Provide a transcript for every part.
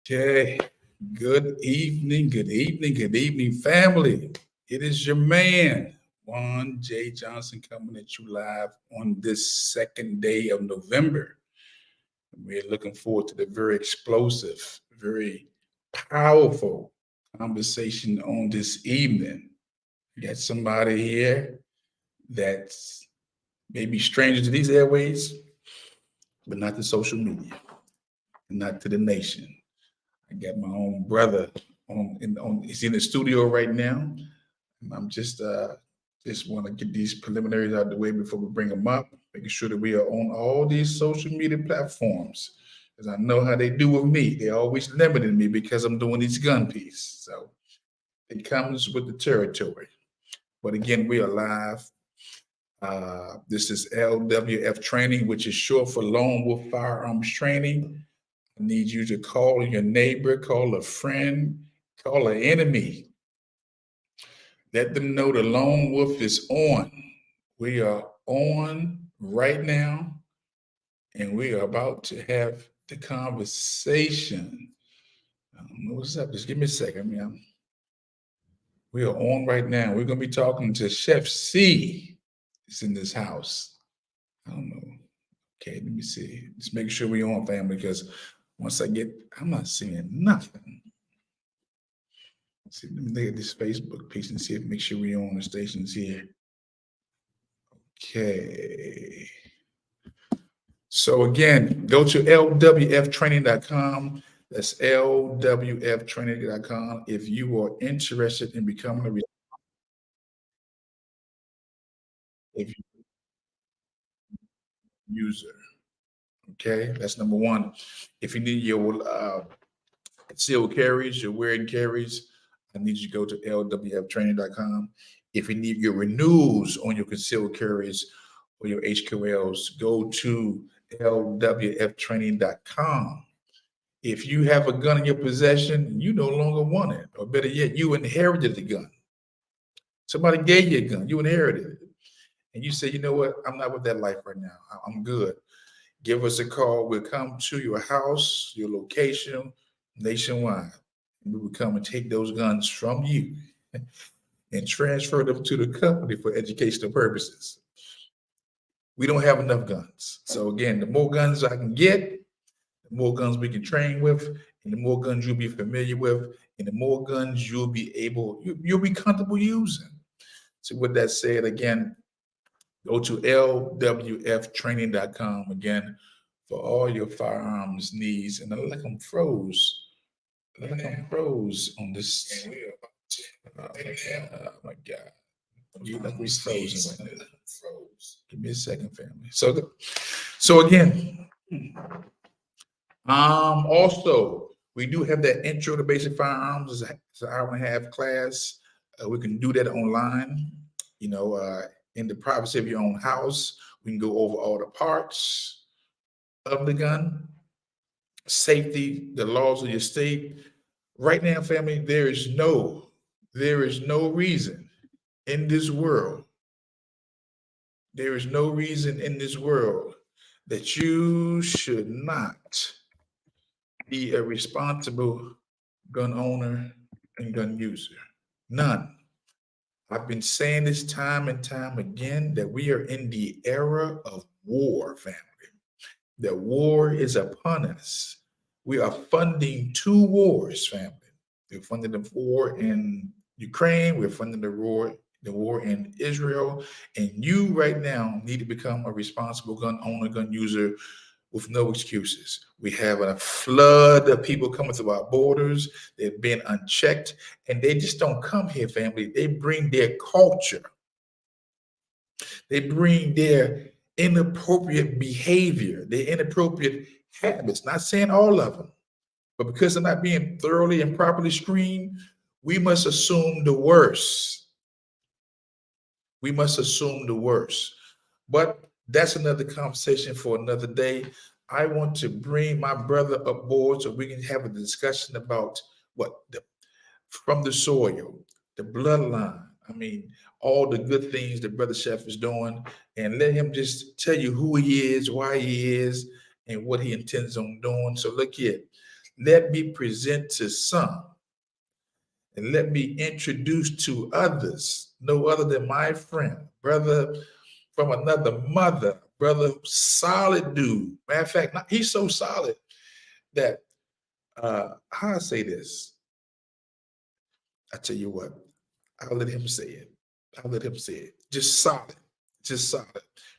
Okay. Good evening, family. It is your man, Juan J. Johnson, coming at you live on this second day of November. We're looking forward to the very explosive, very powerful conversation on this evening. We got somebody here that's maybe stranger to these airways, but not to social media, not to the nation. I got my own brother he's in the studio right now. And I'm just want to get these preliminaries out of the way before we bring them up, making sure that we are on all these social media platforms. Because I know how they do with me. They always limited me because I'm doing these gun pieces. So it comes with the territory. But again, we are live. This is LWF training, which is short for Lone Wolf Firearms Training. I need you to call your neighbor, call a friend, call an enemy. Let them know the lone wolf is on. We are on right now, and we are about to have the conversation. I don't know what's up. Just give me a second. We are on right now. We're going to be talking to Chef C. Is in this house. I don't know. Okay, let me see. Just make sure we're on, family, because I'm not seeing nothing. See, let me look at this Facebook piece and see if make sure we're on the stations here. Okay. So again, go to lwftraining.com. That's lwftraining.com. If you are interested in becoming a user, okay, that's number one. If you need your concealed carries, your wearing carries, I need you to go to lwftraining.com. If you need your renewals on your concealed carries or your HQLs, go to lwftraining.com. If you have a gun in your possession and you no longer want it, or better yet, you inherited the gun. Somebody gave you a gun, you inherited it. And you say, you know what, I'm not with that life right now. I'm good. Give us a call. We'll come to your house, your location, nationwide. We will come and take those guns from you and transfer them to the company for educational purposes. We don't have enough guns. So again, the more guns I can get, the more guns we can train with, and the more guns you'll be familiar with, and the more guns you'll be comfortable using. So with that said, again, go to lwftraining.com again for all your firearms needs. And I like them froze. I like them froze on this. Oh my God. You like we frozen right now. Give me a second, family. So again, also, we do have that intro to basic firearms. It's an hour and a half class. We can do that online, in the privacy of your own house. We can go over all the parts of the gun, safety, the laws of your state. Right now, family, there is no reason in this world, there is no reason in this world that you should not be a responsible gun owner and gun user. None. I've been saying this time and time again that we are in the era of war, family. That war is upon us. We are funding two wars, family. We're funding the war in Ukraine. We're funding the war in Israel. And you right now need to become a responsible gun owner, gun user with no excuses. We have a flood of people coming through our borders. They've been unchecked, and they just don't come here, family. They bring their culture. They bring their inappropriate behavior, their inappropriate habits. Not saying all of them, but because they're not being thoroughly and properly screened, we must assume the worst. We must assume the worst. But that's another conversation for another day. I want to bring my brother aboard so we can have a discussion about from the soil, the bloodline. I mean, all the good things that Brother Chef is doing, and let him just tell you who he is, why he is, and what he intends on doing. So look here. Let me present to some, and let me introduce to others, no other than my friend, brother from another mother, brother, solid dude. Matter of fact, he's so solid that, how I say this, I tell you what, I'll let him say it. I'll let him say it. Just solid, just solid.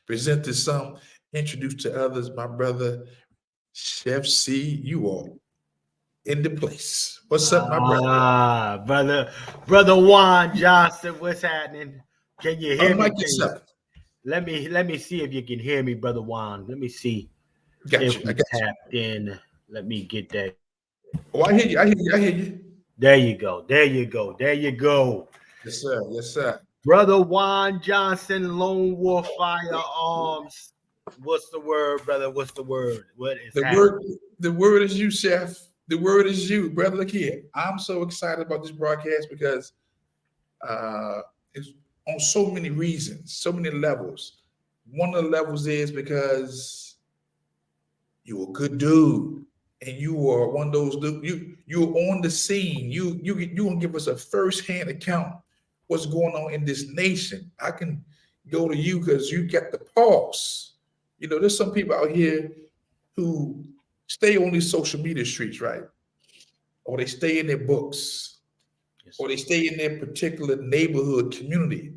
Present to some, introduce to others, my brother, Chef C, you are in the place. What's up, my brother? Brother Juan Johnson, what's happening? Can you hear me? Unlike yourself. Let me see if you can hear me, brother Juan. Let me see Got if you. I we got you. tapped in. Let me get that. Oh, I hear you. I hear you. I hear you. There you go. There you go. There you go. Yes, sir. Yes, sir. Brother Juan Johnson, Lone Wolf Firearms. What's the word, brother? What's the word? What is The happening? word, the word is you, Chef. The word is you, brother. Look here. I'm so excited about this broadcast because it's on so many reasons, so many levels. One of the levels is because you're a good dude, and you are one of those you're on the scene. You gonna give us a firsthand account what's going on in this nation. I can go to you because you get the pulse. You know, there's some people out here who stay on these social media streets, right? Or they stay in their books, Yes, or they stay in their particular neighborhood community.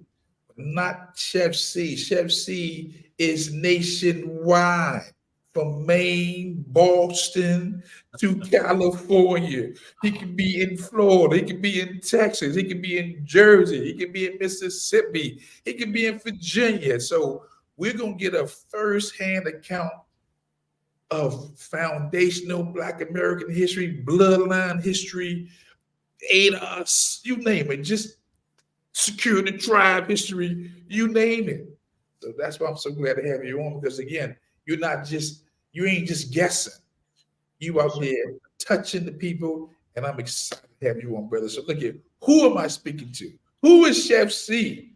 Not Chef C. Chef C is nationwide, from Maine, Boston to California. He can be in Florida. He can be in Texas. He can be in Jersey. He can be in Mississippi. He can be in Virginia. So we're going to get a firsthand account of foundational Black American history, bloodline history, ADOS, you name it, just security, tribe history, you name it. So that's why I'm so glad to have you on, because again, you ain't just guessing. You out there touching the people, and I'm excited to have you on, brother. So look here, who am I speaking to? Who is Chef C?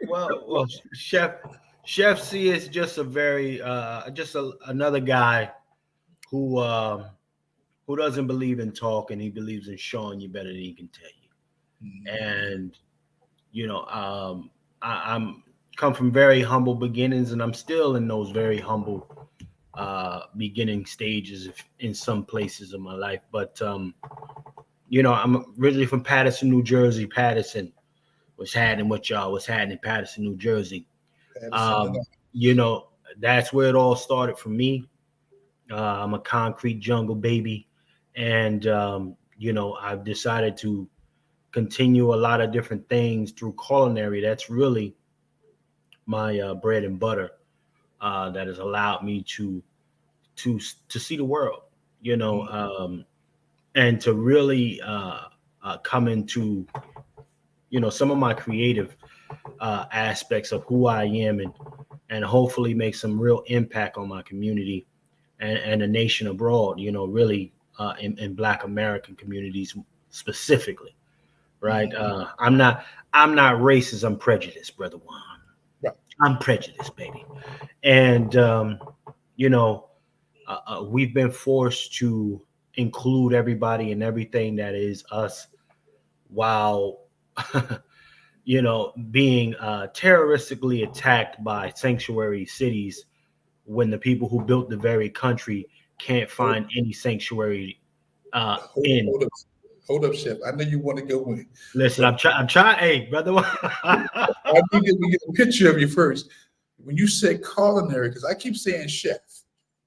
well, Chef C is just a very another guy who who doesn't believe in talking. He believes in showing you better than he can tell you. And you know, I'm come from very humble beginnings, and I'm still in those very humble beginning stages in some places of my life. But you know, I'm originally from Paterson, New Jersey. Paterson, what's happening with y'all? What's happening, Paterson, New Jersey? Um, you know, that's where it all started for me. I'm a concrete jungle baby, and you know, I've decided to continue a lot of different things through culinary. That's really my bread and butter that has allowed me to see the world, you know, and to really come into, you know, some of my creative aspects of who I am, and hopefully make some real impact on my community and the nation abroad, you know, really in Black American communities specifically, right? I'm not racist. I'm prejudiced, brother Juan. Right. I'm prejudiced, baby. And you know, we've been forced to include everybody and everything that is us, while you know, being terroristically attacked by sanctuary cities, when the people who built the very country can't Hold, find any sanctuary hold, in. hold up, Chef. I know you want to go in, Listen, but I'm trying. Hey, brother. I need to get a picture of you first. When you say culinary, because I keep saying chef,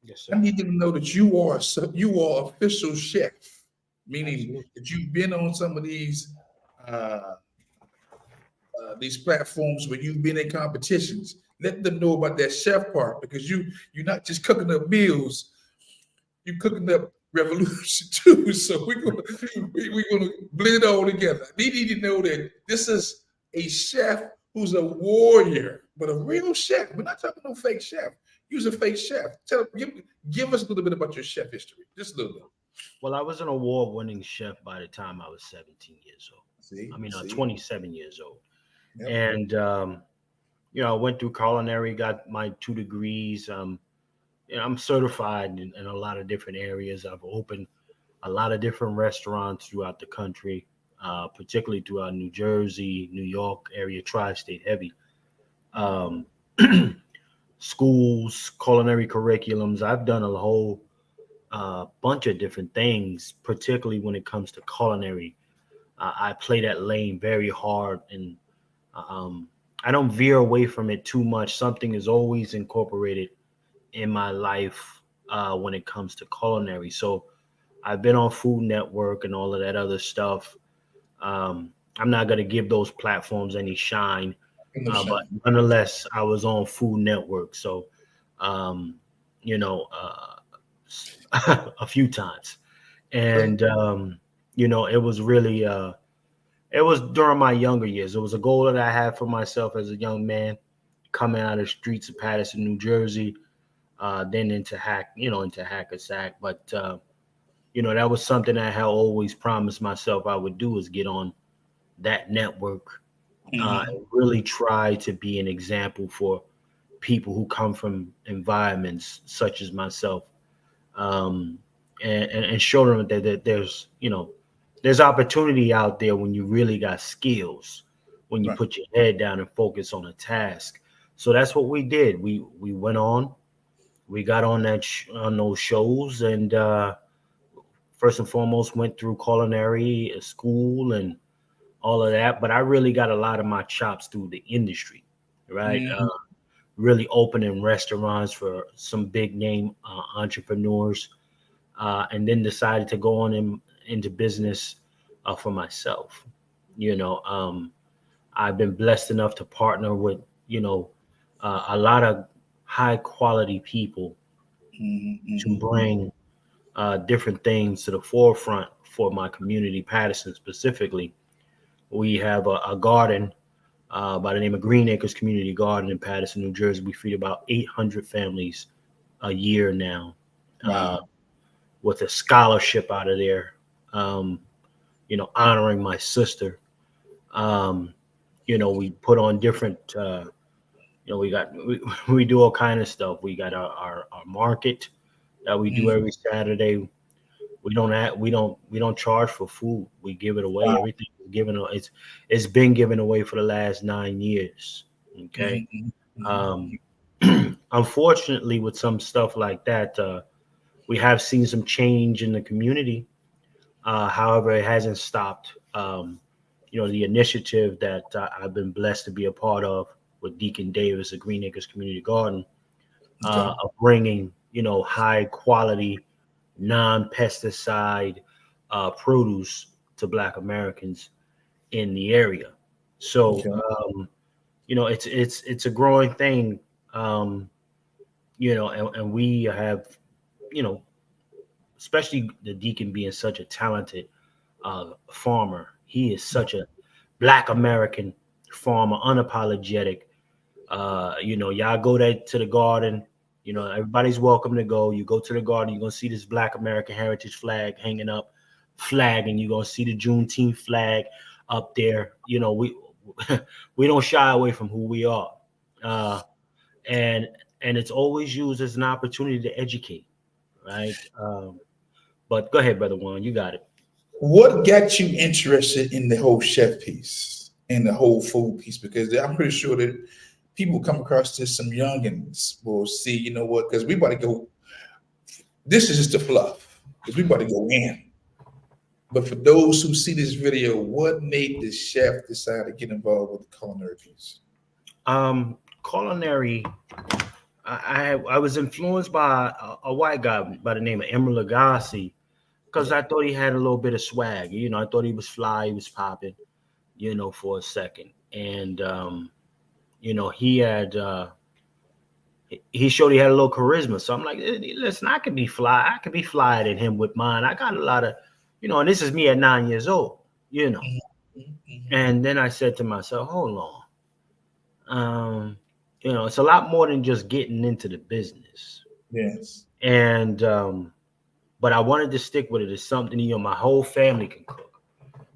Yes, I sir. need them to know that you are official chef, meaning Absolutely. that you've been on some of these platforms where you've been in competitions. Let them know about that chef part, because you're not just cooking up meals, you're cooking up revolution too. So we're gonna blend it all together. They need to know that this is a chef who's a warrior, but a real chef. We're not talking no fake chef. Use a fake chef. Give us a little bit about your chef history, just a little bit. Well, I was an award-winning chef by the time I was 17 years old. See, I mean, see, 27 years old. yep. And you know, I went through culinary, got my 2 degrees. You know, I'm certified in a lot of different areas. I've opened a lot of different restaurants throughout the country, particularly throughout New Jersey, New York area, tri-state heavy. Um, Schools, culinary curriculums. I've done a whole bunch of different things, particularly when it comes to culinary. I play that lane very hard, and um, I don't veer away from it too much. Something is always incorporated in my life when it comes to culinary. So I've been on Food Network and all of that other stuff. I'm not going to give those platforms any shine, but nonetheless, I was on Food Network. So, um, you know, a few times. And, it was really, it was during my younger years. It was a goal that I had for myself as a young man coming out of the streets of Paterson, New Jersey, then into Hackensack. But, that was something I had always promised myself I would do, is get on that network, and really try to be an example for people who come from environments such as myself, um, and show them that there's opportunity out there when you really got skills, when you Right. put your head down and focus on a task. So that's what we did. We went on, we got on on those shows, and first and foremost went through culinary school and all of that. But I really got a lot of my chops through the industry, right? Really opening restaurants for some big name entrepreneurs, and then decided to go on into business for myself. I've been blessed enough to partner with, a lot of high quality people to bring different things to the forefront for my community, Patterson specifically. We have a garden by the name of Green Acres Community Garden in Patterson, New Jersey. We feed about 800 families a year now, Wow. with a scholarship out of there, honoring my sister. We put on different, we do all kind of stuff. We got our market that we do every Saturday. We don't charge for food. We give it away. Wow. Everything is given. It's been given away for the last 9 years. Okay. Um, Unfortunately, with some stuff like that, we have seen some change in the community. However, it hasn't stopped, the initiative that I've been blessed to be a part of with Deacon Davis at Green Acres Community Garden, Okay. of bringing, high quality, non-pesticide produce to Black Americans in the area. So, Okay. it's a growing thing, and we have, you know, especially the deacon being such a talented farmer. He is such a Black American farmer, unapologetic. Y'all go there to the garden. Everybody's welcome to go. You go to the garden, you're gonna see this Black American heritage flag hanging up, and you're gonna see the Juneteenth flag up there. We don't shy away from who we are, uh, and it's always used as an opportunity to educate, right? But go ahead, brother Juan, you got it. What got you interested in the whole chef piece and the whole food piece? Because I'm pretty sure that people come across this, some youngins will see, you know what, because we about to go, this is just the fluff, because we about to go in. But for those who see this video, what made the chef decide to get involved with the culinary piece? Culinary. I was influenced by a white guy by the name of Emeril Lagasse, because I thought he had a little bit of swag. I thought he was fly, he was popping, for a second. And he had he showed he had a little charisma. So I'm like, listen, I could be fly. I could be flyer than him with mine. I got a lot of, and this is me at 9 years old, And then I said to myself, hold on. It's a lot more than just getting into the business. Yes. And but I wanted to stick with it. It's something, my whole family can cook.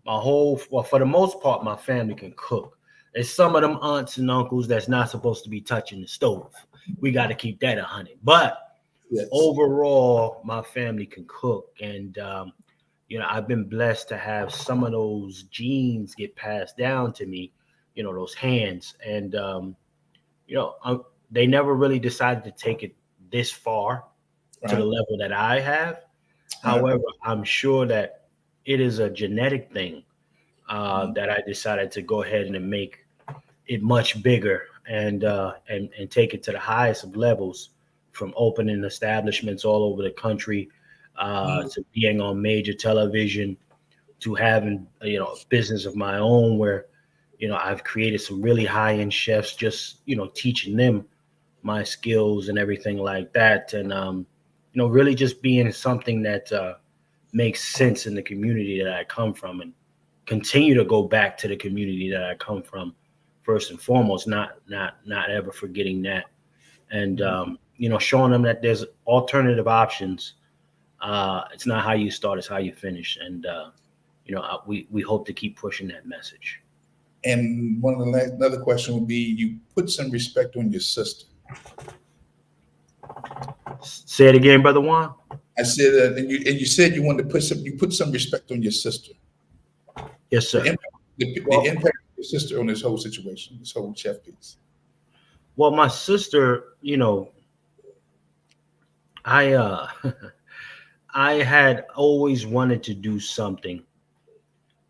For the most part, my family can cook. There's some of them aunts and uncles that's not supposed to be touching the stove. We got to keep that 100. But Yes. overall, my family can cook. And I've been blessed to have some of those genes get passed down to me, those hands. And, you know, um, they never really decided to take it this far to the Right. level that I have. Right. However, I'm sure that it is a genetic thing Mhm. that I decided to go ahead and make it much bigger and take it to the highest of levels, from opening establishments all over the country Mhm. to being on major television to having a business of my own where I've created some really high end chefs, just teaching them my skills and everything like that, and really just being something that makes sense in the community that I come from, and continue to go back to the community that I come from first and foremost, not ever forgetting that, and Mhm. showing them that there's alternative options. It's not how you start, it's how you finish, and we hope to keep pushing that message. And one of the last, another question would be: you put some respect on your sister. Say it again, brother Juan. I said, and you said you wanted to put some respect on your sister. Yes, The sir. impact, the Well, impact of your sister on this whole situation, this whole chef piece. well, my sister, I I had always wanted to do something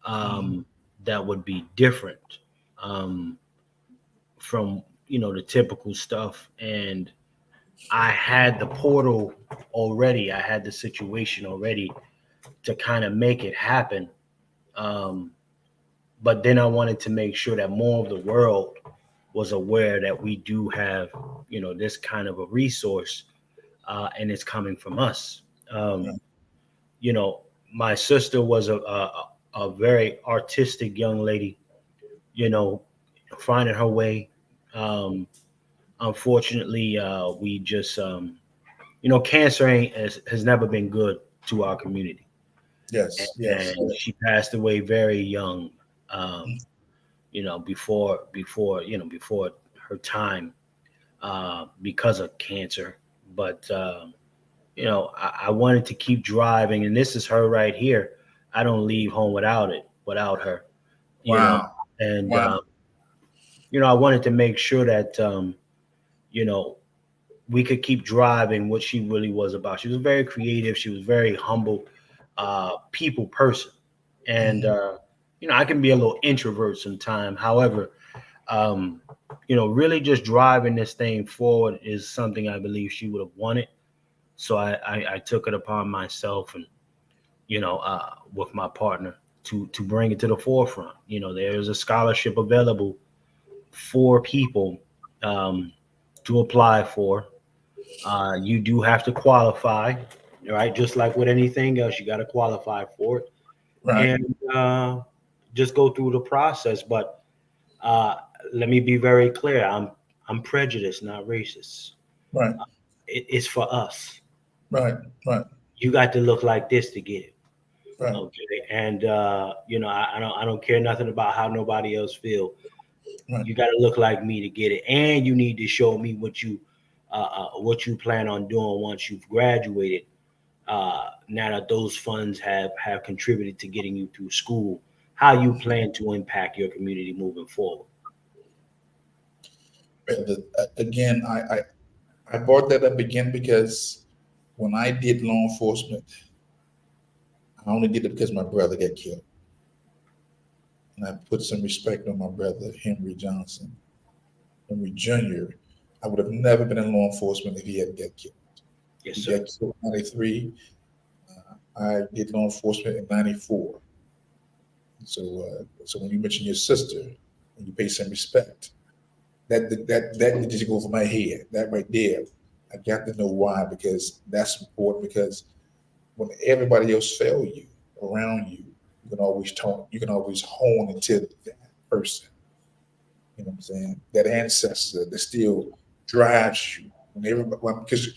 Mhm. um, that would be different um, from the typical stuff, and I had the portal already. I had the situation already to kind of make it happen. Um, but then I wanted to make sure that more of the world was aware that we do have this kind of a resource, and it's coming from us. Um, Right. you know, my sister was a very artistic young lady, you know, finding her way. Um, Unfortunately, we just, cancer has never been good to our community. Yes. Yes. And Yes. she passed away very young, um, before her time, because of cancer. But, I wanted to keep driving, and this is her right here. I don't leave home without her, you know, Wow. and, Wow. I wanted to make sure that, you know, we could keep driving what she really was about. She was very creative. She was very humble, people person. And, Mhm. I can be a little introvert sometimes. However, um, really just driving this thing forward is something I believe she would have wanted. So I took it upon myself and, with my partner to bring it to the forefront. There's a scholarship available for people um, to apply for. You do have to qualify, right? Just like with anything else, you got to qualify for it, Right. and just go through the process. But uh, let me be very clear: I'm prejudiced, not racist. Right. It's for us. Right. Right. You got to look like this to get it, Right. okay? And I don't care nothing about how nobody else feel. Right. You got to look like me to get it, and you need to show me what you plan on doing once you've graduated. Now that those funds have contributed to getting you through school, how you plan to impact your community moving forward. Again, I brought that up again because when I did law enforcement, I only did it because my brother got killed, and I put some respect on my brother Henry Johnson, Henry Jr. I would have never been in law enforcement if he hadn't got killed. Yes, He sir. got killed in '93. I did law enforcement in '94. So when you mention your sister and you pay some respect, that just go over my head. That right there, I got to know why, because that's important. Because when everybody else fail you around you, you can always hone into that person. You know what I'm saying? That ancestor that still drives you. When everybody, because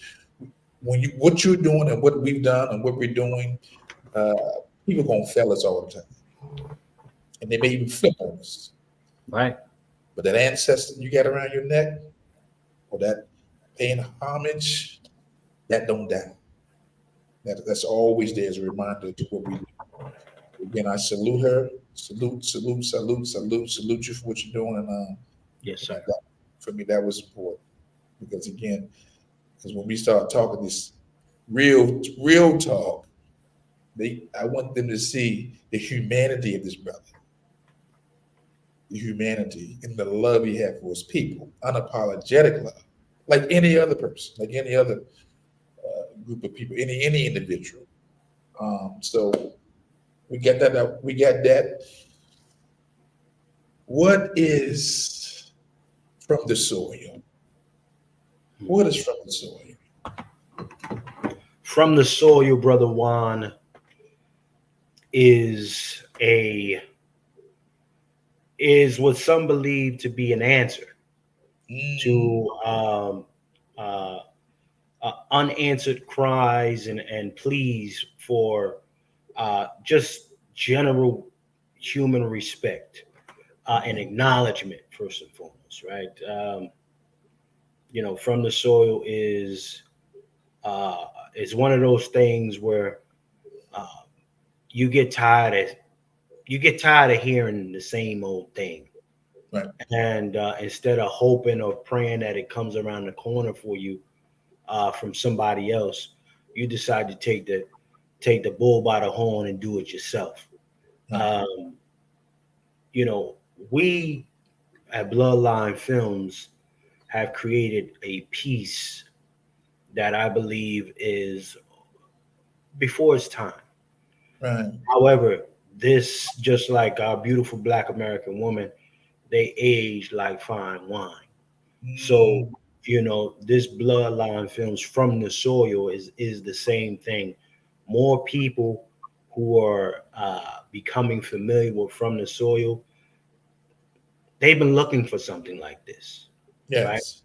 when you what you're doing and what we've done and what we're doing, uh, people gonna fail us all the time, and they may even flip on us. Right. But that ancestor you got around your neck, or that paying homage, that don't die. That's always there as a reminder to what we do. Again, I salute her. Salute you for what you're doing. And Yes, sir. for me, that was important because again, because when we start talking this real talk, I want them to see the humanity of this brother, the humanity and the love he had for his people, unapologetic love, like any other person, like any other group of people, any individual. So we get that. We got that. What is from the soil? What is from the soil? From the Soil, Brother Juan, is a is what some believe to be an answer Mm, to uh, unanswered cries and pleas for just general human respect and acknowledgement, first and foremost, right? From the Soil uh, is one of those things where uh, you get tired of hearing the same old thing, right. and instead of hoping or praying that it comes around the corner for you from somebody else, you decide to take the bull by the horn and do it yourself. Right. Um, you know, we at Bloodline Films have created a piece that I believe is before its time. Right. However, this, just like our beautiful Black American woman, they age like fine wine. So, Mm, this Bloodline Films From the Soil is the same thing. More people who are becoming familiar with From the Soil, they've been looking for something like this, right? yes.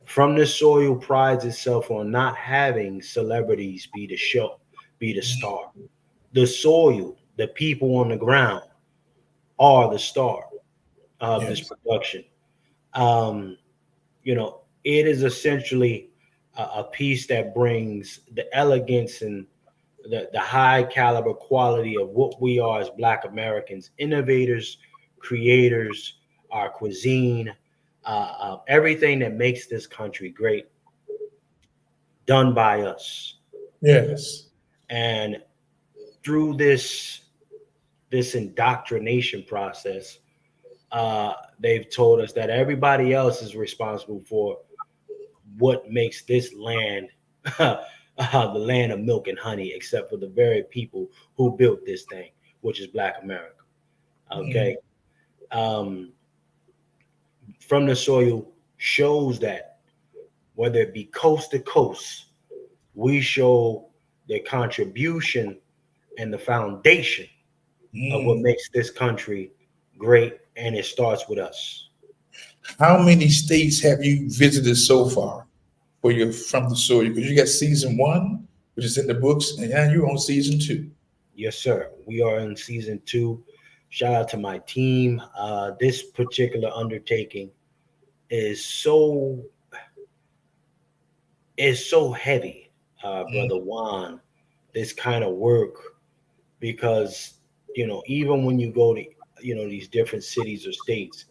From the Soil prides itself on not having celebrities be the show, be the Mm, star. The soil, the people on the ground, are the star of this yes. production. Um, it is essentially a piece that brings the elegance and the high caliber quality of what we are as Black Americans, innovators, creators, our cuisine, everything that makes this country great, done by us. Yes. And through this indoctrination process, they've told us that everybody else is responsible for what makes this land the land of milk and honey, except for the very people who built this thing, which is Black America. Mm, Okay. Um, From the Soil shows that whether it be coast to coast, we show the contribution and the foundation of what mm. makes this country great, and it starts with us. How many states have you visited so far for your from the soil? Because you got season one, which is in the books, and now you're on season two. Yes, sir. We are in season 2. Shout out to my team. This particular undertaking is so heavy, Mm, brother Juan. This kind of work, because even when you go to these different cities or states,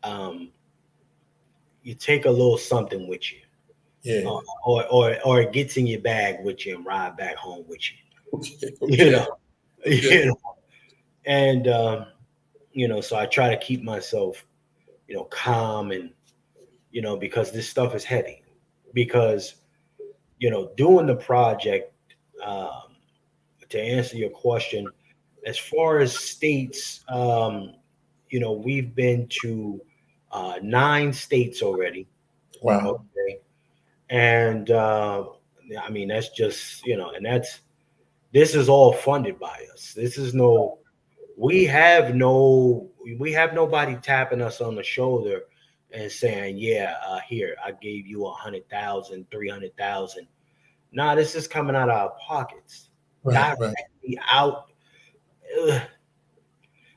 um, you take a little something with you, yeah. or it gets in your bag with you and ride back home with you. Okay. You Okay. know, Okay. you know, and so I try to keep myself calm, and because this stuff is heavy, because doing the project, um, to answer your question, as far as states, we've been to 9 states already. Wow. Okay. And I mean, that's just, and this is all funded by us. This is no, we have no, we have nobody tapping us on the shoulder and saying, yeah, here, I gave you 100,000, 300,000. Nah, this is coming out of our pockets, Right. Right. directly out. Ugh,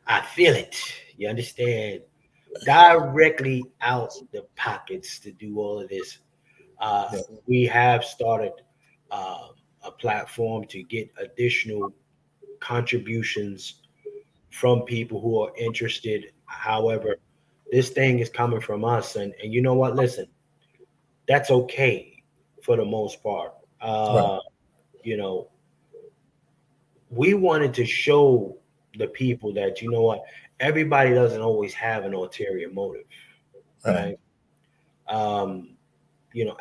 I feel it. You understand? Directly out the pockets to do all of this. Uh, Yeah. we have started uh, a platform to get additional contributions from people who are interested. However, this thing is coming from us, and you know what? Listen, that's okay for the most part. Right. You know, we wanted to show the people that you know what, everybody doesn't always have an ulterior motive, Right. right? Um,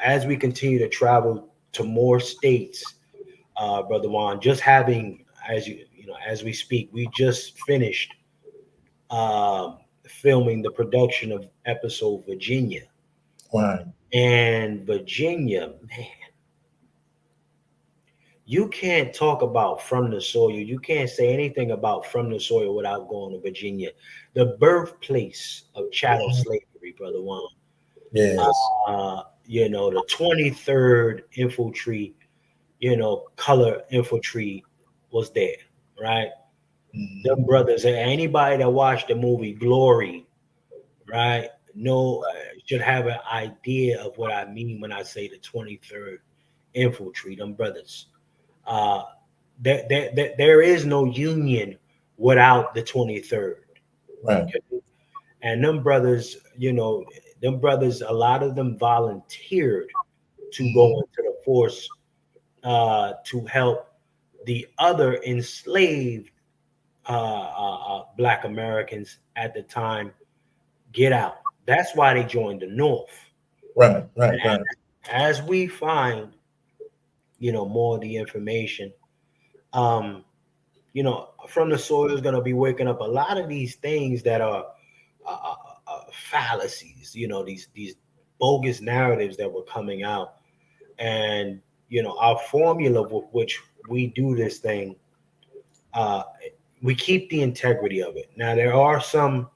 as we continue to travel to more states, Brother Juan, just having as we speak, we just finished filming the production of episode Virginia. Right. And Virginia, man, you can't talk about From the Soil. You can't say anything about From the Soil without going to Virginia, the birthplace of chattel slavery, Brother Juan. Yes. The 23rd Infantry, color infantry was there, right? Them Mhm. brothers, anybody that watched the movie Glory, right, should have an idea of what I mean when I say the 23rd Infantry, them brothers. Uh, there is no union without the 23rd. Right. Okay? And them brothers, a lot of them volunteered to go Mhm. into the force to help the other enslaved Black Americans at the time get out. That's why they joined the North. Right. And Right. Right. as we find, more of the information, um, From the Soil is going to be waking up a lot of these things that are fallacies. These bogus narratives that were coming out, and our formula with which we do this thing, uh, we keep the integrity of it. Now there are some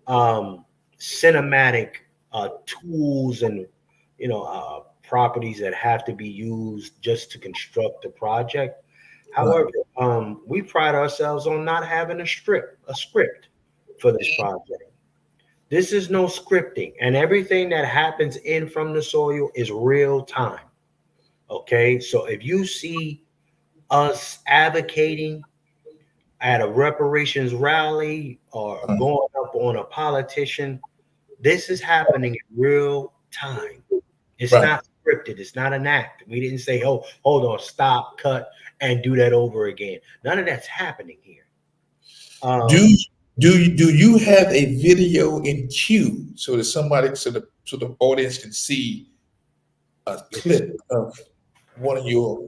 um, cinematic tools and properties that have to be used just to construct the project. Right. However, we pride ourselves on not having a script for this project. This is no scripting, and everything that happens in From the Soil is real time. Okay, so if you see us advocating at a reparations rally or Right. going up on a politician, this is happening in real time. It's Right. not scripted. It's not an act. We didn't say, "Oh, hold on, stop, cut, and do that over again." None of that's happening here. Do Um, do you have a video in queue so that somebody so the audience can see a clip of one of your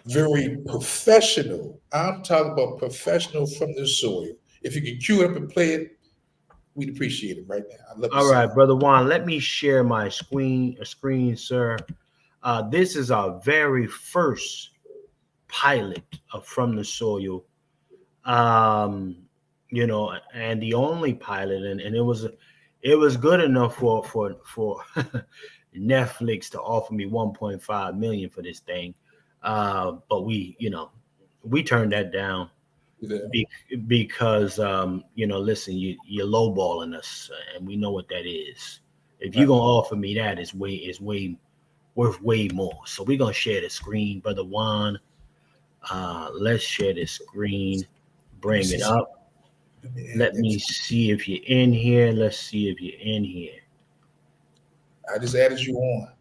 very professional? I'm talking about professional From the Soil. If you can cue it up and play it, we'd appreciate it right now. I'd love to all see right, it. brother Juan, let me share my screen, sir. This is our very first pilot of From the Soil. Um, and the only pilot, and it was good enough for Netflix to offer me 1.5 million for this thing. But we turned that down Yeah. be, because listen, you're lowballing us, and we know what that is. If you're Right. gonna offer me that, is way worth way more. So we're gonna share the screen, brother Juan. Let's share the screen. Let me Bring it see. up. Let me add Let that. me see if you're in here. Let's see if you're in here. I just added you on.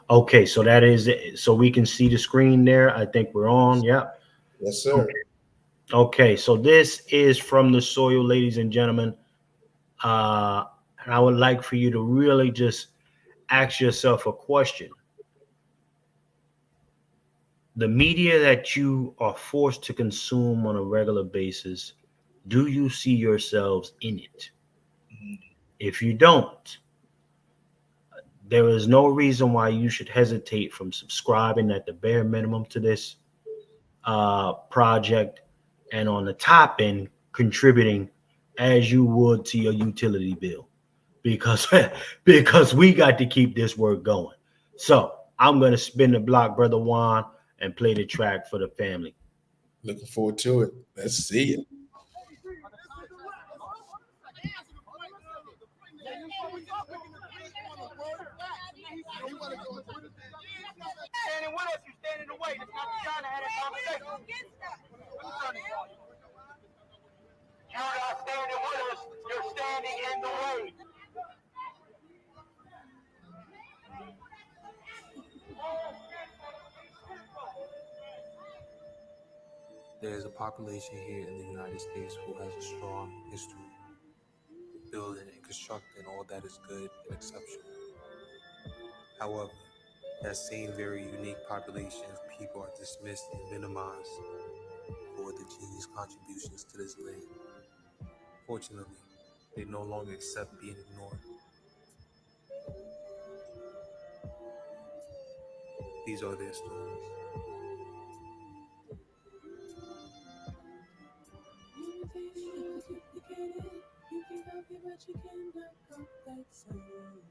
Okay, so that is it. So we can see the screen there. I think we're on. Yep. Yes, Okay. sir. Okay, so this is From the Soil, ladies and gentlemen. Uh, and I would like for you to really just ask yourself a question. The media that you are forced to consume on a regular basis, do you see yourselves in it? Mhm. If you don't, there is no reason why you should hesitate from subscribing at the bare minimum to this project, and on the top end, contributing as you would to your utility bill, because because we got to keep this work going. So I'm gonna spin the block, brother Juan, and play the track for the family. Looking forward to it. Let's see it. Standing with us, you stand in the way. That's not the time to have that conversation. You're not standing with us. You're standing in the way. There is a population here in the United States who has a strong history of building and constructing all that is good and exceptional. However, that same very unique population of people are dismissed and minimized for the genius contributions to this land. Fortunately, they no longer accept being ignored. These are their stories. You can copy, but you cannot copy that sound.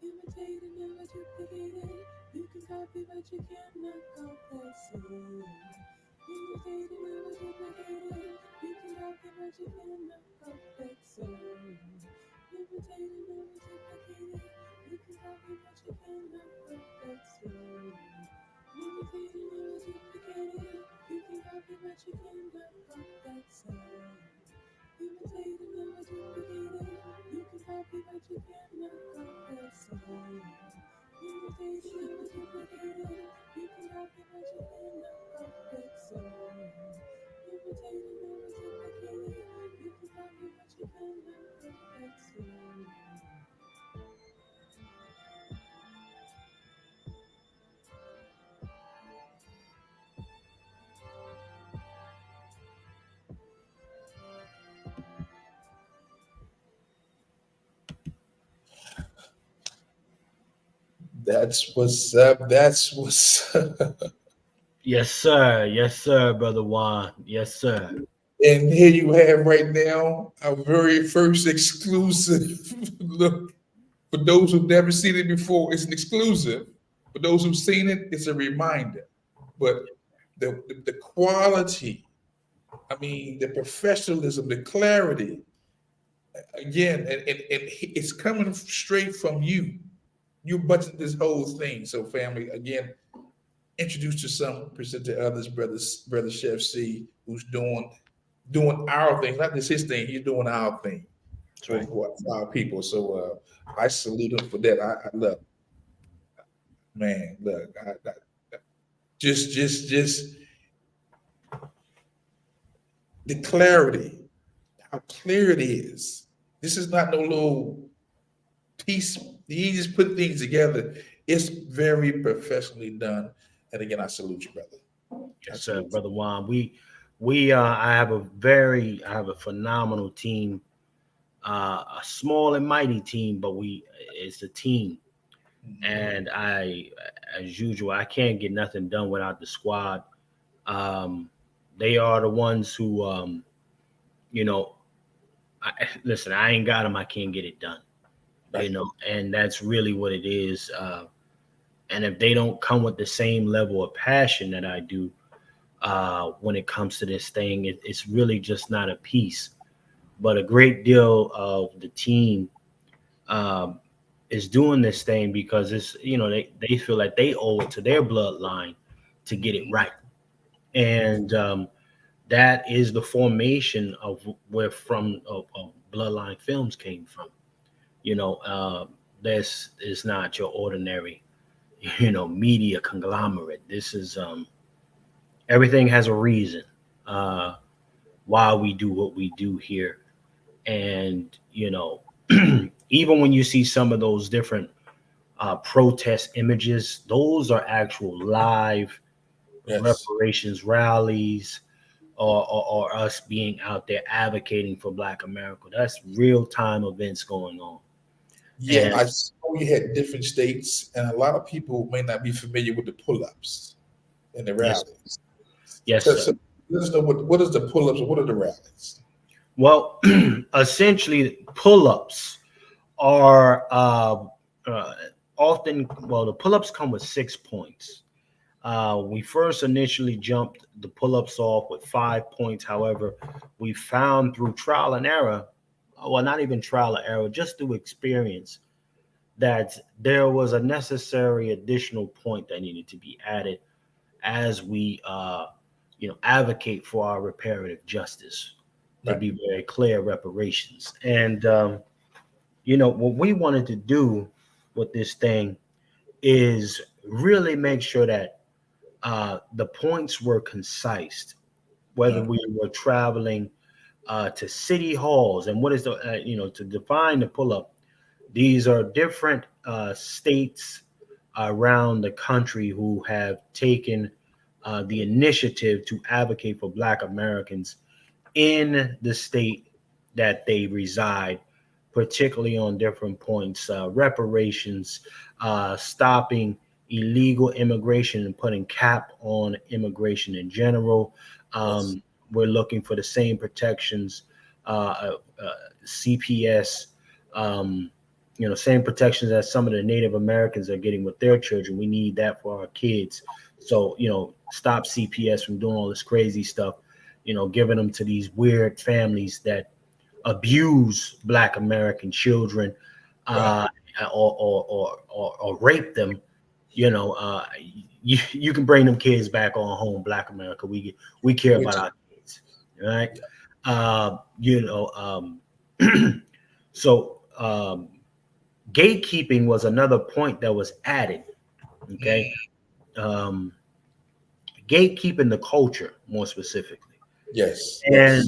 Imitate and never duplicate it. You can copy, but you cannot copy that sound. Imitate and never duplicate it. You can copy, but you cannot copy that sound. Imitate and never duplicate it. You can copy, but you cannot copy that sound. Imitate and never duplicate it. You can copy, but you cannot copy that sound. Imitate and never duplicate it. You can copy, but you cannot copy that sound. Imitate and never duplicate it. You can copy, but you cannot copy that sound. Imitate and never duplicate it. You can copy, but you cannot copy that sound. That's what's up. That's what's up. Yes, sir. Yes, sir, brother Juan. Yes, sir. And here you have right now our very first exclusive look. For those who've never seen it before, it's an exclusive. For those who've seen it, it's a reminder. But the quality, I mean, the professionalism, the clarity, again, and it's coming straight from you. You budget this whole thing. So, family, again, introduce to some, present to others, brother Chef C, who's doing our thing, not just his thing. He's doing our thing for our people. So I salute him for that. I love, man. Look, just the clarity, how clear it is. This is not no little piece. He just put things together. It's very professionally done. And again, I salute you, brother. Yes, sir, brother Juan. I have a phenomenal team, a small and mighty team, but it's a team. Mhm. And as usual, I can't get nothing done without the squad. They are the ones who, you know, listen, I ain't got them. I can't get it done, Right. and that's really what it is. And if they don't come with the same level of passion that I do, when it comes to this thing, it's really just not a piece, but a great deal of the team um, is doing this thing because they feel like they owe it to their bloodline to get it right. And that is the formation of where of Bloodline Films came from. This is not your ordinary, media conglomerate. This is everything has a reason why we do what we do here. And, even when you see some of those different protest images, those are actual live Yes. reparations rallies or us being out there advocating for Black America. That's real time events going on. Yeah, And I saw you had different states, and a lot of people may not be familiar with the pull-ups and the yes, rallies. yes, So, sir. so let us know what is the pull-ups and what are the rallies? Well, essentially, pull-ups are often, well, the pull-ups come with 6 points. We first initially jumped the pull-ups off with 5 points. However, we found through trial and error, well, not even trial and error, just through experience, that there was a necessary additional point that needed to be added as we, advocate for our reparative justice. to Right. be very clear, reparations. And what we wanted to do with this thing is really make sure that the points were concise, whether Right. we were traveling to city halls. And what is the to define the pull up, these are different states around the country who have taken the initiative to advocate for Black Americans in the state that they reside, particularly on different points, reparations, stopping illegal immigration and putting cap on immigration in general. Yes. We're looking for the same protections, CPS, same protections that some of the Native Americans are getting with their children. We need that for our kids. So, stop CPS from doing all this crazy stuff, giving them to these weird families that abuse Black American children, Right. or rape them. You can bring them kids back on home, Black America. We care We about too. our kids, right? So gatekeeping was another point that was added. Okay, um, gatekeeping the culture more specifically, Yes. and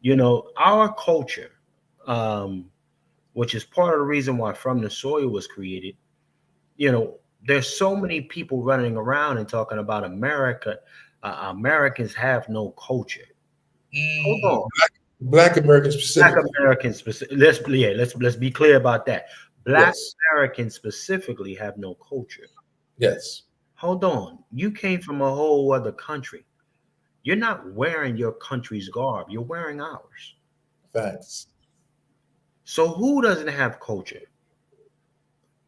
Yes. our culture, which is part of the reason why From the Soil was created. There's so many people running around and talking about America. Americans have no culture. Hold Mm. on. Black Americans Black specifically. Americans, let's be clear about that. Black Yes. Americans specifically have no culture. Yes. Hold on. You came from a whole other country. You're not wearing your country's garb. You're wearing ours. Facts. So who doesn't have culture?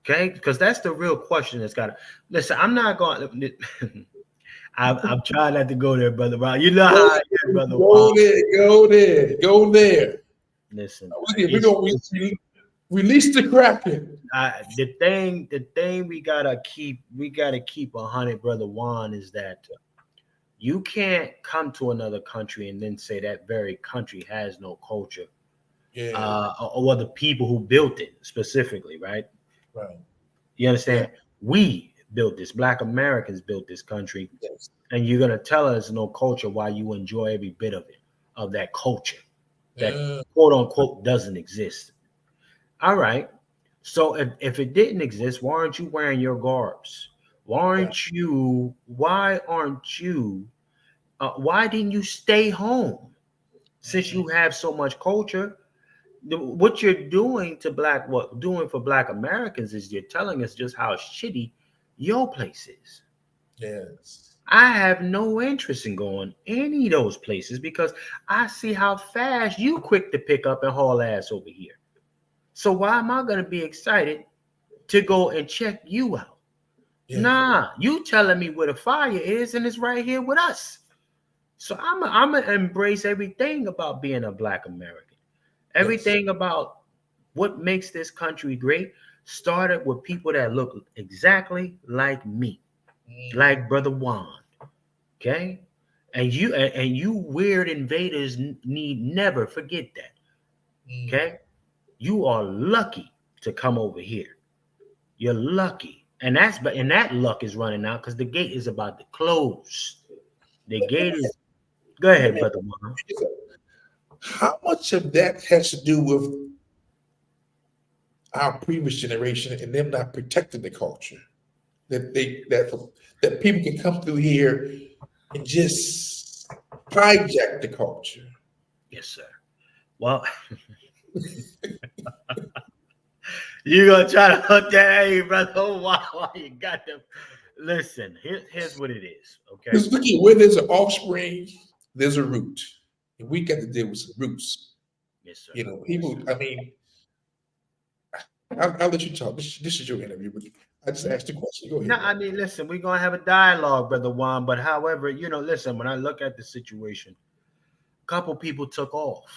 Okay, because that's the real question that's got to listen. I'm not going. I'm trying not to go there, brother Ron. You know how I am, brother Ron. Go there. Go there. Go there. Listen, We're gonna release the Kraken. the thing we gotta keep 100, brother Juan, is that you can't come to another country and then say that very country has no culture, Yeah. or the people who built it specifically, right? Right. You understand? We built this. Black Americans built this country, Yes. and you're gonna tell us no culture while you enjoy every bit of it, of that culture that Yeah. quote unquote doesn't exist. All right. So if it didn't exist, why aren't you wearing your garbs? Why didn't you stay home since you have so much culture? What you're doing for Black Americans is you're telling us just how shitty your place is. Yes. I have no interest in going any of those places because I see how fast you quick to pick up and haul ass over here. So why am I going to be excited to go and check you out? Yeah. Nah, you telling me where the fire is, and it's right here with us. So I'm gonna embrace everything about being a Black American. Everything about what makes this country great started with people that look exactly like me, like Brother Juan. Okay, and you weird invaders need never forget that. Okay, you are lucky to come over here. You're lucky. And that luck is running out because the gate is about to close. The gate is go Let ahead, me brother Juan. ask you, how much of that has to do with our previous generation and them not protecting the culture? That people can come through here and just hijack the culture. Yes, sir. Well, you're gonna try to hook that, hey, brother. Oh, wow, you got them. Listen, here's what it is. Okay. Because look at where there's an offspring, there's a root. And we got to deal with some roots. Yes, sir. People, I mean, I'll let you talk. This is your interview, but I just asked the question. Go ahead. No, I mean, listen, we're gonna have a dialogue, brother Juan. But however, listen, when I look at the situation, a couple people took off,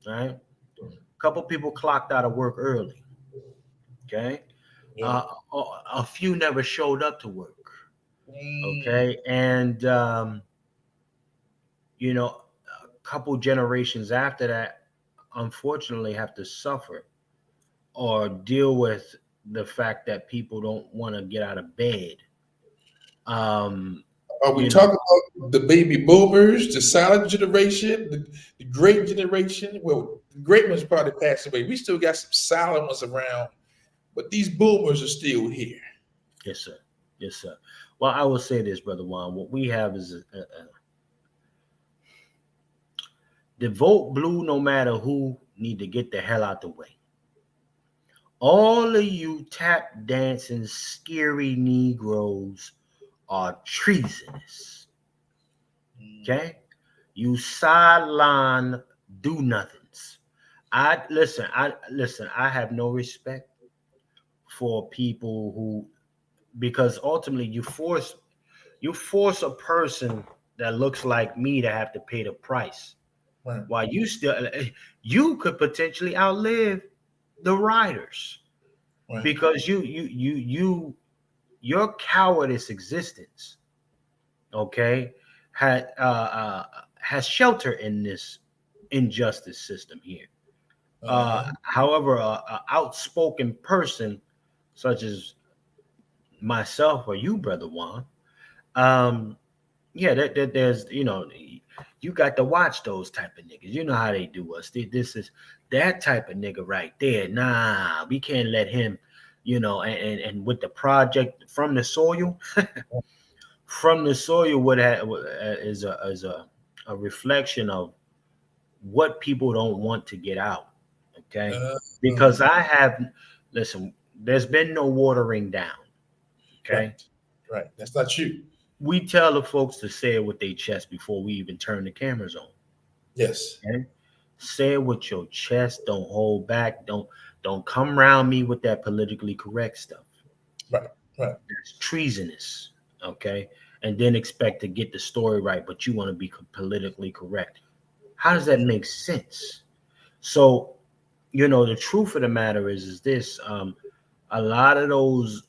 right? A couple people clocked out of work early. Okay. Yeah. A few never showed up to work. Mm. Okay. And a couple generations after that, unfortunately, have to suffer or deal with the fact that people don't want to get out of bed. Are we You know, talking about the baby boomers, the silent generation, the great generation? Well, the great ones probably passed away. We still got some silent ones around, but these boomers are still here. yes, sir. Yes, sir. Well, I will say this, Brother Juan. What we have is the vote blue, no matter who, need to get the hell out the way. All of you tap dancing, scary Negroes are treasonous. Okay? You sideline do nothings. I listen, I have no respect for people who, because ultimately you force a person that looks like me to have to pay the price. Right. While you could potentially outlive the riders Right. because your cowardice existence, okay, has shelter in this injustice system here. However, a outspoken person such as myself or you, Brother Juan, yeah, there's, you got to watch those type of niggas. You know how they do us. This is that type of nigga right there. Nah, we can't let him, and with the project From The Soil, From The Soil is a reflection of what people don't want to get out. Okay, because listen, there's been no watering down. Okay, right. That's not you. we tell the folks to say it with their chest before we even turn the cameras on. Yes. Okay? Say it with your chest. Don't hold back. Don't come around me with that politically correct stuff. Right. Right. That's treasonous. Okay. And then expect to get the story right, but you want to be politically correct. How does that make sense? So, the truth of the matter is this: a lot of those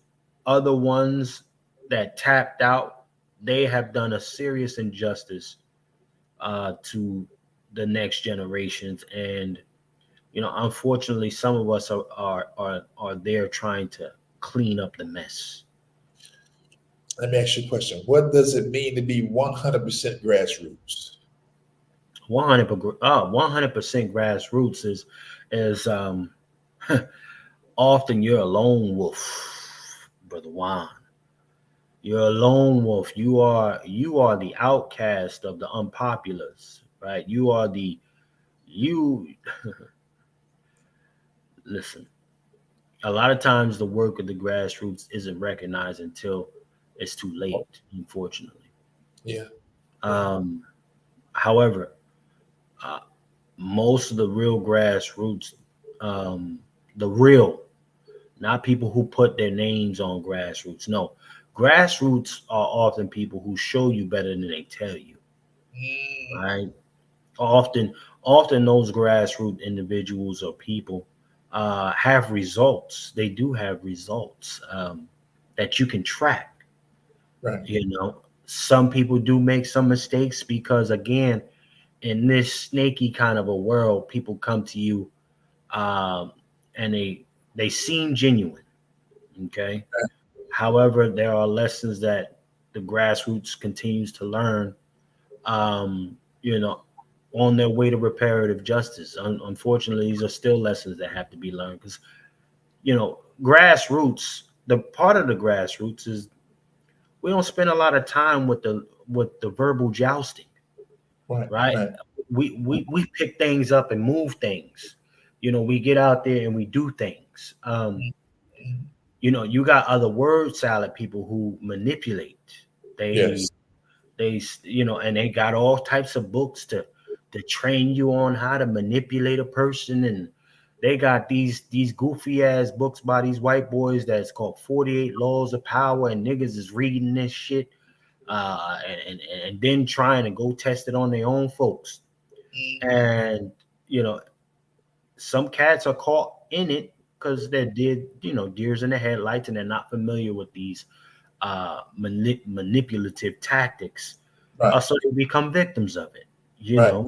other ones that tapped out, they have done a serious injustice to the next generations, and unfortunately, some of us are there trying to clean up the mess. Let me ask you a question. What does it mean to be 100% grassroots? 100% grassroots is often you're a lone wolf, Brother Juan. You're a lone wolf. You are the outcast of the unpopulars, right? You listen. A lot of times, the work of the grassroots isn't recognized until it's too late. Unfortunately, Yeah. however, most of the real grassroots, the real, not people who put their names on grassroots. No, grassroots are often people who show you better than they tell you. Right? Often those grassroots individuals or people have results. They do have results that you can track. Right. Some people do make some mistakes because, again, in this snaky kind of a world, people come to you and they seem genuine. Okay. However, there are lessons that the grassroots continues to learn, on their way to reparative justice. Unfortunately, these are still lessons that have to be learned because, grassroots, the part of the grassroots is we don't spend a lot of time with the verbal jousting, Right. right? Right. We pick things up and move things. We get out there and we do things. You got other word salad people who manipulate. They Yes. and they got all types of books to train you on how to manipulate a person, and they got these goofy ass books by these white boys that's called 48 Laws of Power, and niggas is reading this shit and then trying to go test it on their own folks. And some cats are caught in it because they're deers in the headlights, and they're not familiar with these manipulative tactics. Right. So they become victims of it, Right.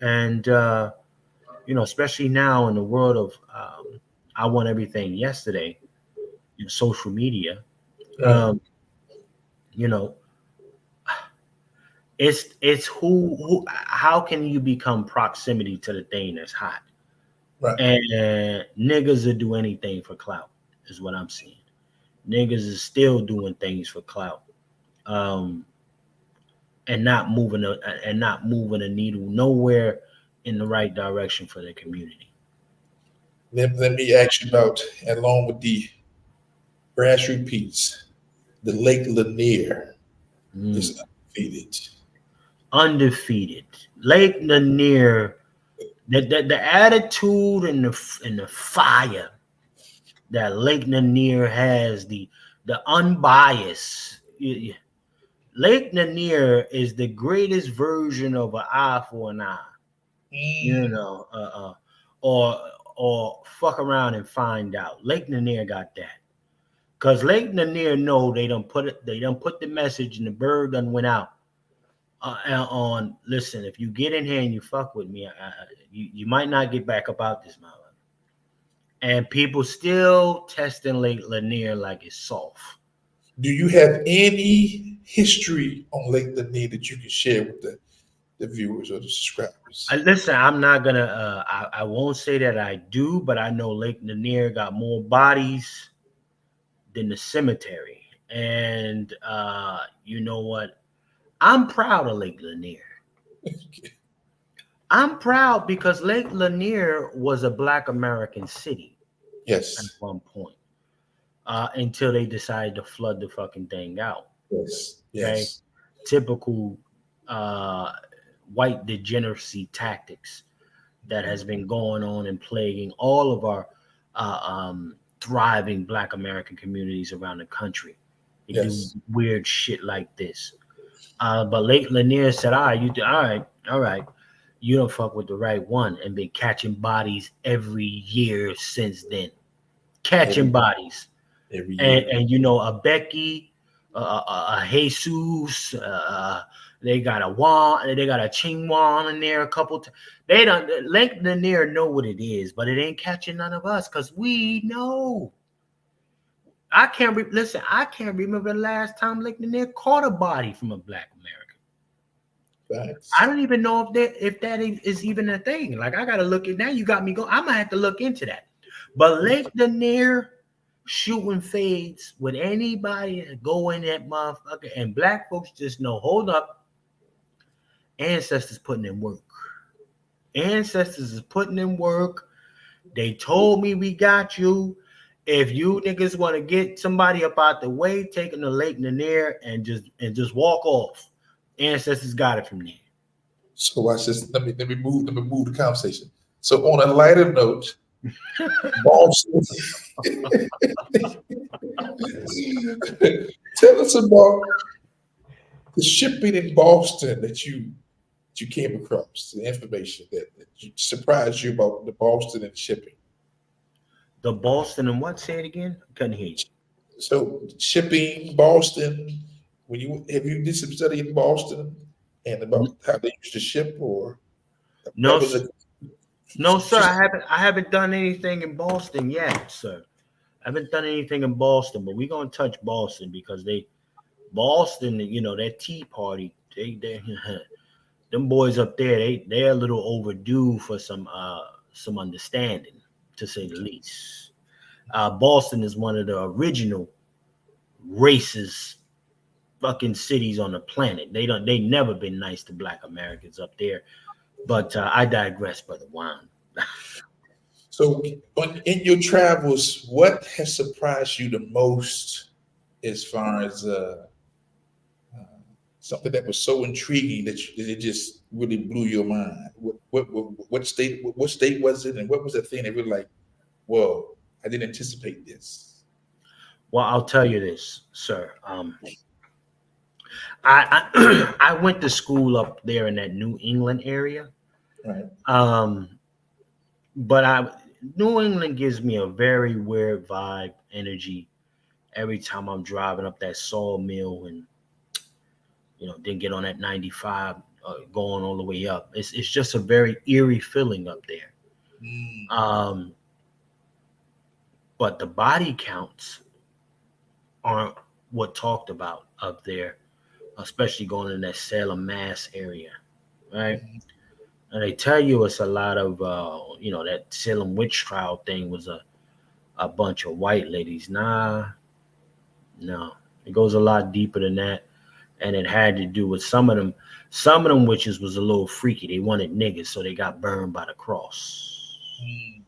And especially now in the world of I want everything yesterday in social media. Right. You know, it's who how can you become proximity to the thing that's hot? Right. And niggas will do anything for clout, is what I'm seeing. Niggas is still doing things for clout, and not moving a needle nowhere in the right direction for the community. Let me ask you about, along with the grassroots piece, the Lake Lanier Mm. is undefeated. Undefeated. Lake Lanier, the attitude and the fire that Lake Lanier has, the unbiased. Lake Lanier is the greatest version of an eye for an eye. You Mm, know, or fuck around and find out. Lake Lanier got that. Cause Lake Lanier know they don't put the message and the bird done went out. On listen, if you get in here and you fuck with me, you might not get back up out this mother. And people still testing Lake Lanier like it's soft. do you have any history on Lake Lanier that you can share with the viewers or the subscribers? Listen, I'm not gonna. I won't say that I do, but I know Lake Lanier got more bodies than the cemetery. And you know what? I'm proud of Lake Lanier. I'm proud because Lake Lanier was a Black American city at Yes. one point, until they decided to flood the fucking thing out. Yes. Okay, Yes. typical white degeneracy tactics that has been going on and plaguing all of our thriving Black American communities around the country. They do Yes. weird shit like this. But Lake Lanier said, all right, all right. You don't fuck with the right one, and been catching bodies every year since then. Catching bodies. Every year. And a Becky, a Jesus, they got a Juan, they got a Ching Juan in there a couple times. They don't Lake Lanier know what it is, but it ain't catching none of us because we know. I can't remember the last time Lake Lanier caught a body from a Black American. Facts. I don't even know if that is even a thing. Like I gotta look at now. You got me going. I'm gonna have to look into that. But Lake Lanier shooting fades with anybody that go in that motherfucker, and Black folks just know. Hold up, ancestors putting in work. Ancestors is putting in work. They told me we got you. If you niggas want to get somebody up out the way, take them to Lake Lanier and just walk off. Ancestors got it from there. So watch this. Let me move the conversation. So on a lighter note, Boston. Tell us about the shipping in Boston that you came across, the information that surprised you about the Boston and shipping. The Boston and what? Say it again. Couldn't hear you. So shipping Boston. When you did some study in Boston and about how they used to ship, or No, that was no, sir. just I haven't done anything in Boston yet, sir. I haven't done anything in Boston, but we're gonna touch Boston because Boston, that Tea Party, they them boys up there, they're a little overdue for some understanding, to say the least. Boston is one of the original racist fucking cities on the planet. They never been nice to Black Americans up there. But I digress, Brother Juan. So, in your travels, what has surprised you the most, as far as something that was so intriguing that it just really blew your mind? What state was it, and what was the thing that really like, whoa, I didn't anticipate this. Well, I'll tell you this, sir. I I went to school up there in that New England area. Right. But New England gives me a very weird vibe, energy every time I'm driving up that sawmill and then get on that 95. going all the way up. It's just a very eerie feeling up there. Mm. Um, but the body counts aren't what talked about up there, especially going in that Salem, Mass area, right? Mhm. And they tell you it's a lot of, that Salem witch trial thing was a bunch of white ladies. Nah, no, it goes a lot deeper than that, and it had to do with some of them. Some of them witches was a little freaky. They wanted niggas, so they got burned by the cross. Mm.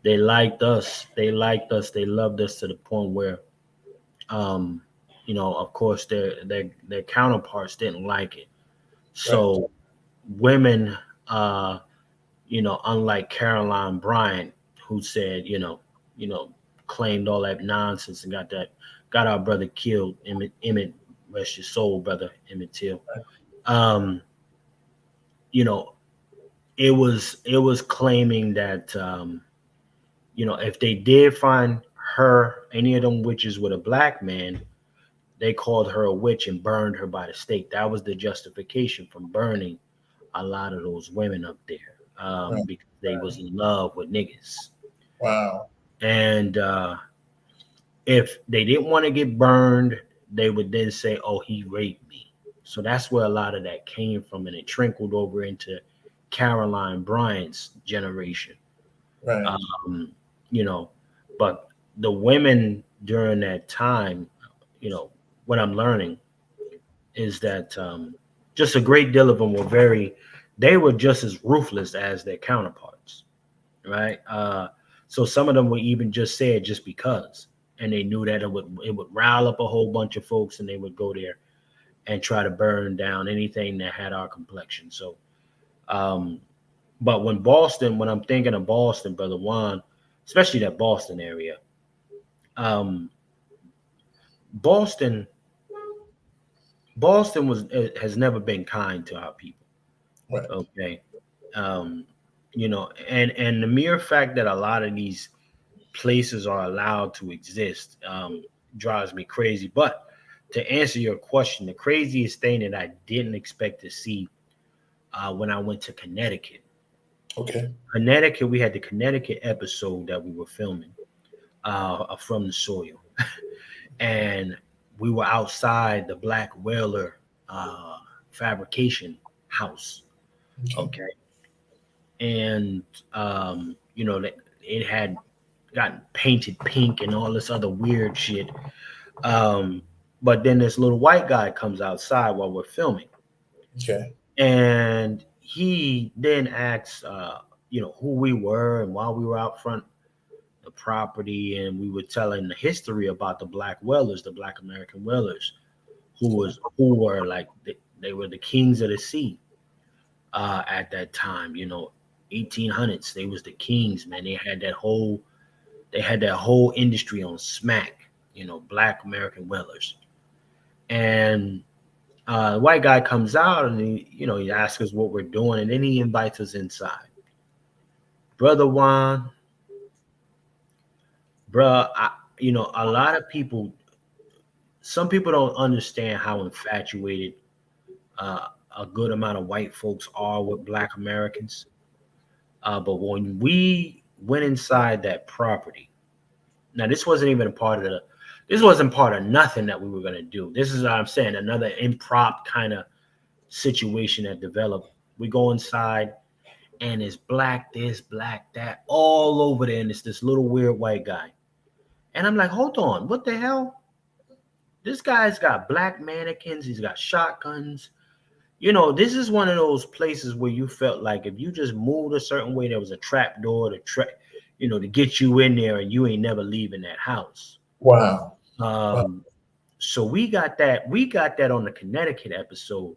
They liked us. They liked us. They loved us to the point where, um, of course, their counterparts didn't like it. Right. So women, uh, unlike Caroline Bryant, who said, claimed all that nonsense and got our brother killed. Emmett, rest your soul, brother Emmett Till. Um, you know, it was claiming that, if they did find any of them witches with a black man, they called her a witch and burned her by the stake. That was the justification from burning a lot of those women up there, Right. because they was in love with niggas. Wow. And if they didn't want to get burned, they would then say, "Oh, he raped me." So that's where a lot of that came from, and it trickled over into Caroline Bryant's generation. Right. Um, you know, but the women during that time, what I'm learning is that, just a great deal of them they were just as ruthless as their counterparts, right? So some of them would even just say it just because, and they knew that it would rile up a whole bunch of folks, and they would go there and try to burn down anything that had our complexion. So, um, but when I'm thinking of Boston, brother Juan, especially that Boston area, um, Boston, Boston has never been kind to our people. Right. Okay. Um, and the mere fact that a lot of these places are allowed to exist, drives me crazy. But to answer your question, the craziest thing that I didn't expect to see, when I went to Connecticut. Okay. Connecticut, we had the Connecticut episode that we were filming, From the Soil, and we were outside the Black Whaler uh, fabrication house. Okay. Okay, and that it had gotten painted pink and all this other weird shit. Um, but then this little white guy comes outside while we're filming, Okay. and he then asks, who we were and why we were out front the property, and we were telling the history about the Black Whalers, the Black American whalers, who were like they were the kings of the sea, at that time. 1800s. They was the kings, man. They had that whole industry on smack. Black American whalers. And the white guy comes out, and he asks us what we're doing, and then he invites us inside. Brother Juan, bruh, a lot of people, some people don't understand how infatuated, uh, a good amount of white folks are with Black Americans. But when we went inside that property, now this wasn't part of nothing that we were gonna do. This is what I'm saying, another improp kind of situation that developed. We go inside, and it's black this, black that, all over there, and it's this little weird white guy. And I'm like, hold on, what the hell? This guy's got black mannequins, he's got shotguns. This is one of those places where you felt like if you just moved a certain way, there was a trap door to get you in there, and you ain't never leaving that house. Wow. Wow. So we got that on the Connecticut episode.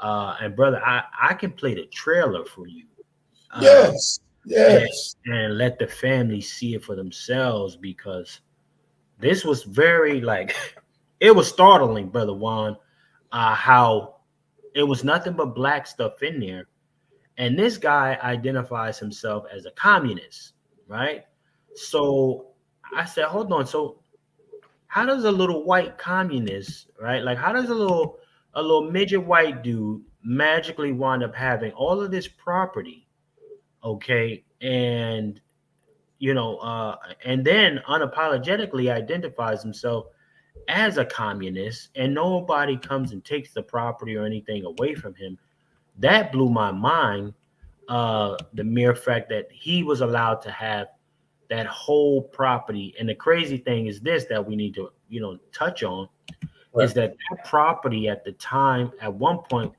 And brother, I can play the trailer for you. Uh, Yes. and, Yes. and let the family see it for themselves, because this was very like it was startling, brother Juan, how it was nothing but black stuff in there. And this guy identifies himself as a communist, right? So I said, hold on. So how does a little white communist, right? Like how does a little midget white dude magically wound up having all of this property, okay, and and then unapologetically identifies himself as a communist, and nobody comes and takes the property or anything away from him. That blew my mind. The mere fact that he was allowed to have that whole property. And the crazy thing is this that we need to, touch on Right. is that property at the time, at one point,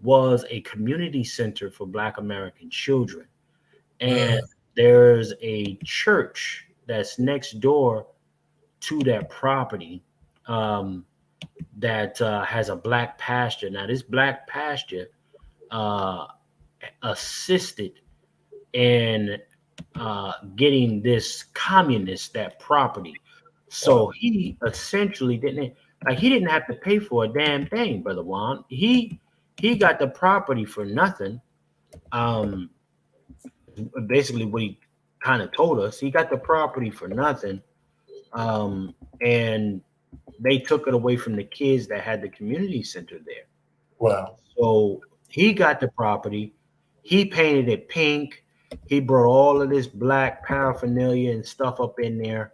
was a community center for Black American children. And there's a church that's next door to that property, that has a black pasture. Now, this black pasture uh, assisted in getting this communist that property. So he essentially he didn't have to pay for a damn thing, Brother Juan. He got the property for nothing. Um, Basically what he kind of told us, he got the property for nothing. And they took it away from the kids that had the community center there. Wow. So he got the property. He painted it pink. He brought all of this black paraphernalia and stuff up in there,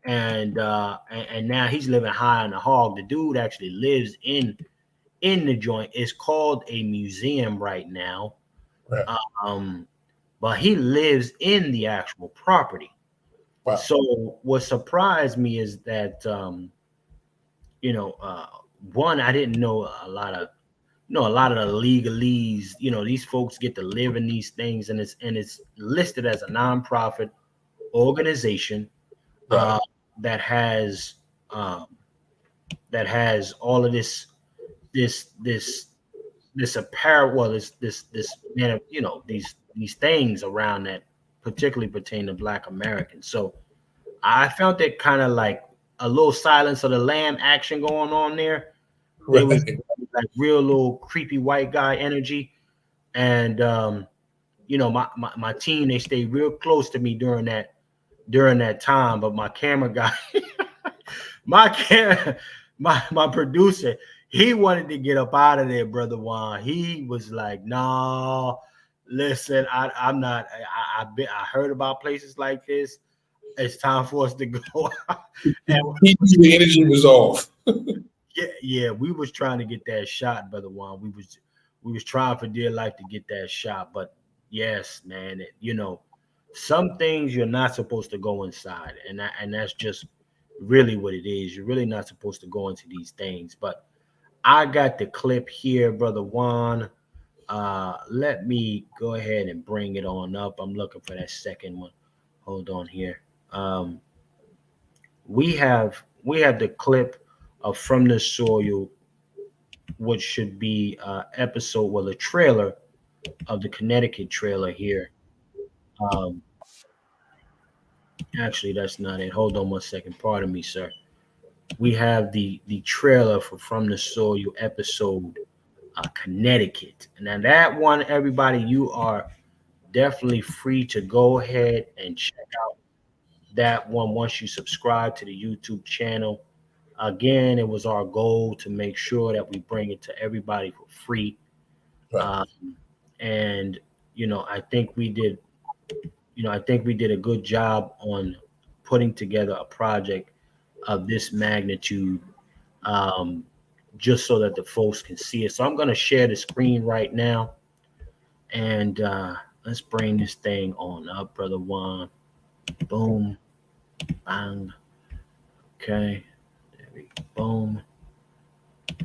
and now he's living high on the hog. The dude actually lives in the joint. It's called a museum right now, Right. but he lives in the actual property. Wow. So what surprised me is that one, I didn't know a lot of the legalese. These folks get to live in these things, and it's listed as a nonprofit organization Right. that has all of this apparel, well, this these things around that particularly pertain to Black Americans. So I found it kind of like a little Silence of the Lamb action going on there. It was like real little creepy white guy energy. And my team, they stayed real close to me during that time. But my camera guy, my producer, he wanted to get up out of there, Brother Juan. He was like, "No, listen, I'm not. I heard about places like this. It's time for us to go." And The energy was off. yeah, we was trying to get that shot, Brother Juan. We was trying for dear life to get that shot. But yes, man, some things you're not supposed to go inside, and that's just really what it is. You're really not supposed to go into these things. But I got the clip here, Brother Juan. Let me go ahead and bring it on up. I'm looking for that second one. Hold on here. We have the clip of From the Soil, which should be episode, well, the trailer of the Connecticut trailer here. Actually, that's not it. Hold on 1 second. Pardon me, sir. We have the trailer for From the Soil episode Connecticut. Now that one, everybody, you are definitely free to go ahead and check out that one once you subscribe to the YouTube channel. Again, it was our goal to make sure that we bring it to everybody for free. Right. And I think we did a good job on putting together a project of this magnitude, just so that the folks can see it. So I'm going to share the screen right now, and let's bring this thing on up, Brother Juan. Boom, bang. Okay, there we go. Boom.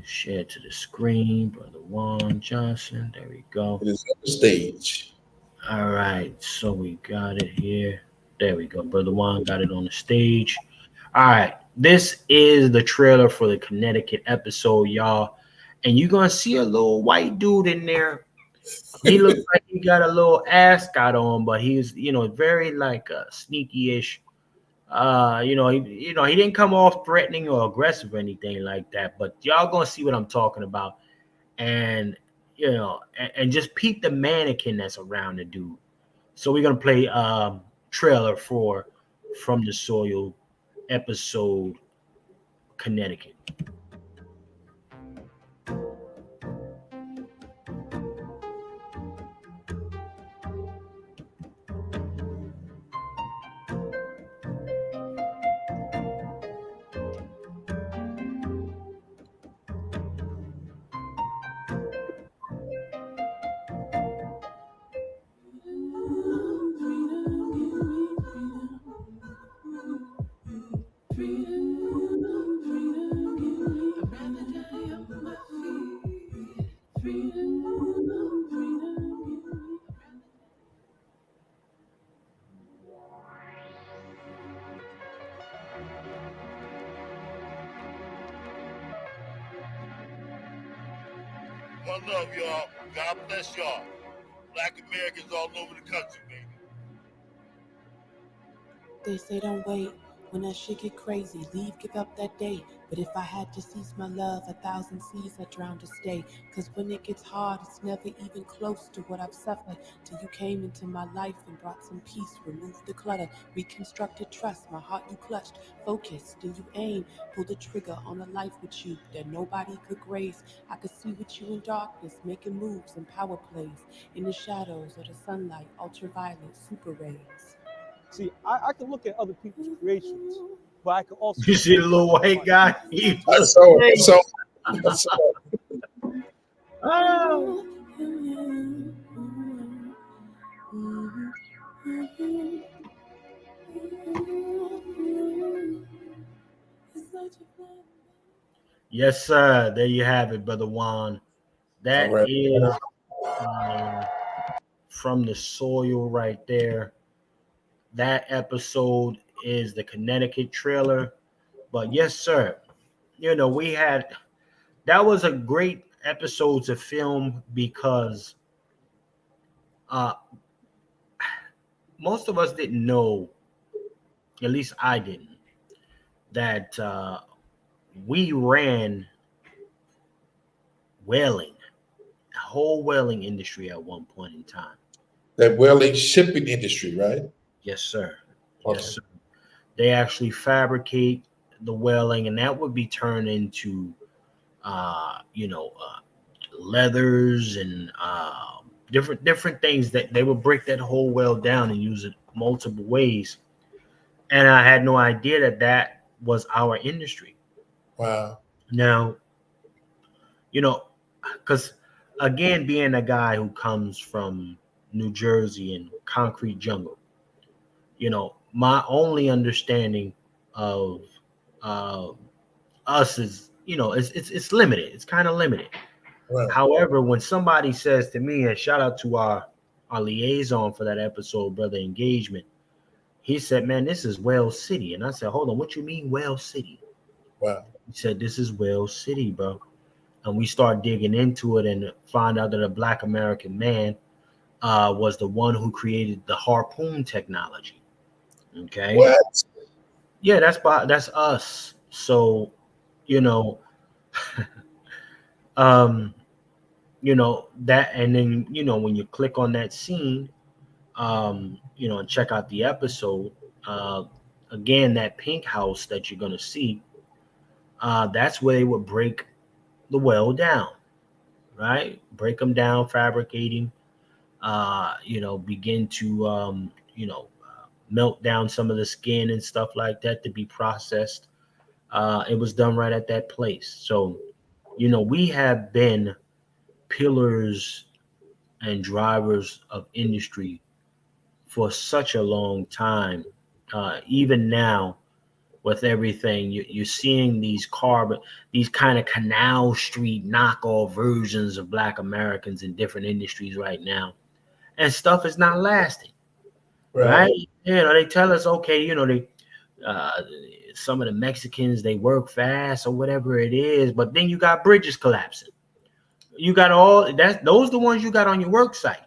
Share to the screen, Brother Juan Johnson. There we go. It is on the stage. All right, so we got it here. There we go. Brother Juan got it on the stage. All right, this is the trailer for the Connecticut episode, y'all. And you're going to see a little white dude in there. He looks like he got a little ascot on, but he's, very like sneaky-ish. He didn't come off threatening or aggressive or anything like that. But y'all going to see what I'm talking about. And, and just peep the mannequin that's around the dude. So we're going to play trailer for From the Soil episode Connecticut. One love, y'all. God bless y'all. Black Americans all over the country, baby. They say don't wait. When that shit get crazy, leave, give up that day. But if I had to cease my love, 1,000 seas I'd drown to stay. Cause when it gets hard, it's never even close to what I've suffered. Till you came into my life and brought some peace, removed the clutter, reconstructed trust. My heart you clutched, focused, and you aim. Pull the trigger on a life with you that nobody could grace. I could see with you in darkness, making moves and power plays. In the shadows of the sunlight, ultraviolet super rays. See, I can look at other people's creations, but I can also You see the little white guy? He I was saw, I crazy. saw, I saw. Oh. Yes, sir. There you have it, Brother Juan. That All right. is From the Soil right there. That episode is the Connecticut trailer. But yes, sir. We had that was a great episode to film because most of us didn't know, at least I didn't, that we ran whaling, a whole whaling industry at one point in time. That whaling shipping industry, right? Yes, sir. Okay. Yes, sir. They actually fabricate the whaling, and that would be turned into, leathers and different things that they would break that whole whale down and use it multiple ways. And I had no idea that was our industry. Wow. Now, because again, being a guy who comes from New Jersey and concrete jungle, my only understanding of uh, us is, it's limited. It's kind of limited. Right. However, when somebody says to me, and shout out to our liaison for that episode, Brother Engagement, he said, "Man, this is Wales City," and I said, "Hold on, what you mean Wales City?" Wow. He said, "This is Wales City, bro." And we start digging into it and find out that a Black American man was the one who created the harpoon technology. Okay. What? Yeah, that's us. So, um, that, and then when you click on that scene, and check out the episode, again, that pink house that you're gonna see, that's where they would break the well down, right? Break them down, fabricating, begin to melt down some of the skin and stuff like that to be processed. It was done right at that place. So, we have been pillars and drivers of industry for such a long time. Even now, with everything, you're seeing these kind of canal street knockoff versions of Black Americans in different industries right now, and stuff is not lasting. Right? They tell us, okay, they some of the Mexicans, they work fast or whatever it is, but then you got bridges collapsing. You got those the ones you got on your work site.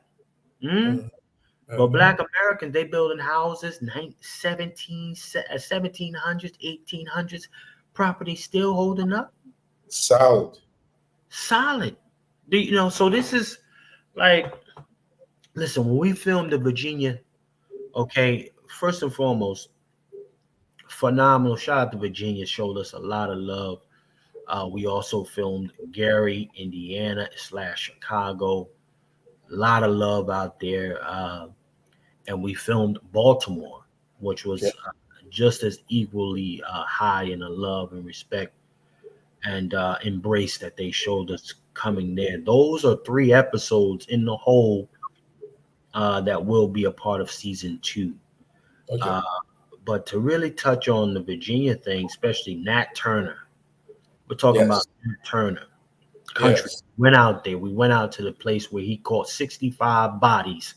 But Black Americans, they building houses 1700s, 1800s, property still holding up. Solid. So this is like, listen, when we filmed the Virginia, okay, first and foremost, phenomenal. Shout out to Virginia, showed us a lot of love. We also filmed Gary, Indiana / Chicago. A lot of love out there. And we filmed Baltimore, which was just as equally high in the love and respect and embrace that they showed us coming there. Those are 3 episodes in the whole that will be a part of season 2. Okay. But to really touch on the Virginia thing, especially Nat Turner, we're talking about Nat Turner. Country. Yes. Went out there. We went out to the place where he caught 65 bodies.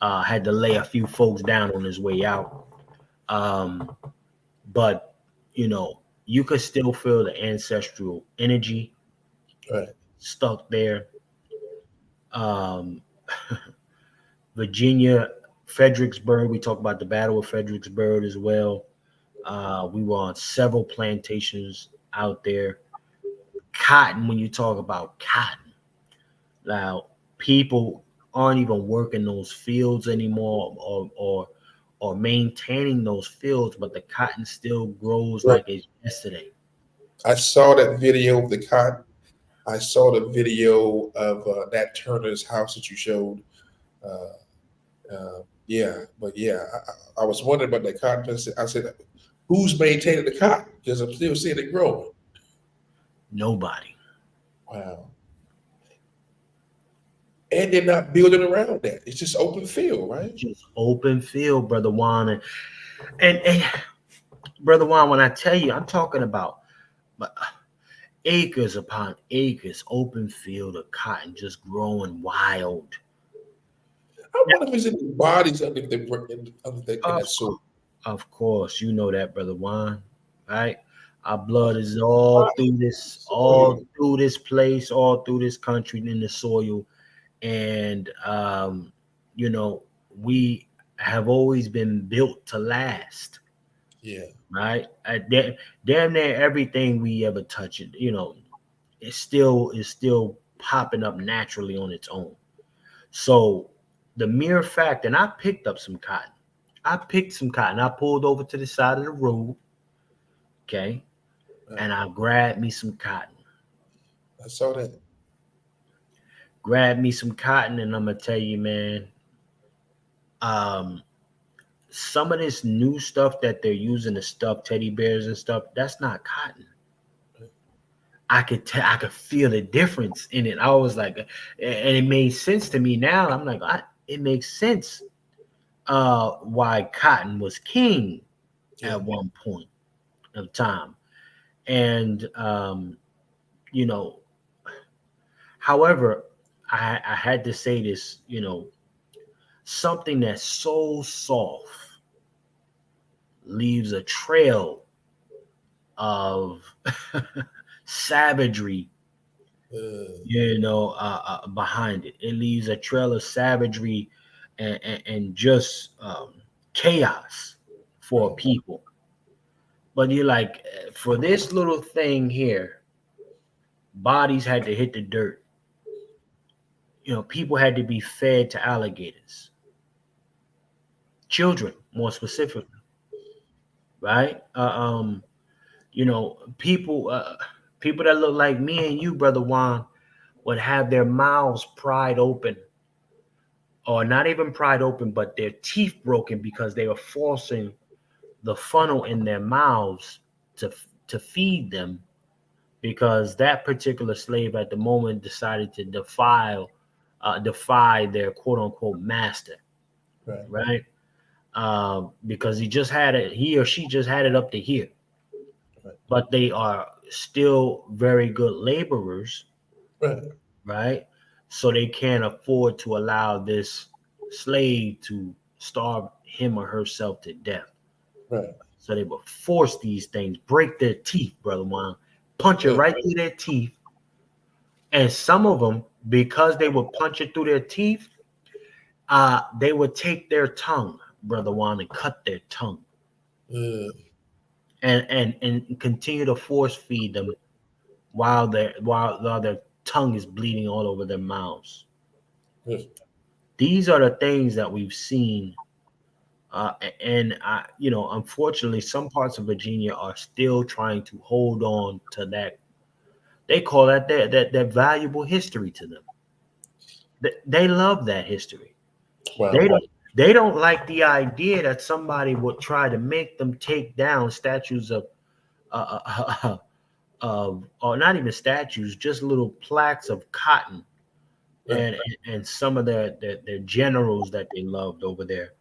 Had to lay a few folks down on his way out. But, you could still feel the ancestral energy stuck there. Um, Virginia, Fredericksburg. We talked about the Battle of Fredericksburg as well. We were on several plantations out there. Cotton, when you talk about cotton, now people aren't even working those fields anymore or maintaining those fields, but the cotton still grows Right. like it's yesterday. I saw that video of the cotton. I saw the video of Nat Turner's house that you showed. Yeah, but yeah, I was wondering about the cotton. I said, who's maintaining the cotton? Because I'm still seeing it growing. Nobody. Wow. And they're not building around that. It's just open field, right? Just open field, Brother Juan. And Brother Juan, when I tell you, I'm talking about acres upon acres, open field of cotton just growing wild. I wonder if it's in the bodies under the in Of, that soil. of course, you know that, Brother Juan, right? Our blood is all through this place, all through this country in the soil. And you know, we have always been built to last. Yeah. Right? Damn near everything we ever touch, it, you know, it still is still popping up naturally on its own. So the mere fact, and I picked up some cotton. I picked some cotton. I pulled over to the side of the road, okay, and I grabbed me some cotton. I saw that. Grabbed me some cotton, and I'm gonna tell you, man, um, some of this new stuff that they're using to stuff teddy bears and stuff, that's not cotton. I could tell, I could feel the difference in it. I was like, and it made sense to me now. I'm like, it makes sense why cotton was king at one point of time. And you know, however, I had to say this, you know, something that's so soft leaves a trail of savagery, you know, behind it. It leaves a trail of savagery and just chaos for people. But you're like, for this little thing here, bodies had to hit the dirt. You know, people had to be fed to alligators. Children, more specifically, right? You know, people that look like me and you, Brother Juan, would have their mouths pried open, or not even pried open, but their teeth broken because they were forcing the funnel in their mouths to feed them, because that particular slave at the moment decided to defy their quote unquote master, right? Because he or she just had it up to here, but they are still very good laborers, right? So they can't afford to allow this slave to starve him or herself to death. So they would force these things, break their teeth, Brother Juan, punch it right through their teeth. And some of them, because they would punch it through their teeth, they would take their tongue, Brother Juan, and cut their tongue. And continue to force feed them while their tongue is bleeding all over their mouths. These are the things that we've seen, and you know, unfortunately, some parts of Virginia are still trying to hold on to that. They call that valuable history to them. They love that history. Wow. They don't like the idea that somebody would try to make them take down statues of or not even statues, just little plaques of cotton and some of their generals that they loved over there.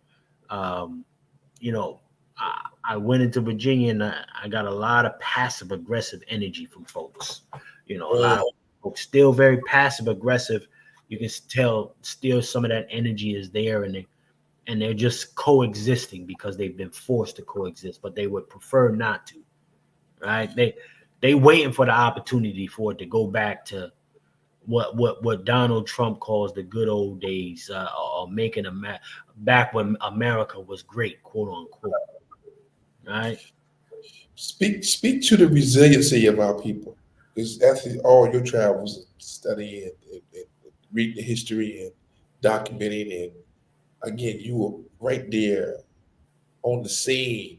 You know, I went into Virginia and I got a lot of passive aggressive energy from folks. You know, a lot of folks still very passive aggressive. You can tell still some of that energy is there, and they're just coexisting because they've been forced to coexist, but they would prefer not to. Right? They waiting for the opportunity for it to go back to what Donald Trump calls the good old days, or making back when America was great, quote unquote. Right? Speak to the resiliency of our people, because after all your travels, studying and reading the history and documenting, and again, you were right there on the scene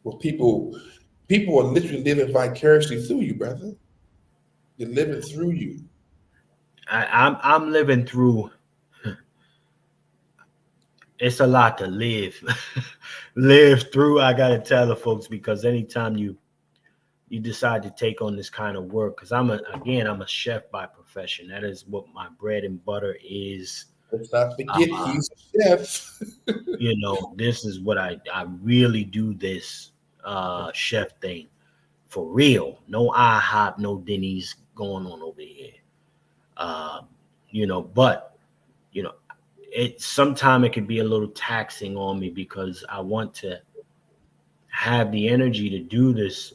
where people are literally living vicariously through you, brother. They're living through you. I'm living through. It's a lot to live through. I gotta tell the folks, because anytime you decide to take on this kind of work, because I'm a chef by profession. That is what my bread and butter is. Let's not forget he's a chef. This is what I really do, this chef thing for real. No IHOP, no Denny's going on over here. But it sometimes it can be a little taxing on me, because I want to have the energy to do this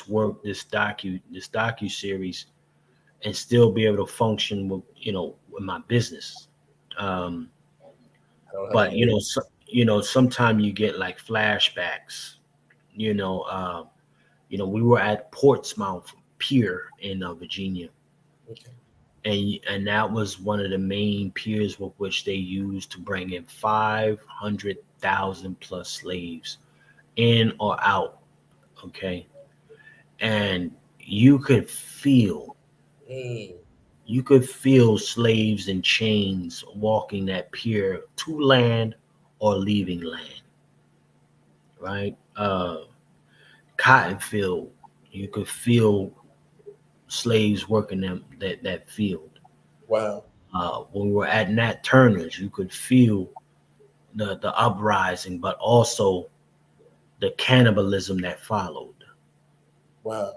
work, this docu series, and still be able to function with with my business. But sometimes you get like flashbacks. We were at Portsmouth Pier in Virginia, and that was one of the main piers with which they used to bring in 500,000 plus slaves in or out. Okay, and you could feel slaves in chains walking that pier to land or leaving land. Right, cotton field, you could feel slaves working that field. Wow. When we were at Nat Turner's, you could feel the uprising, but also the cannibalism that followed. Wow.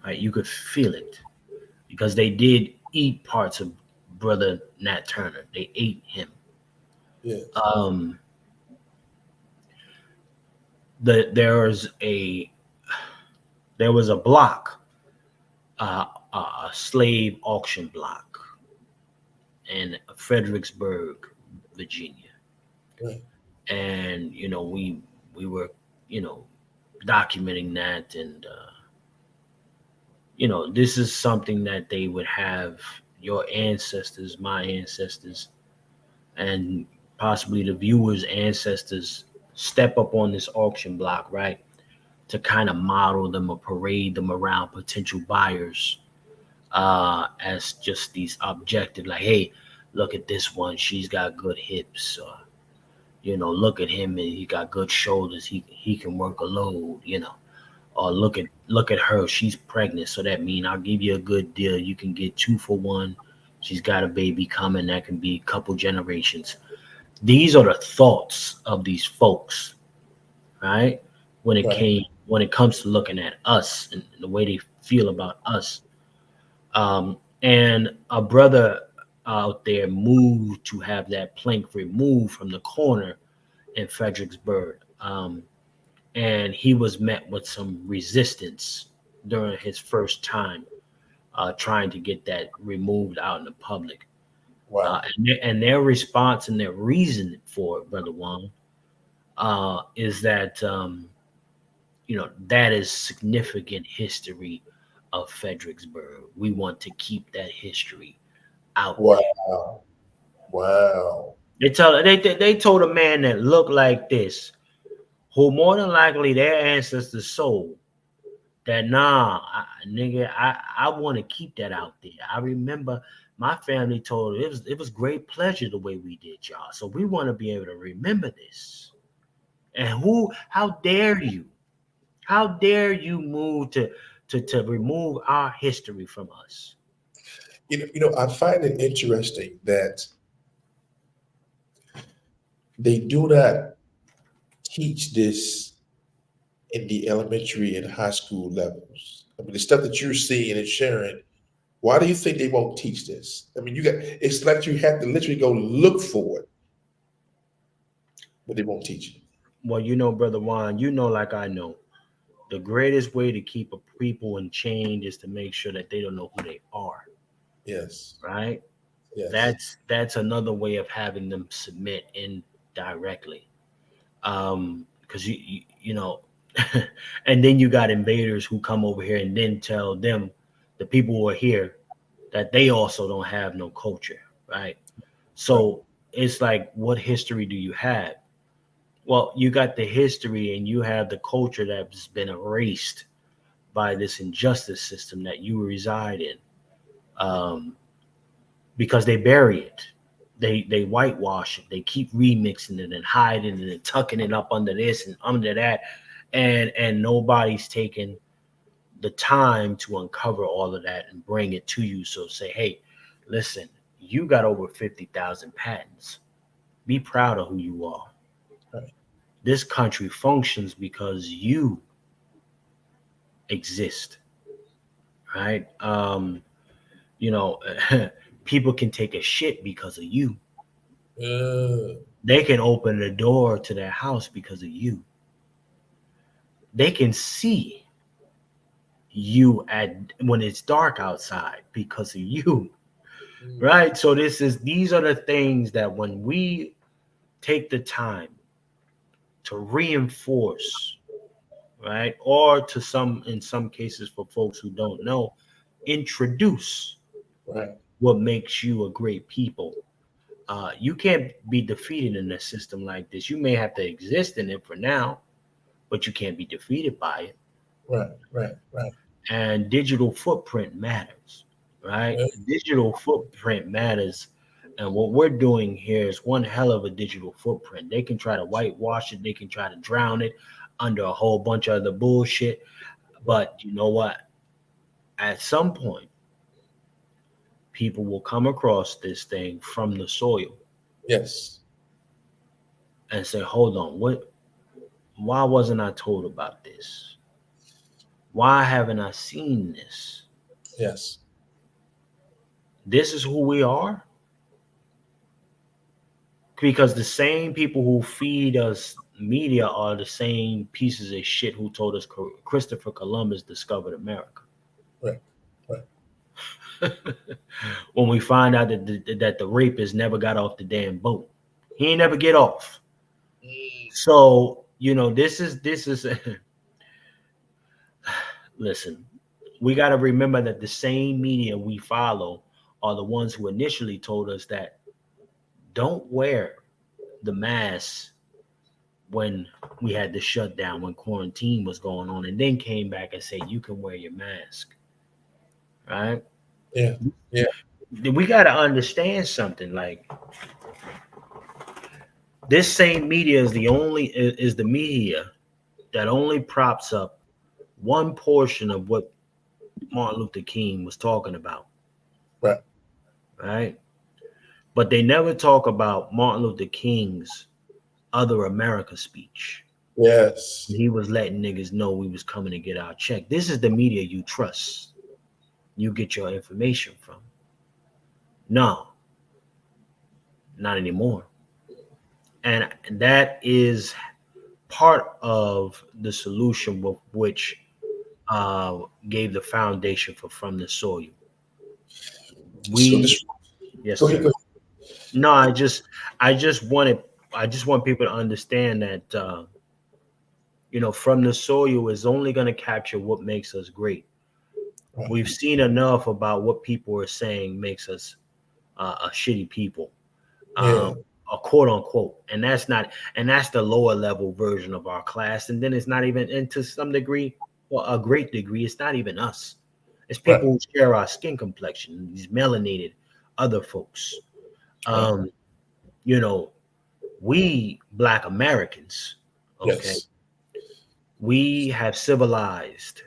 Right, you could feel it, because they did eat parts of Brother Nat Turner. They ate him. Yeah. There was a block, a slave auction block in Fredericksburg, Virginia. Right. And we were documenting that, and this is something that they would have your ancestors, my ancestors, and possibly the viewers' ancestors step up on this auction block, right, to kind of model them or parade them around potential buyers, as just these objective, like, hey, look at this one, she's got good hips, or look at him, and he got good shoulders, he can work a load, or look at her, she's pregnant, so that means I'll give you a good deal, you can get 2 for 1. She's got a baby coming that can be a couple generations. These are the thoughts of these folks, right? When it comes to looking at us and the way they feel about us. And a brother out there moved to have that plank removed from the corner in Fredericksburg. And he was met with some resistance during his first time trying to get that removed out in the public. Wow. And their response and their reason for it, Brother Wong, is that that is significant history of Fredericksburg. We want to keep that history out there. Wow. They told a man that looked like this, who more than likely their ancestors sold, that nigga, I want to keep that out there. I remember my family told it was great pleasure the way we did, y'all. So we want to be able to remember this. And how dare you? How dare you move to remove our history from us? I find it interesting that they do not teach this in the elementary and high school levels. I mean, the stuff that you're seeing and sharing, why do you think they won't teach this? I mean, it's like you have to literally go look for it, but they won't teach it. Well, Brother Juan, like I know, the greatest way to keep a people in change is to make sure that they don't know who they are. Yes. right? Yes. That's another way of having them submit indirectly. Because you know, and then you got invaders who come over here and then tell them, the people who are here, that they also don't have no culture, right? So it's like, what history do you have? Well, you got the history and you have the culture that's been erased by this injustice system that you reside in, um, because they bury it. They whitewash it. They keep remixing it and hiding it and tucking it up under this and under that, and nobody's taking the time to uncover all of that and bring it to you. So say, hey, listen, you got over 50,000 patents. Be proud of who you are. Right. This country functions because you exist, right? You know, people can take a shit because of you. They can open the door to their house because of you. They can see you at when it's dark outside because of you, right? So these are the things that when we take the time to reinforce, right, or to some, in some cases, for folks who don't know, introduce Right. what makes you a great people. You can't be defeated in a system like this. You may have to exist in it for now, but you can't be defeated by it. Right. Right. Right. And digital footprint matters, right? Yeah. Digital footprint matters. And what we're doing here is one hell of a digital footprint. They can try to whitewash it, they can try to drown it under a whole bunch of other bullshit. But you know what? At some point, people will come across this thing from the soil Yes. and say, hold on, why wasn't I told about this? Why haven't I seen this? Yes. This is who we are. Because the same people who feed us media are the same pieces of shit who told us Christopher Columbus discovered America. Right. Right. When we find out that the rapist never got off the damn boat, he ain't never get off. So you know, this is listen, we got to remember that the same media we follow are the ones who initially told us that don't wear the mask when we had the shutdown, when quarantine was going on, and then came back and said you can wear your mask, right? Yeah. Yeah. We got to understand something. Like, this same media is the media that only props up one portion of what Martin Luther King was talking about, Right. right? But they never talk about Martin Luther King's Other America speech. Yes. He was letting niggas know we was coming to get our check. This is the media you trust, you get your information from. No, not anymore. And that is part of the solution with which gave the foundation for From the Soil. So this. Yes, Go ahead. sir. Go ahead. No, I just want people to understand that you know, From the Soil is only going to capture what makes us great. Right. We've seen enough about what people are saying makes us a shitty people, Yeah. a quote unquote, and that's the lower level version of our class. And then it's not even, and to some degree, well, a great degree, it's not even us. It's people who share our skin complexion, these melanated other folks. You know, we Black Americans, okay, Yes. we have civilized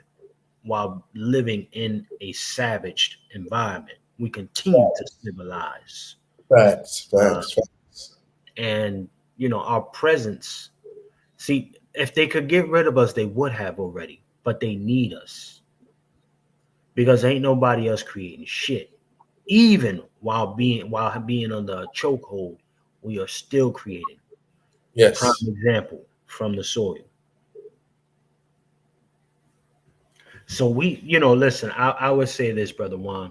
while living in a savaged environment. We continue to civilize. Facts. Uh, Facts. Facts. and, you know, our presence, see, if they could get rid of us, they would have already, but they need us because ain't nobody else creating shit. Even while being under a chokehold, we are still creating. Prime Yes. example, From the Soil. So we, you know, listen, I would say this, Brother Juan.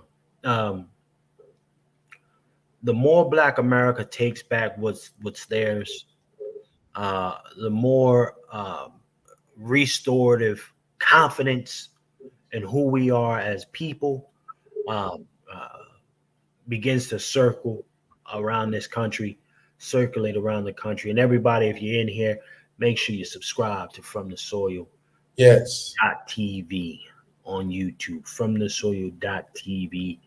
the more Black America takes back what's theirs, the more restorative confidence in who we are as people um, uh, begins to circle around this country, circulate around the country. And everybody, if you're in here, make sure you subscribe to From the Soil Yes. TV on YouTube. From the Soil TV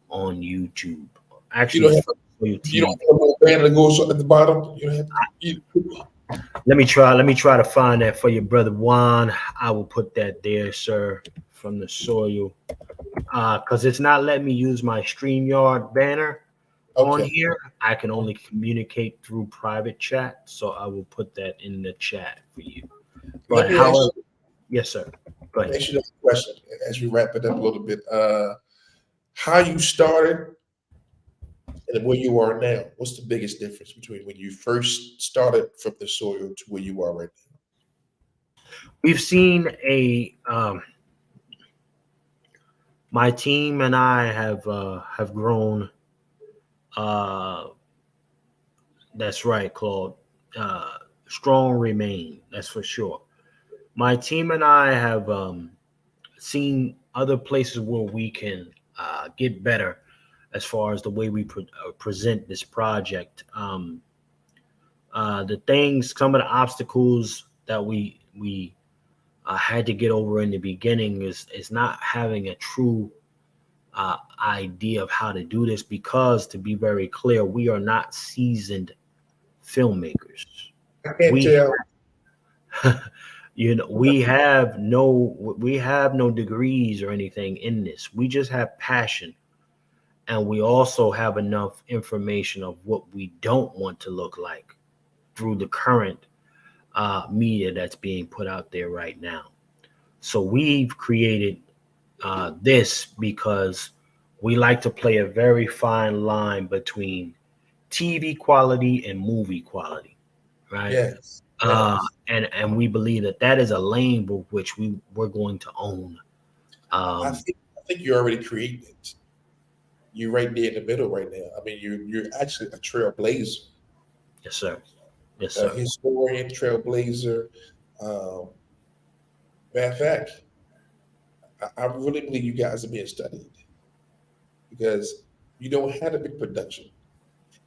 on YouTube. You Actually, don't have From the Soil you TV. don't have a little banner that goes at the bottom. You don't have Let me try to find that for you, brother Juan. I will put that there, sir. From the Soil. Because it's not letting me use my StreamYard banner on okay. here. I can only communicate through private chat, so I will put that in the chat for you. But Let me however, yes, sir. Go ahead. ask you that question as we wrap it up a little bit. How you started and where you are now? What's the biggest difference between when you first started From the Soil to where you are right now? We've seen my team and I have grown. That's right, Claude. Strong remain. That's for sure. My team and I have seen other places where we can get better as far as the way we present this project. Some of the obstacles that we had to get over in the beginning is not having a true idea of how to do this, because, to be very clear, we are not seasoned filmmakers. I can't tell. We have no degrees or anything in this. We just have passion, and we also have enough information of what we don't want to look like through the current media that's being put out there right now. So we've created this because we like to play a very fine line between TV quality and movie quality, right? Yes. And we believe that is a lane which we're going to own. I think you already created it. You're right there in the middle right now. I mean, you're actually a trailblazer. Yes, sir. Yes, A sir. historian, trailblazer. Um, Matter of fact, I really believe you guys are being studied because you don't have a big production.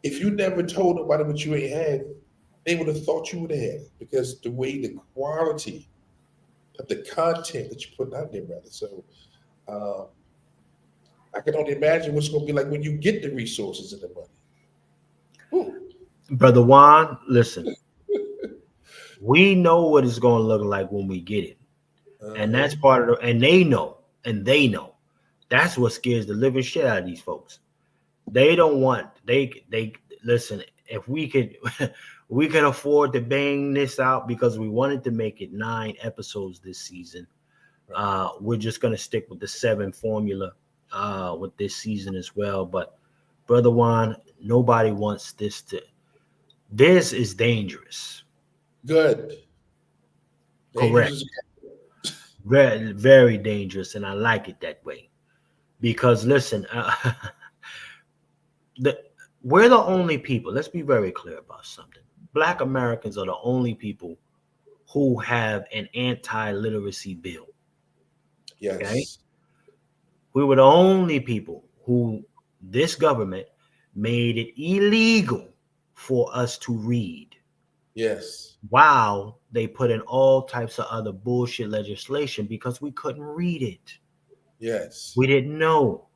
If you never told nobody what you ain't had, they would have thought you would have had it, because the way the quality of the content that you put out there, brother. So um, I can only imagine what's going to be like when you get the resources and the money. Whew. Brother Juan, listen, we know what it's going to look like when we get it. And that's part of and they know. That's what scares the living shit out of these folks. They don't want, they listen, if we could we can afford to bang this out, because we wanted to make it 9 episodes this season. We're just going to stick with the 7 formula with this season as well. But Brother Juan, nobody wants this is dangerous. Good. Correct. Very, very dangerous, and I like it that way. Because listen, we're the only people. Let's be very clear about something. Black Americans are the only people who have an anti-literacy bill. Yes. Okay? We were the only people who this government made it illegal for us to read. Yes. Wow, they put in all types of other bullshit legislation because we couldn't read it. Yes. We didn't know.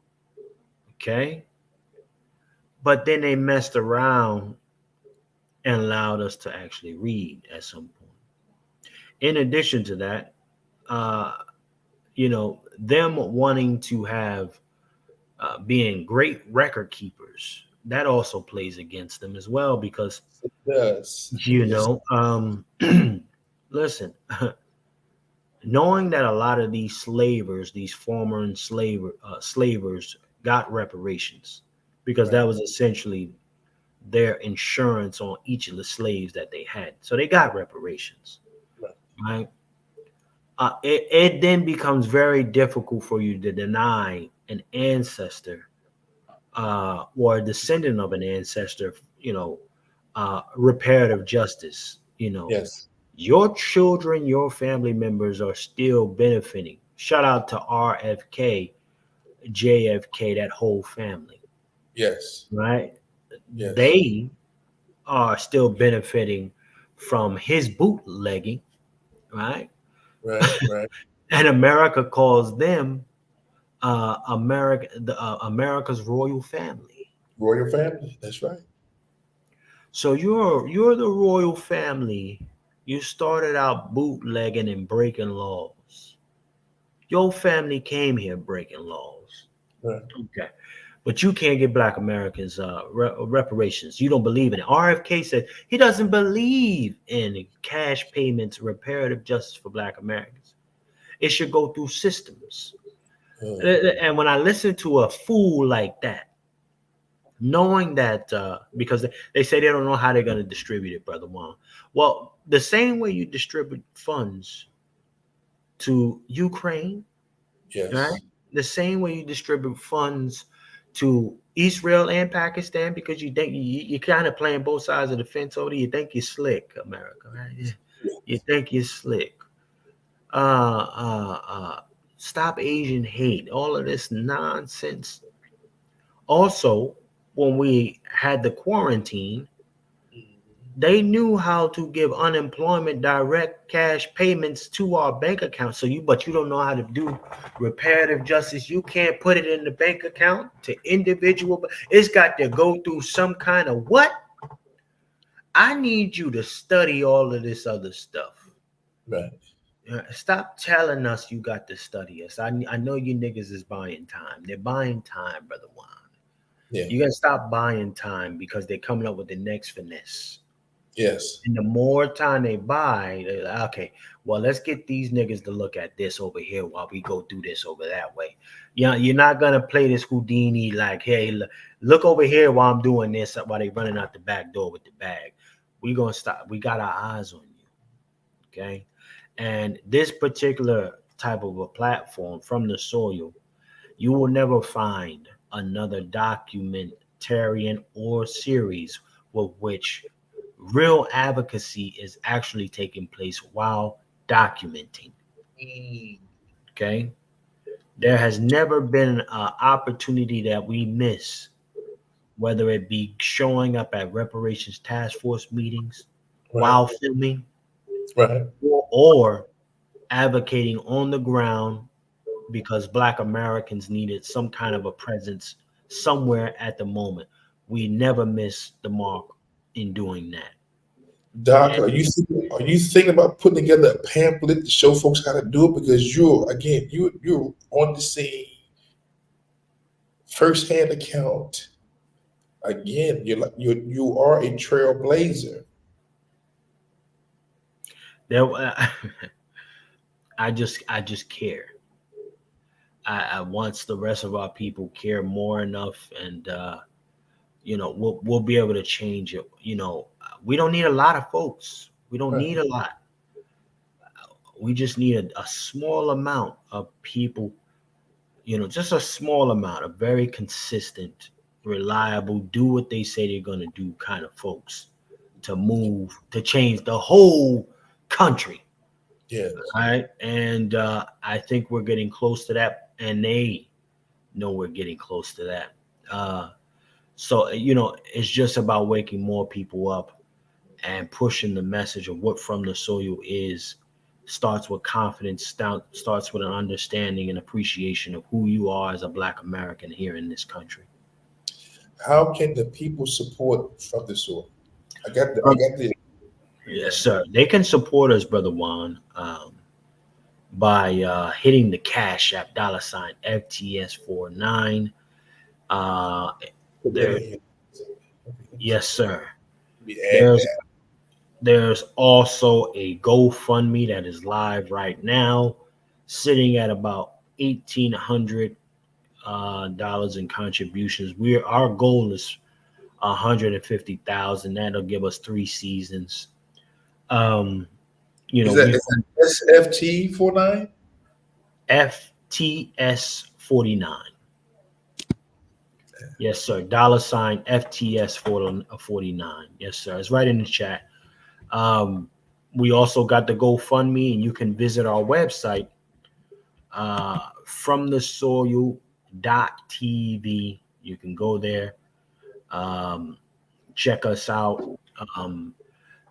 Okay? But then they messed around and allowed us to actually read at some point. In addition to that, them wanting to have being great record keepers, that also plays against them as well, because it does. Listen, knowing that a lot of these slavers, these former slavers, got reparations, because that was essentially their insurance on each of the slaves that they had. So they got reparations, right? It then becomes very difficult for you to deny an ancestor or a descendant of an ancestor, reparative justice, Yes. your children, your family members are still benefiting. Shout out to RFK, JFK, that whole family, Yes. right? Yes. They are still benefiting from his bootlegging, right? Right. Right. And America calls them America's royal family. Royal family. That's right. So you're the royal family. You started out bootlegging and breaking laws. Your family came here breaking laws. Right. Okay. But you can't give Black Americans reparations. You don't believe in it. RFK said he doesn't believe in cash payments, reparative justice for Black Americans. It should go through systems. And when I listen to a fool like that, knowing that because they say they don't know how they're going to distribute it, Brother Juan. Well, the same way you distribute funds to Ukraine, right? Yes. The same way you distribute funds to Israel and Pakistan, because you think you're kind of playing both sides of the fence over there. You think you're slick, America, right? You think you're slick. Uh, uh, uh, Stop Asian hate, all of this nonsense. Also, when we had the quarantine, they knew how to give unemployment direct cash payments to our bank account. But you don't know how to do reparative justice. You can't put it in the bank account to individual. It's got to go through some kind of what? I need you to study all of this other stuff. Right. Stop telling us you got to study us. I know you niggas is buying time. They're buying time, Brother Juan. Yeah. You gotta stop buying time because they're coming up with the next finesse. Yes. And the more time they buy, they're like, okay, well, let's get these niggas to look at this over here while we go through this over that way. You're not gonna play this Houdini like, hey, look over here while I'm doing this while they running out the back door with the bag. We gonna stop. We got our eyes on you, okay? And this particular type of a platform, From the Soil, you will never find another documentarian or series with which real advocacy is actually taking place while documenting. Okay. There has never been an opportunity that we miss, whether it be showing up at reparations task force meetings while filming, Right. or advocating on the ground because Black Americans needed some kind of a presence somewhere at the moment. We never miss the mark in doing that. Doc, are you thinking about putting together a pamphlet to show folks how to do it? Because you're on the scene, firsthand account. Again, you are a trailblazer. There, I just care. I once the rest of our people care more enough, and we'll be able to change it. We don't need a lot of folks. We don't need a lot. We just need a small amount of people. Just a small amount of very consistent, reliable, do what they say they're gonna do kind of folks to change the whole country. Yes. Right. And I think we're getting close to that, and they know we're getting close to that. So it's just about waking more people up and pushing the message of what From the Soil is. Starts with confidence, starts with an understanding and appreciation of who you are as a Black American here in this country. How can the people support From the Soil? I got the. Yes, sir. They can support us, Brother Juan, by hitting the Cash App $FTS49. Yes, sir. There's also a GoFundMe that is live right now, sitting at about $1,800 in contributions. Our goal is 150,000. That'll give us 3 seasons. Is that SFT49? FTS49. Yes, sir. $ FTS 49. Yes, sir. It's right in the chat. We also got the GoFundMe, and you can visit our website, fromthesoil.tv. You can go there, check us out. Um,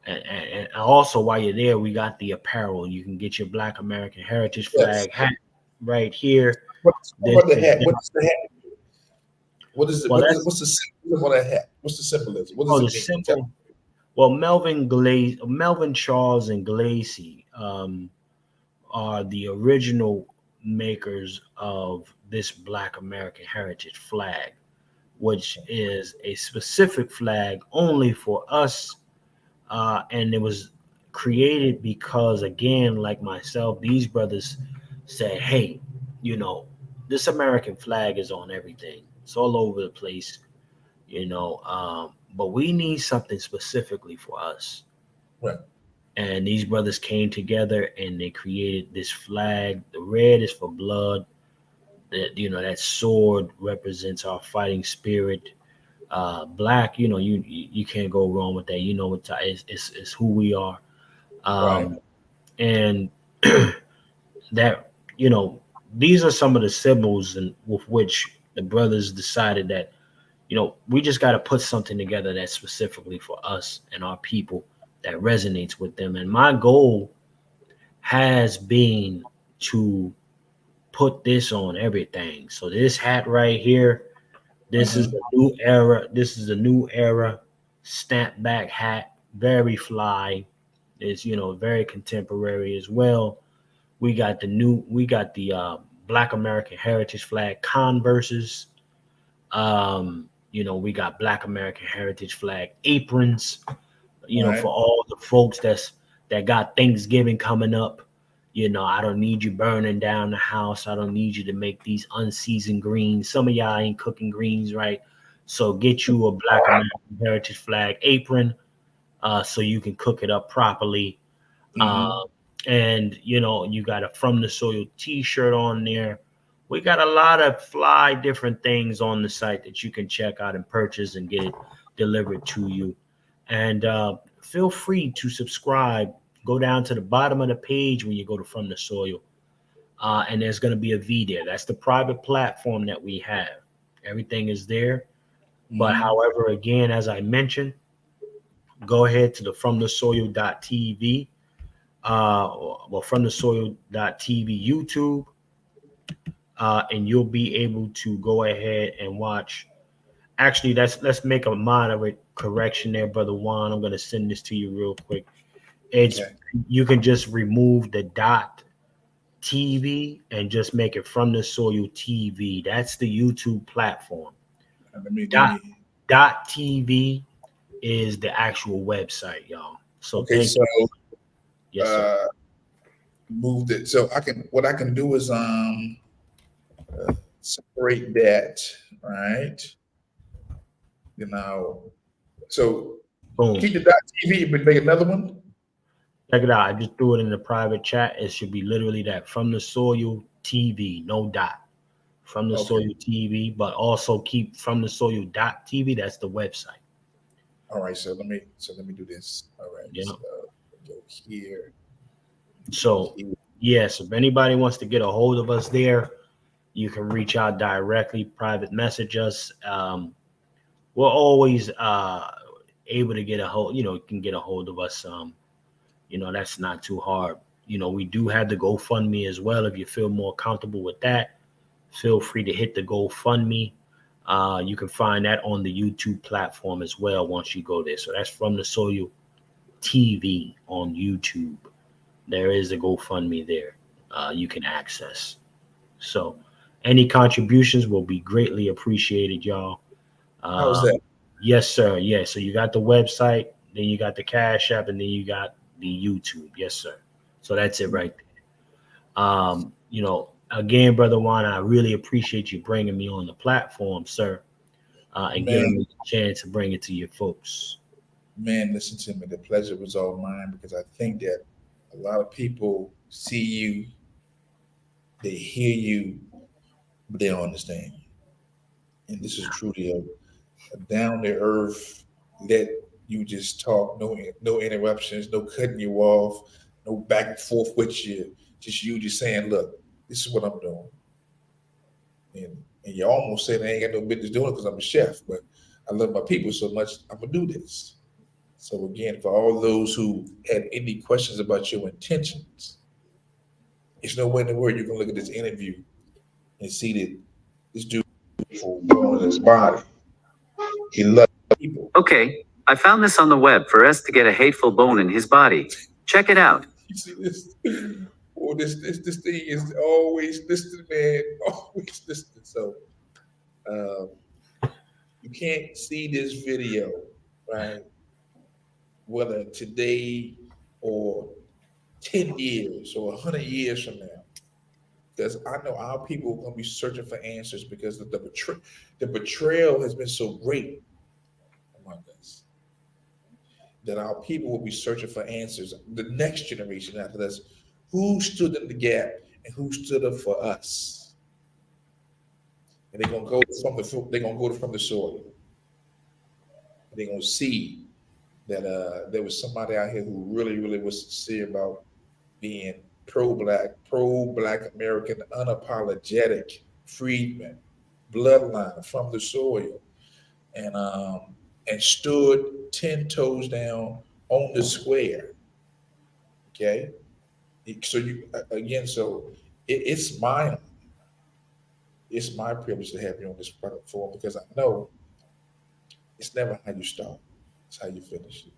and also, while you're there, we got the apparel. You can get your Black American Heritage Yes. flag hat right here. What This about the is hat? What's the hat? What is it? well, What's the symbolism of that hat? What's the symbolism? What does the it mean? Tell me. simple. Well, Melvin Charles and Glacy are the original makers of this Black American Heritage flag, which is a specific flag only for us. And it was created because, again, like myself, these brothers said, hey, this American flag is on everything. It's all over the place, but we need something specifically for us. Right. And these brothers came together and they created this flag. The red is for blood. That sword represents our fighting spirit. Black, you can't go wrong with that. It's who we are. Right. And that, these are some of the symbols and with which the brothers decided that, we just got to put something together that's specifically for us and our people that resonates with them. And my goal has been to put this on everything. So this hat right here, this is a new era. This is a new era snapback hat, very fly. It's very contemporary as well. We got the Black American Heritage flag Converses. We got Black American Heritage flag aprons, Right. for all the folks that got Thanksgiving coming up. I don't need you burning down the house. I don't need you to make these unseasoned greens. Some of y'all ain't cooking greens right. So get you a Black American Heritage flag apron, so you can cook it up properly. And you got a From the Soil t-shirt on there. We got a lot of fly different things on the site that you can check out and purchase and get it delivered to you. And feel free to subscribe. Go down to the bottom of the page when you go to From the Soil, and there's going to be a V there. That's the private platform that we have. Everything is there. But however, again, as I mentioned, go ahead to the fromthesoil.tv, From the Soil.tv YouTube, and you'll be able to go ahead and watch. Actually, let's make a moderate correction there, Brother Juan. I'm going to send this to you real quick. You can just remove the .tv and just make it From the Soil TV. That's the YouTube platform. .tv is the actual website, y'all. So okay, thank you. Yes, sir. Moved it. So what I can do is separate that, right? So Boom. keep the .tv, but make another one. Check it out. I just threw it in the private chat. It should be literally that From the Soil TV, no dot. From the Soil TV, but also keep From the Soil.tv. That's the website. All right. So let me do this. All right. Yeah. So go here. So yes, if anybody wants to get a hold of us there, you can reach out directly, private message us. We're always able to get a hold. You can get a hold of us. That's not too hard. We do have the GoFundMe as well. If you feel more comfortable with that, feel free to hit the GoFundMe. You can find that on the YouTube platform as well once you go there. So that's From the Soil TV on YouTube. There is a GoFundMe there you can access. So any contributions will be greatly appreciated, y'all. How's that? Yes, sir. Yeah. So you got the website, then you got the Cash App, and then you got the YouTube. Yes, sir. So that's it right there. Again, Brother Juan, I really appreciate you bringing me on the platform, sir, and giving me the chance to bring it to your folks. Man, listen to me. The pleasure was all mine, because I think that a lot of people see you, they hear you, but they don't understand you. And this is truly a down to earth, let you just talk, no interruptions, no cutting you off, no back and forth with you. Just you just saying, look, this is what I'm doing. And you almost said I ain't got no business doing it because I'm a chef, but I love my people so much, I'm gonna do this. So again, for all those who had any questions about your intentions, there's no way in the world you can look at this interview and see that this dude for growing his body. He loves people. Okay, I found this on the web for us to get a hateful bone in his body. Check it out. You see this? Or this thing is always listening, man. Always listening. So you can't see this video, right? Whether today or 10 years or 100 years from now. Because I know our people are going to be searching for answers because the betrayal has been so great among us that our people will be searching for answers. The next generation after us, who stood in the gap and who stood up for us? And they're going to go from the soil. And they're going to see that there was somebody out here who really, really was sincere about being pro-black American, unapologetic freedmen, bloodline from the soil, and stood 10 toes down on the square. Okay, so it's my privilege to have you on this platform because I know it's never how you start, it's how you finish it.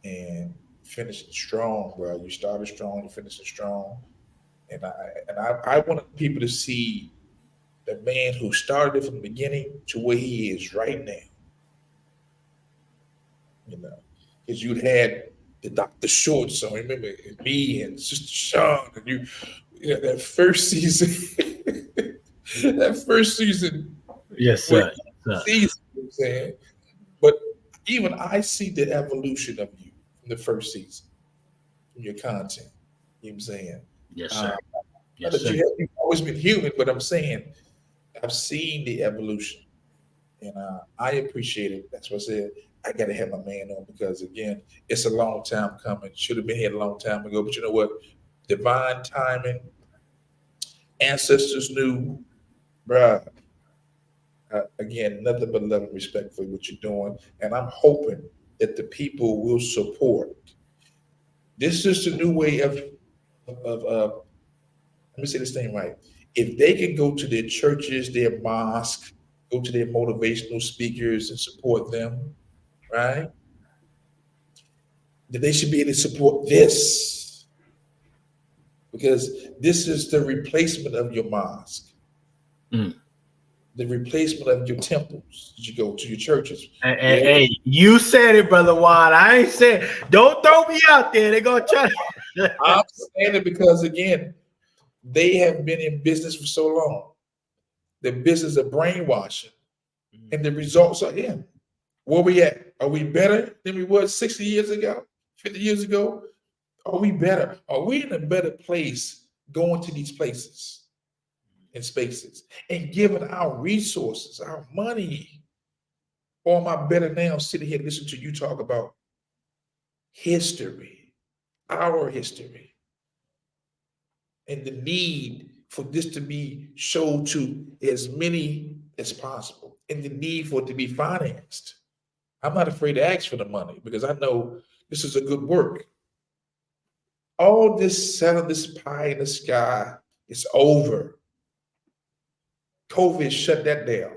And finishing strong, bro. You started strong, you finishing strong. And I want people to see the man who started it from the beginning to where he is right now. You know, because you'd had the Dr. Shorts on, remember me and Sister Sean, and you know, that first season, Yes, sir. Season, you know what I'm saying? But even I see the evolution of you from the first season, from your content. You know what I'm saying? Yes, sir. Yes, sir. You've always been human, but I'm saying I've seen the evolution. And I appreciate it. That's what I said. I got to have my man on because, again, it's a long time coming. Should have been here a long time ago. But you know what? Divine timing, ancestors knew, bruh. Again, nothing but love and respect for what you're doing. And I'm hoping that the people will support. This is the new way of let me say this thing right. If they can go to their churches, their mosque, go to their motivational speakers and support them, right? Then they should be able to support this because this is the replacement of your mosque, the replacement of your temples that you go to, your churches. Hey, you said it, Brother Juan. I ain't saying, don't throw me out there. They're going to try to. I'm saying it because, again, they have been in business for so long. The business of brainwashing. And the results are in. Where we at? Are we better than we were 60 years ago, 50 years ago? Are we better? Are we in a better place going to these places and spaces and giving our resources, our money? Or am I better now sitting here listening to you talk about history, our history, and the need for this to be shown to as many as possible, and the need for it to be financed? I'm not afraid to ask for the money because I know this is a good work. All this selling this pie in the sky is over. COVID shut that down.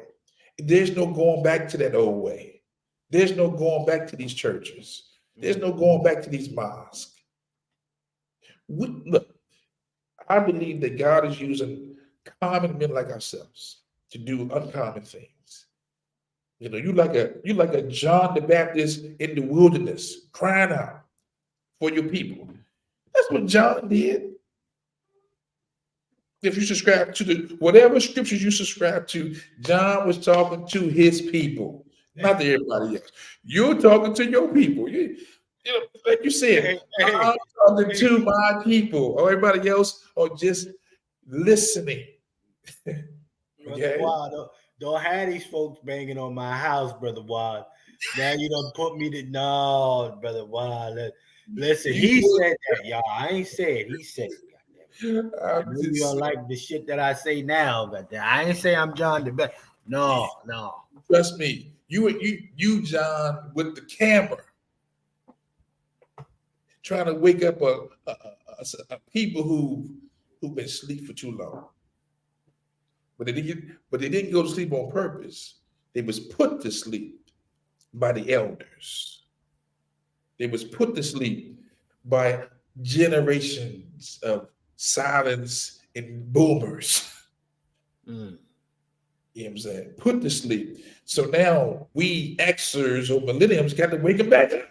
There's no going back to that old way. There's no going back to these churches. There's no going back to these mosques. Look, I believe that God is using common men like ourselves to do uncommon things. You know, you like a John the Baptist in the wilderness, crying out for your people. That's what John did. If you subscribe to whatever scriptures you subscribe to, John was talking to his people, not to everybody else. You're talking to your people. You know, like you said, I'm talking to my people. Or everybody else, or just listening. Brother Okay. Wad, don't have these folks banging on my house, Brother Wad. Now you done put me to no, Brother Wad. Listen, You he would- said that, y'all. I ain't say it. He said it. Goddamn. I I'm know you don't just- like the shit that I say now, but I ain't say I'm John the Best. No. Trust me, you, John, with the camera, trying to wake up a people who've been asleep for too long. But they didn't go to sleep on purpose. They was put to sleep by the elders. They was put to sleep by generations of silence and boomers. Mm. You know what I'm saying? Put to sleep. So now we Xers or millenniums got to wake them back up.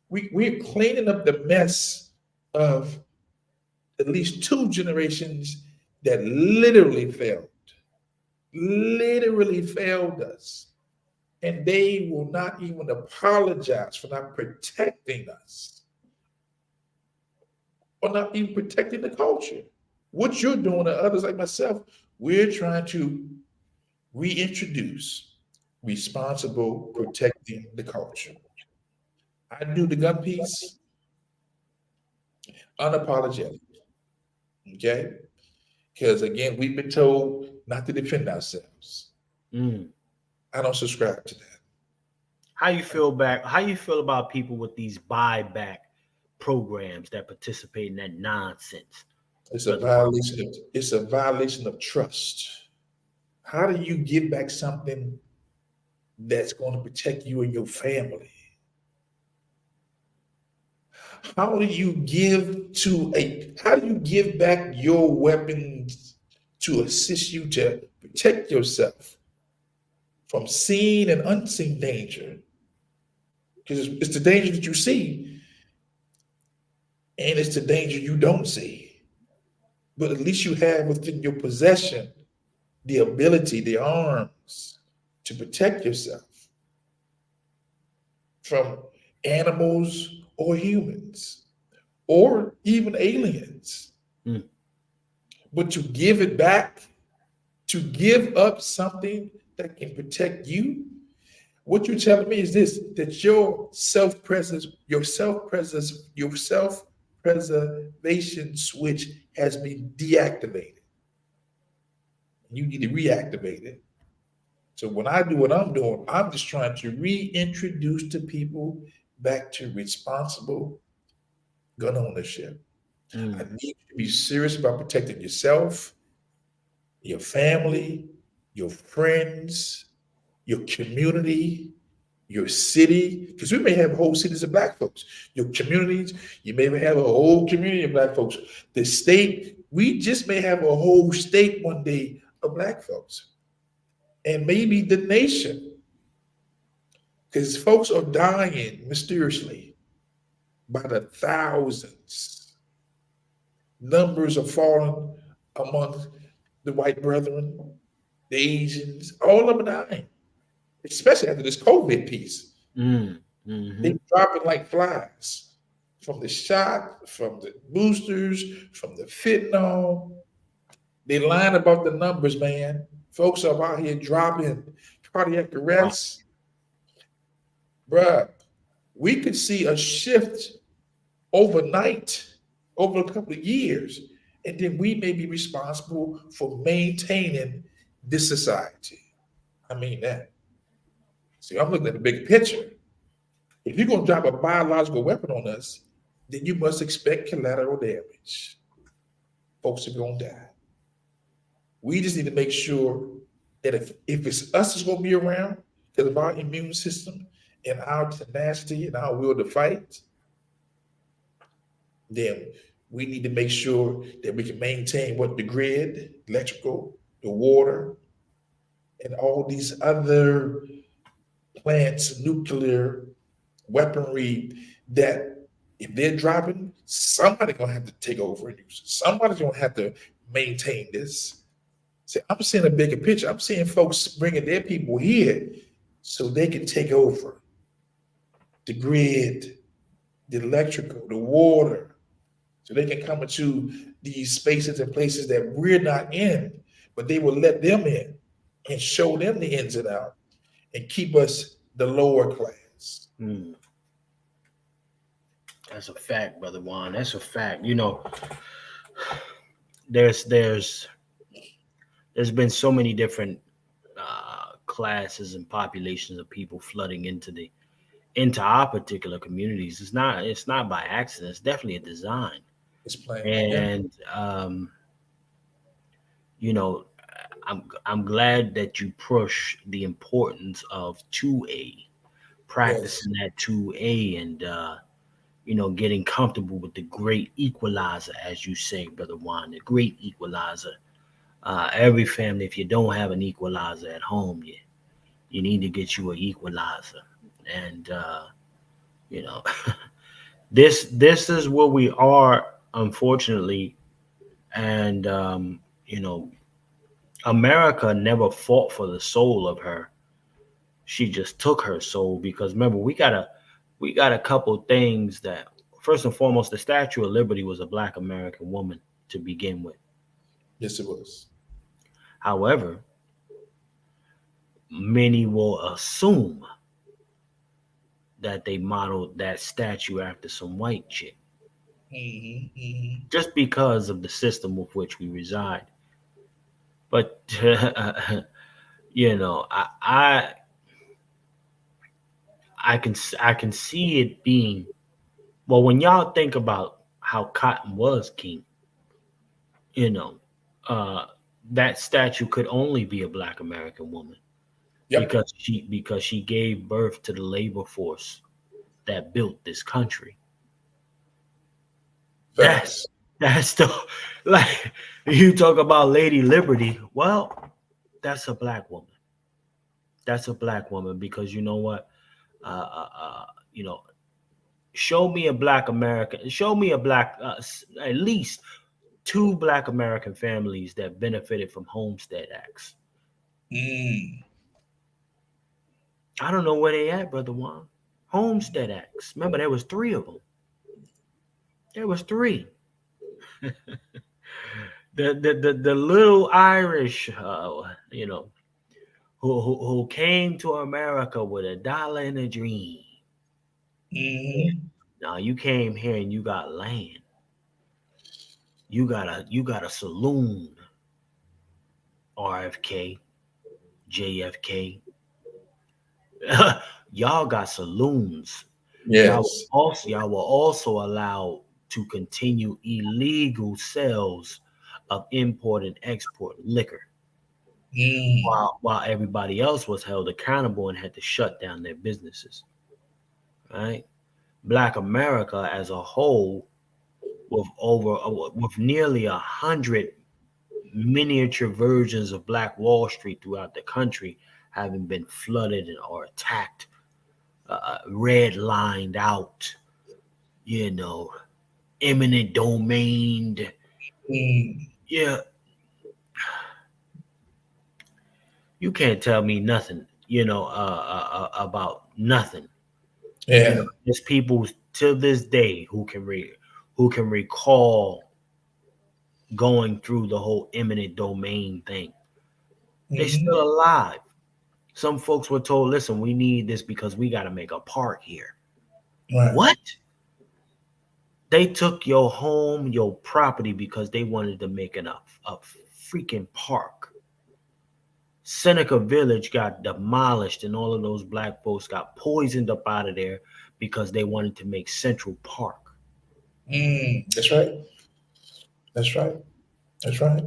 We're cleaning up the mess of at least two generations that literally failed us. And they will not even apologize for not protecting us or not even protecting the culture. What you're doing to others like myself, we're trying to reintroduce responsible protecting the culture. I do the gun piece unapologetic. Okay? Because again, we've been told not to defend ourselves. Mm. I don't subscribe to that. How you feel about people with these buyback programs that participate in that nonsense? It's a violation of trust. How do you give back something that's going to protect you and your family? How do you give back your weapons to assist you to protect yourself from seen and unseen danger? Because it's the danger that you see, and it's the danger you don't see. But at least you have within your possession the ability, the arms to protect yourself from animals or humans or even aliens. Mm. But to give it back, to give up something that can protect you, what you're telling me is this: that your self-preservation switch has been deactivated. You need to reactivate it. So when I do what I'm doing, I'm just trying to reintroduce the people back to responsible gun ownership. Mm. I need you to be serious about protecting yourself, your family, your friends, your community, your city, because we may have whole cities of Black folks. Your communities, you may have a whole community of Black folks. The state, we just may have a whole state one day of Black folks. And maybe the nation, because folks are dying mysteriously by the thousands. Numbers are falling among the white brethren, the Asians, all of them are dying, especially after this COVID piece. Mm. Mm-hmm. They're dropping like flies from the shot, from the boosters, from the fentanyl. They lying about the numbers, man. Folks are out here dropping cardiac arrests. Bruh, we could see a shift overnight, over a couple of years, and then we may be responsible for maintaining this society. I mean that. See, I'm looking at the big picture. If you're going to drop a biological weapon on us, then you must expect collateral damage. Folks are going to die. We just need to make sure that if it's us that's going to be around because of our immune system and our tenacity and our will to fight, then we need to make sure that we can maintain what the grid, electrical, the water, and all these other plants, nuclear weaponry that if they're dropping, somebody's gonna have to take over and use it. Somebody's gonna have to maintain this. See, I'm seeing a bigger picture. I'm seeing folks bringing their people here so they can take over the grid, the electrical, the water, so they can come into these spaces and places that we're not in, but they will let them in. and show them the ins and out and keep us the lower class. Mm. That's a fact, brother Juan. That's a fact. There's been so many different classes and populations of people flooding into our particular communities. It's not by accident. It's definitely a design. It's playing. And I'm glad that you push the importance of 2A, practicing that 2A, and getting comfortable with the great equalizer, as you say, brother Juan, the great equalizer. Every family, if you don't have an equalizer at home, you need to get you an equalizer. And this is where we are, unfortunately. And America never fought for the soul of her. She just took her soul, because remember, we got a couple things that, first and foremost, the Statue of Liberty was a Black American woman to begin with. Yes, it was. However, many will assume that they modeled that statue after some white chick, just because of the system with which we reside. But I can see it being, well, when y'all think about how Cotton was king, that statue could only be a Black American woman. Yep. because she gave birth to the labor force that built this country. Facts. That's the, like, you talk about Lady Liberty. Well, that's a Black woman. That's a Black woman, because you know what? Show me a Black American. Show me a Black, at least 2 Black American families that benefited from Homestead Acts. I don't know where they at, brother Juan. Homestead Acts. Remember, there was 3 of them. There was 3. the little Irish, who came to America with $1 and a dream. Now you came here and you got land. You got a saloon. RFK, JFK. Y'all got saloons. Yes. Y'all were also allowed to continue illegal sales of import and export liquor, while everybody else was held accountable and had to shut down their businesses. Right? Black America as a whole, with nearly 100 miniature versions of Black Wall Street throughout the country, having been flooded or attacked, red-lined out, eminent domained. Yeah. You can't tell me nothing, about nothing. Yeah. There's people to this day who can recall going through the whole eminent domain thing. They're still alive. Some folks were told, listen, we need this because we got to make a park here. Right. What? They took your home, your property, because they wanted to make a freaking park. Seneca Village got demolished, and all of those Black folks got poisoned up out of there because they wanted to make Central Park. That's right. That's right. That's right.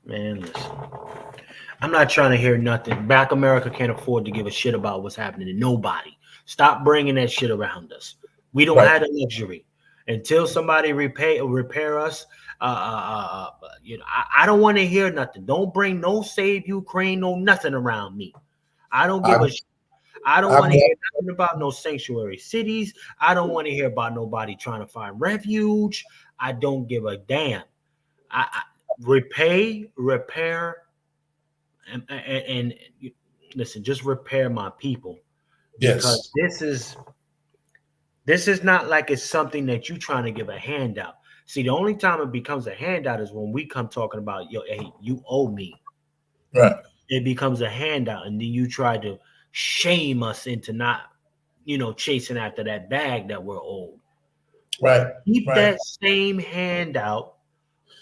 Man, listen. I'm not trying to hear nothing. Black America can't afford to give a shit about what's happening to nobody. Stop bringing that shit around us. We don't have the luxury. Until somebody repair us, I don't want to hear nothing. Don't bring no Save Ukraine, no nothing around me. I don't give a shit. I don't want to hear nothing about no sanctuary cities. I don't want to hear about nobody trying to find refuge. I don't give a damn. Repair, and listen, just repair my people. Because this is not like it's something that you're trying to give a handout. See, the only time it becomes a handout is when we come talking about, yo, hey, you owe me. Right. It becomes a handout, and then you try to shame us into not, chasing after that bag that we're owed. Right. Keep Right. that same handout,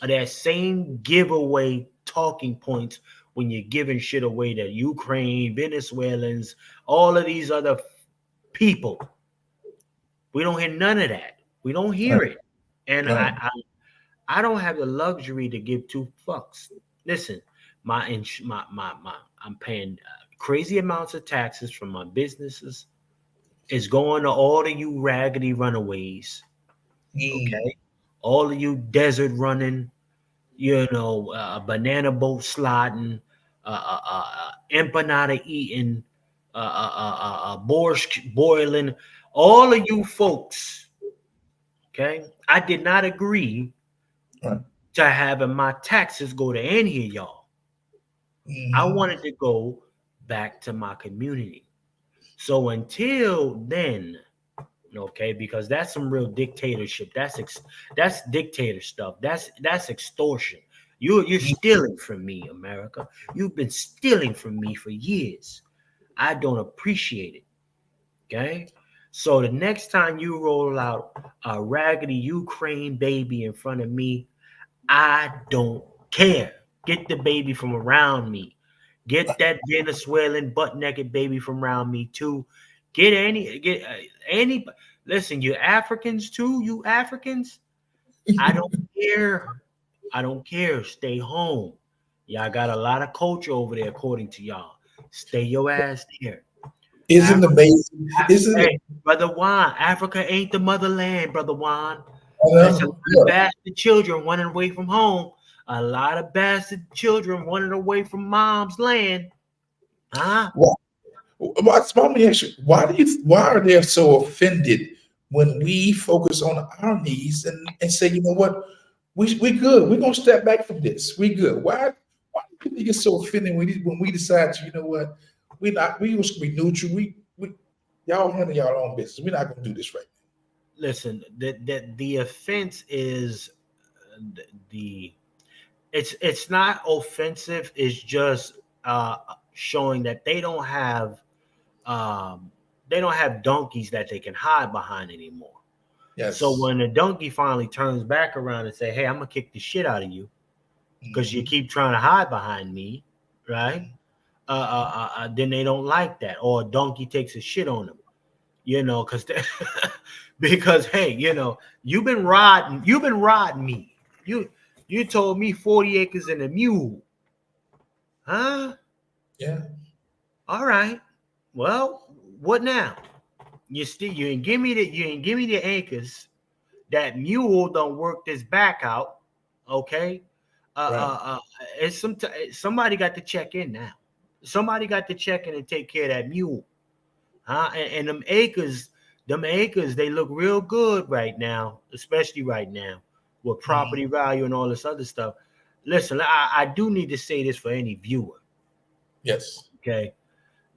or that same giveaway talking points when you're giving shit away to Ukraine, Venezuelans, all of these other people. We don't hear none of that. We don't hear it. And Right. I don't have the luxury to give two fucks. Listen, I'm paying crazy amounts of taxes from my businesses. It's going to all of you raggedy runaways. Okay, all of you desert running, banana boat sliding, empanada eating, borscht boiling, all of you folks. Okay, I did not agree Right. to having my taxes go to any of y'all. I wanted to go back to my community. So until then, okay, because that's some real dictatorship. That's dictator stuff. That's extortion. You're stealing from me, America. You've been stealing from me for years. I don't appreciate it. Okay. So the next time you roll out a raggedy Ukraine baby in front of me, I don't care. Get the baby from around me. Get that Venezuelan butt naked baby from around me too. Get any. Listen, you Africans too. You Africans. I don't care. I don't care. Stay home. Y'all got a lot of culture over there, according to y'all. Stay your ass there. Isn't it amazing? Isn't it? Hey, Brother Juan, Africa ain't the motherland, Brother Juan. I There's a know. lot of bastard children running away from home. A lot of bastard children running away from mom's land. Huh? Let me ask you, why are they so offended when we focus on our needs and say, you know what, we good. We're gonna step back from this. We good. Why do people get so offended when we decide to, you know what, we was gonna be neutral. We y'all handle y'all own business. We're not gonna do this right Listen, the offense is the it's not offensive. It's just showing that they don't have donkeys that they can hide behind anymore. now. Yes. So when the donkey finally turns back around and say, "Hey, I'm gonna kick the shit out of you because you keep trying to hide behind me," right? Then they don't like that, or a donkey takes a shit on them, because because hey, you've been riding me. You told me 40 acres and a mule, huh? Yeah. All right. Well, what now? You ain't give me the acres. That mule don't work this back out. Okay. Right. It's somebody got to check in now. Somebody got to check in and take care of that mule. Huh? And them acres, they look real good right now, especially right now with property value and all this other stuff. Listen, I do need to say this for any viewer. Yes. Okay.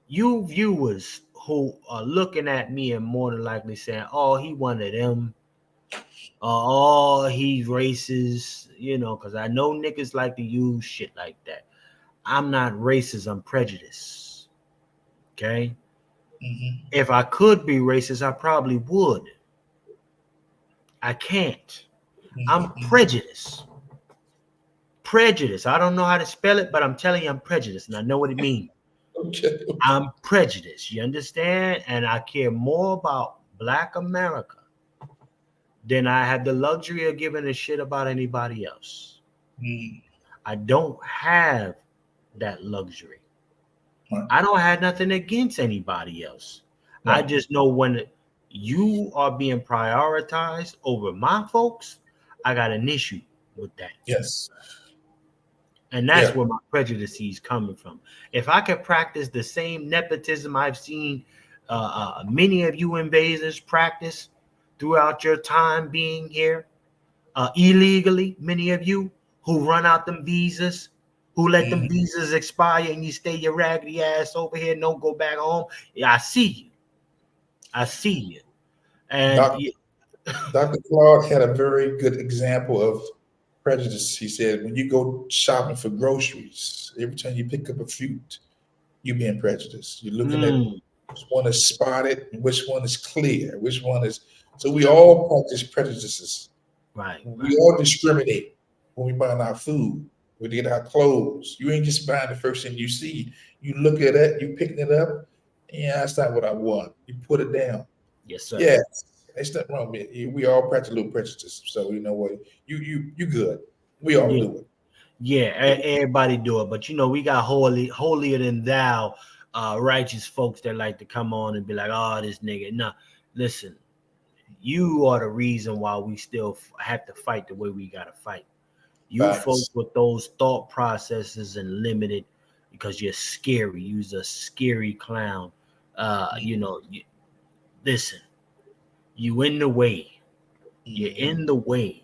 You viewers who are looking at me and more than likely saying, "Oh, he one of them. Oh, he's racist," because I know niggas like to use shit like that. I'm not racist. I'm prejudiced. Okay. If I could be racist, I probably would. I can't. I'm prejudiced. Prejudice. I don't know how to spell it, but I'm telling you, I'm prejudiced, and I know what it means. Okay. I'm prejudiced. You understand? And I care more about Black America than I have the luxury of giving a shit about anybody else. I don't have that luxury. Right. I don't have nothing against anybody else. Right. I just know when you are being prioritized over my folks, I got an issue with that. Yes. And that's Yeah. where my prejudice is coming from. If I could practice the same nepotism I've seen many of you invaders practice throughout your time being here, illegally, many of you who run out them visas, who let them visas expire and you stay your raggedy ass over here and don't go back home. Yeah, I see you. And Dr. Claude had a very good example of prejudice. He said, when you go shopping for groceries, every time you pick up a fruit, you're being prejudiced. You're looking at Mm, which one is spotted and which one is clear, which one is. So we all practice prejudices. right, We right. all discriminate when we buy our food, when we get our clothes. You ain't just buying the first thing you see. You look at it, you picking it up. Yeah, that's not what I want. You put it down. Yes, sir. Yeah, there's nothing wrong with it. We all practice a little prejudice. So you know what? You good. We all Yeah. do it. Yeah, everybody do it, but we got holier than thou, righteous folks that like to come on and be like, "Oh, this nigga." No, listen, you are the reason why we still have to fight the way we gotta fight. You folks Facts. with those thought processes and limited because you're scary. You're a scary clown. Listen, you in the way. You're in the way.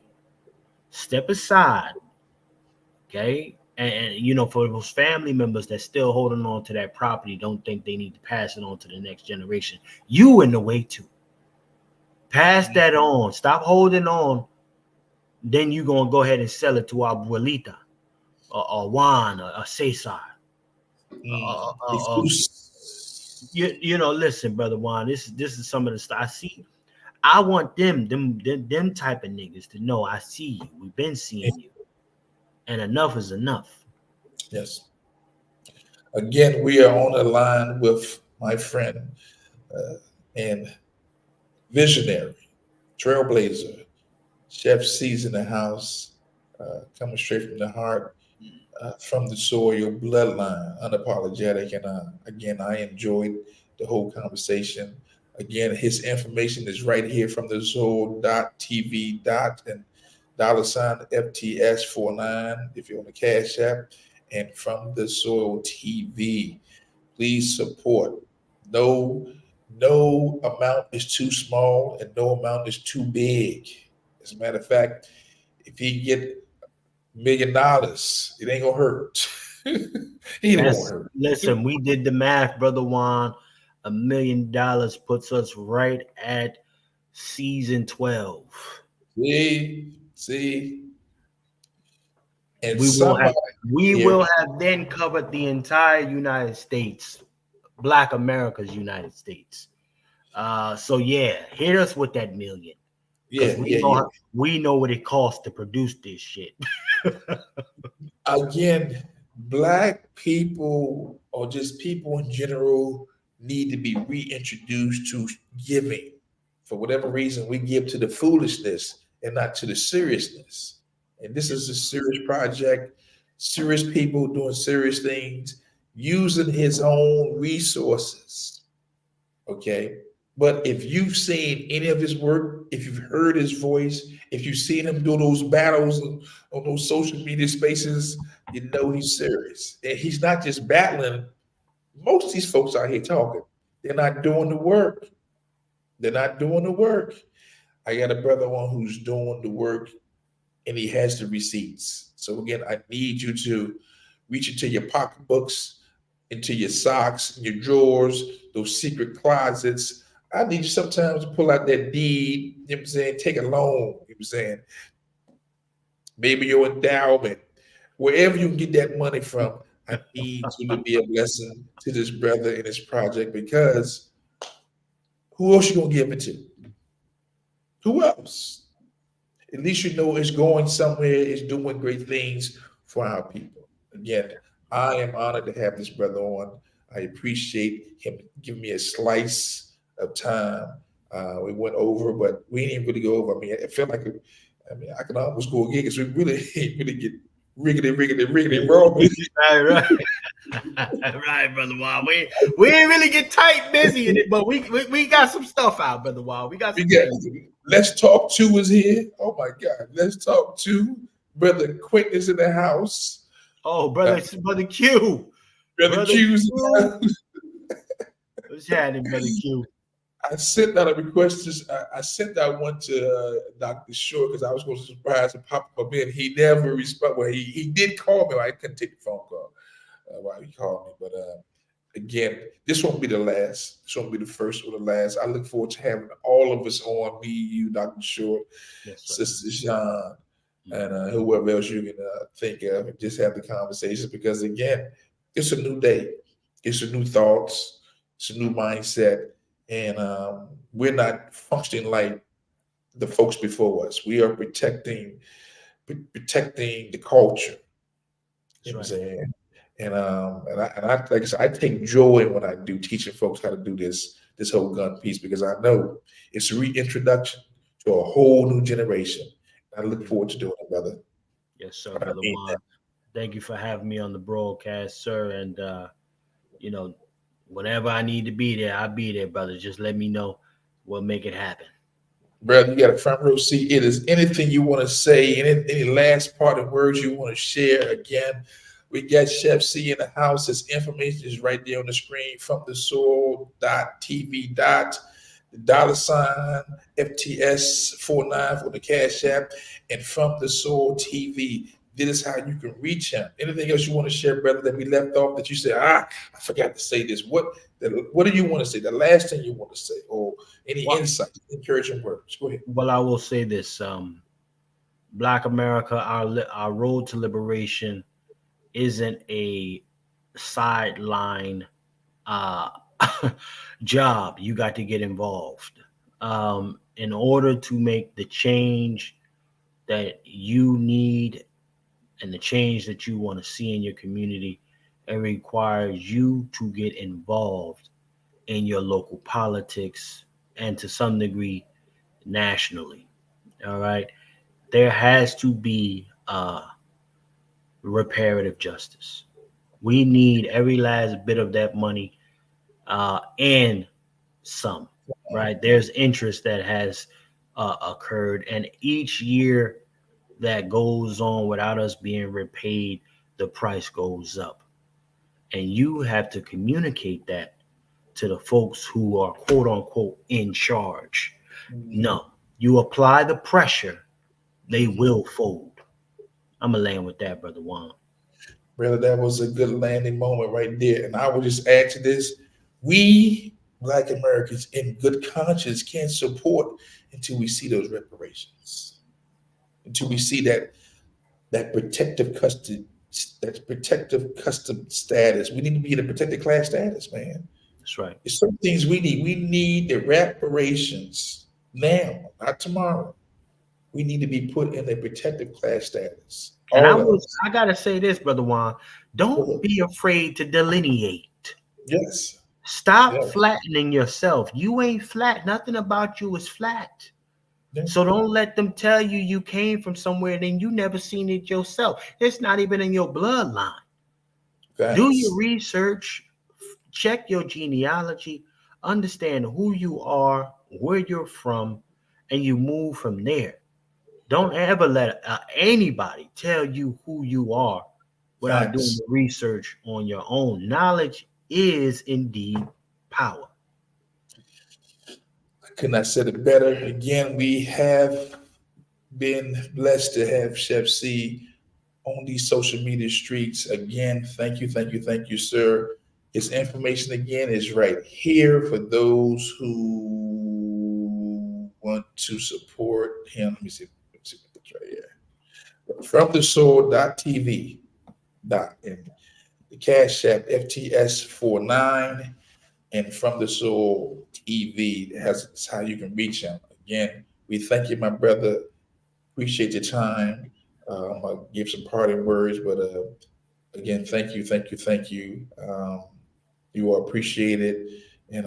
Step aside. Okay. And for those family members that still holding on to that property, don't think they need to pass it on to the next generation. You in the way too. Pass that on. Stop holding on. Then you gonna go ahead and sell it to our abuelita or Juan or Cesar. Listen, brother Juan. This is some of the stuff I see. I want them type of niggas to know I see you. We've been seeing you, and enough is enough. Yes. Again, we are on the line with my friend and visionary, trailblazer, Chef C's in the house, coming straight from the heart, from the soil bloodline, unapologetic. And again, I enjoyed the whole conversation. Again, his information is right here from the soul.tv and $ FTS49 if you're on the Cash App, and from the Soil TV. Please support. No amount is too small and no amount is too big. As a matter of fact, if he get $1 million, it ain't gonna hurt. It won't hurt. Listen, we did the math, brother Juan. $1 million puts us right at season 12. See, and We somebody here, will have then covered the entire United States, Black America's United States. So yeah, hit us with that million. Because we know what it costs to produce this shit. Again, Black people or just people in general need to be reintroduced to giving. For whatever reason, we give to the foolishness and not to the seriousness. And this is a serious project, serious people doing serious things, using his own resources. Okay. But if you've seen any of his work, if you've heard his voice, if you've seen him do those battles on those social media spaces, you know he's serious. And he's not just battling. Most of these folks out here talking, they're not doing the work. They're not doing the work. I got a brother on who's doing the work and he has the receipts. So again, I need you to reach into your pocketbooks, into your socks, your drawers, those secret closets. I need you sometimes to pull out that deed, you know what I'm saying, take a loan, you know what I'm saying, maybe your endowment, wherever you can get that money from. I need you to be a blessing to this brother and his project, because who else you gonna give it to? Who else? At least you know it's going somewhere, it's doing great things for our people. Again, I am honored to have this brother on. I appreciate him giving me a slice of time. We went over, but we didn't really go over. I mean, it felt like, I can almost go again because we really get riggedy wrong. Right. Right, brother Wild. We didn't really get tight busy in it, but we got some stuff out, brother Wild. We got some Let's Talk 2 is here. Oh my God. Let's Talk 2. Brother Quentin is in the house. Oh, brother Q. Brother Q's in the house. What's happening, brother Q? I sent out a request. I sent out one to Dr. Short because I was going to surprise and pop up in. He never responded. Well, he did call me. I couldn't take the phone call while he called me, but again, this won't be the last. This won't be the first or the last. I look forward to having all of us on, me, you, Dr. Short, Yes, sir. Sister Sean, and whoever else you can think of, and just have the conversations. Because again, it's a new day, it's a new thoughts, it's a new mindset, and we're not functioning like the folks before us. We are protecting the culture. You know That's what I'm right. saying? And I like I said, I take joy in when I do teaching folks how to do this whole gun piece, because I know it's a reintroduction to a whole new generation. I look forward to doing it, brother. Yes, sir, I brother mean that. Juan. Thank you for having me on the broadcast, sir. And you know, whenever I need to be there, I'll be there, brother. Just let me know. We'll make it happen. Brother, you got a front row seat. It is anything you want to say, any last part of words you want to share. Again, we got Chef C in the house. His information is right there on the screen, from the soil.tv. The dollar sign FTS49 for the Cash App, and From the Soul TV. This is how you can reach him. Anything else you want to share, brother, that we left off that you say, I forgot to say this. What do you want to say? The last thing you want to say, or any Well, insights, encouraging words? Go ahead. well, I will say this: Black America, our road to liberation isn't a sideline uh, job. You got to get involved in order to make the change that you need and the change that you want to see in your community. It requires you to get involved in your local politics and to some degree nationally. All right. There has to be reparative justice. We need every last bit of that money and some, right? There's interest that has occurred, and each year that goes on without us being repaid, the price goes up. And you have to communicate that to the folks who are quote unquote in charge. No, you apply the pressure, they will fold. I'm gonna land with that, brother Juan. Brother, that was a good landing moment right there. And I will just add to this: we Black Americans in good conscience can't support until we see those reparations, until we see that protective custody, that protective custom status. We need to be in a protected class status, man. That's right. There's some things we need. We need the reparations now, not tomorrow. We need to be put in a protective class status. And All of us. I gotta say this, brother Juan. Don't be afraid to delineate. Yes. Stop Yes. flattening yourself. You ain't flat. Nothing about you is flat. Yes. So don't let them tell you you came from somewhere and then you never seen it yourself. It's not even in your bloodline. Do your Facts. research, check your genealogy, understand who you are, where you're from, and you move from there. Don't ever let anybody tell you who you are without doing Facts. the research on your own. Knowledge is indeed power. I could not said it better. Again, we have been blessed to have Chef C on these social media streets. Again, thank you, sir. His information again is right here for those who want to support him. Let me see. It's right here. From the soil.tv. And the Cash App FTS49, and From the Soul TV. That's how you can reach him. Again, we thank you, my brother. Appreciate your time. I'll give some parting words, but again, thank you. You are appreciated, and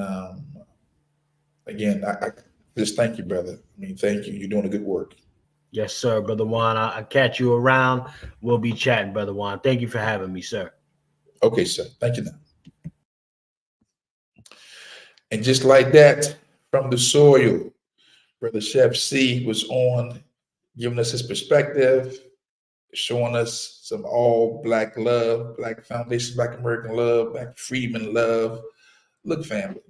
again, I just thank you, brother. I mean, thank you. You're doing a good work. Yes, sir, brother Juan. I'll catch you around. We'll be chatting, brother Juan. Thank you for having me, sir. Okay, sir. Thank you. Now, and just like that, From the Soil, brother Chef C was on, giving us his perspective, showing us some all black love, black foundation, black American love, black freedmen love. Look, family,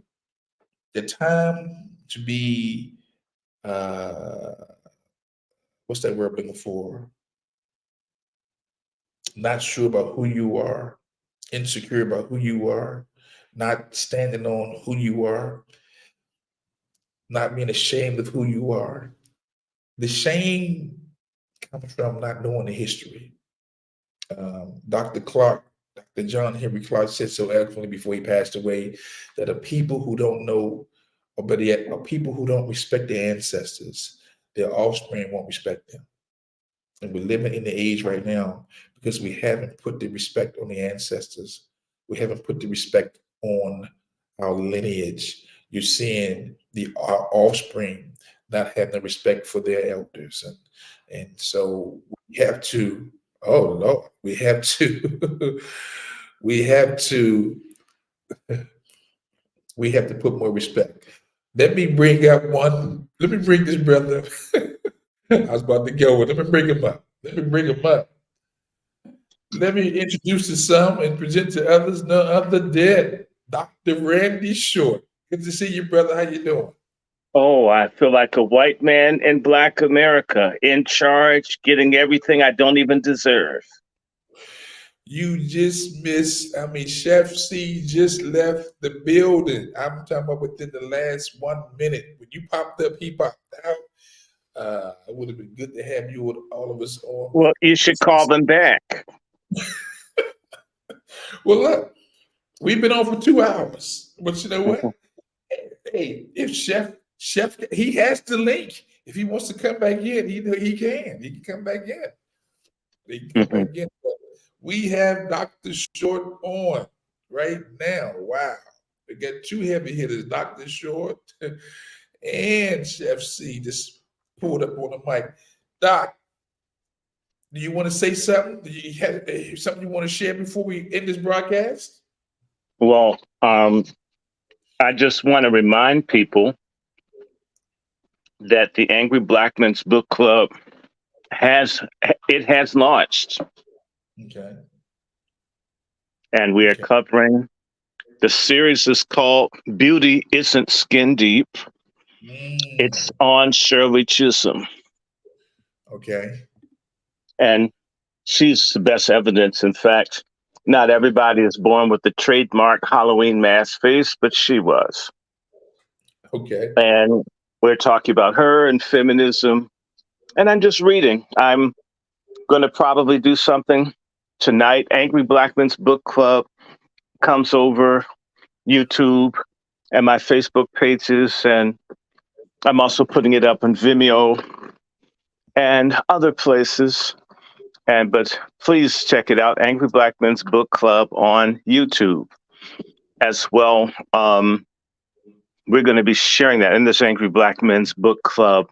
the time to be uh what's that word I'm looking for? Not sure about who you are, insecure about who you are. not standing on who you are, not being ashamed of who you are. The shame comes from not knowing the history. Dr. Clark, Dr. John Henry Clark said so eloquently before he passed away that a people who don't know, or better yet, a people who don't respect their ancestors, their offspring won't respect them. And we're living in the age right now because we haven't put the respect on the ancestors. We haven't put the respect on our lineage. You're seeing our offspring not having the respect for their elders. And so we have to, oh Lord, we have to, we have to, we have to put more respect. Let me bring up one, let me bring this brother. I was about to go, let me bring him up. Let me bring him up. Let me introduce to some and present to others none other than Dr. Randy Short. Good to see you, brother. How you doing? Oh, I feel like a white man in Black America, in charge, getting everything I don't even deserve. You just missed, I mean, Chef C just left the building. I'm talking about within the last 1 minute. When you popped up, he popped out. It would have been good to have you with all of us on. Well, you should call them back. Well, look, we've been on for 2 hours. But you know what? Hey, if Chef, he has the link. If he wants to come back in, he can. He can come back in. He can come back in. We have Dr. Short on right now. Wow. We got 2 heavy hitters, Dr. Short and Chef C, just pulled up on the mic. Doc, do you want to say something? Do you have something you want to share before we end this broadcast? Well, I just want to remind people that the Angry Black Men's Book Club has launched. Okay. And we are covering, the series is called Beauty Isn't Skin Deep. It's on Shirley Chisholm. Okay. And she's the best evidence. In fact, not everybody is born with the trademark Halloween mask face, but she was. Okay. And we're talking about her and feminism. And I'm just reading. I'm going to probably do something tonight. Angry Black Men's Book Club comes over YouTube and my Facebook pages. And I'm also putting it up on Vimeo and other places. But please check it out, Angry Black Men's Book Club on YouTube as well. We're going to be sharing that in this Angry Black Men's Book Club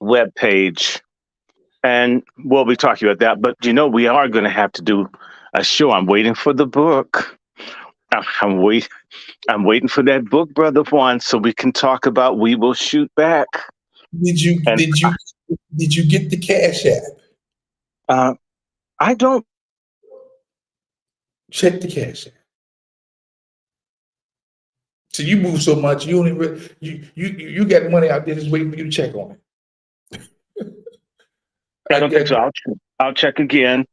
webpage. And we'll be talking about that. But, we are going to have to do a show. I'm waiting for the book. I'm waiting for that book, Brother Juan, so we can talk about We Will Shoot Back. Did you get the Cash App? I don't. Check the Cash App. So you move so much, you don't even you got money out there just waiting for you to check on it. I don't think so. I'll check again.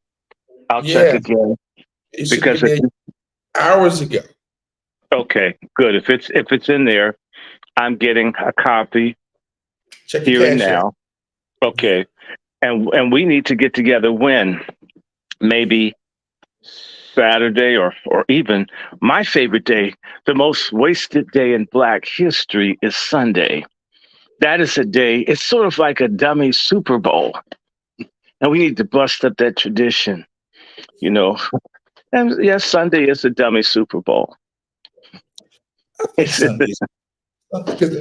Check again. Because hours ago. Okay, good. If it's in there, I'm getting a copy here and now. Okay. And we need to get together when? Maybe Saturday or even my favorite day, the most wasted day in Black history is Sunday. That is a day, it's sort of like a dummy Super Bowl. And we need to bust up that tradition, And yes, Sunday is a dummy Super Bowl. I think Sunday. Because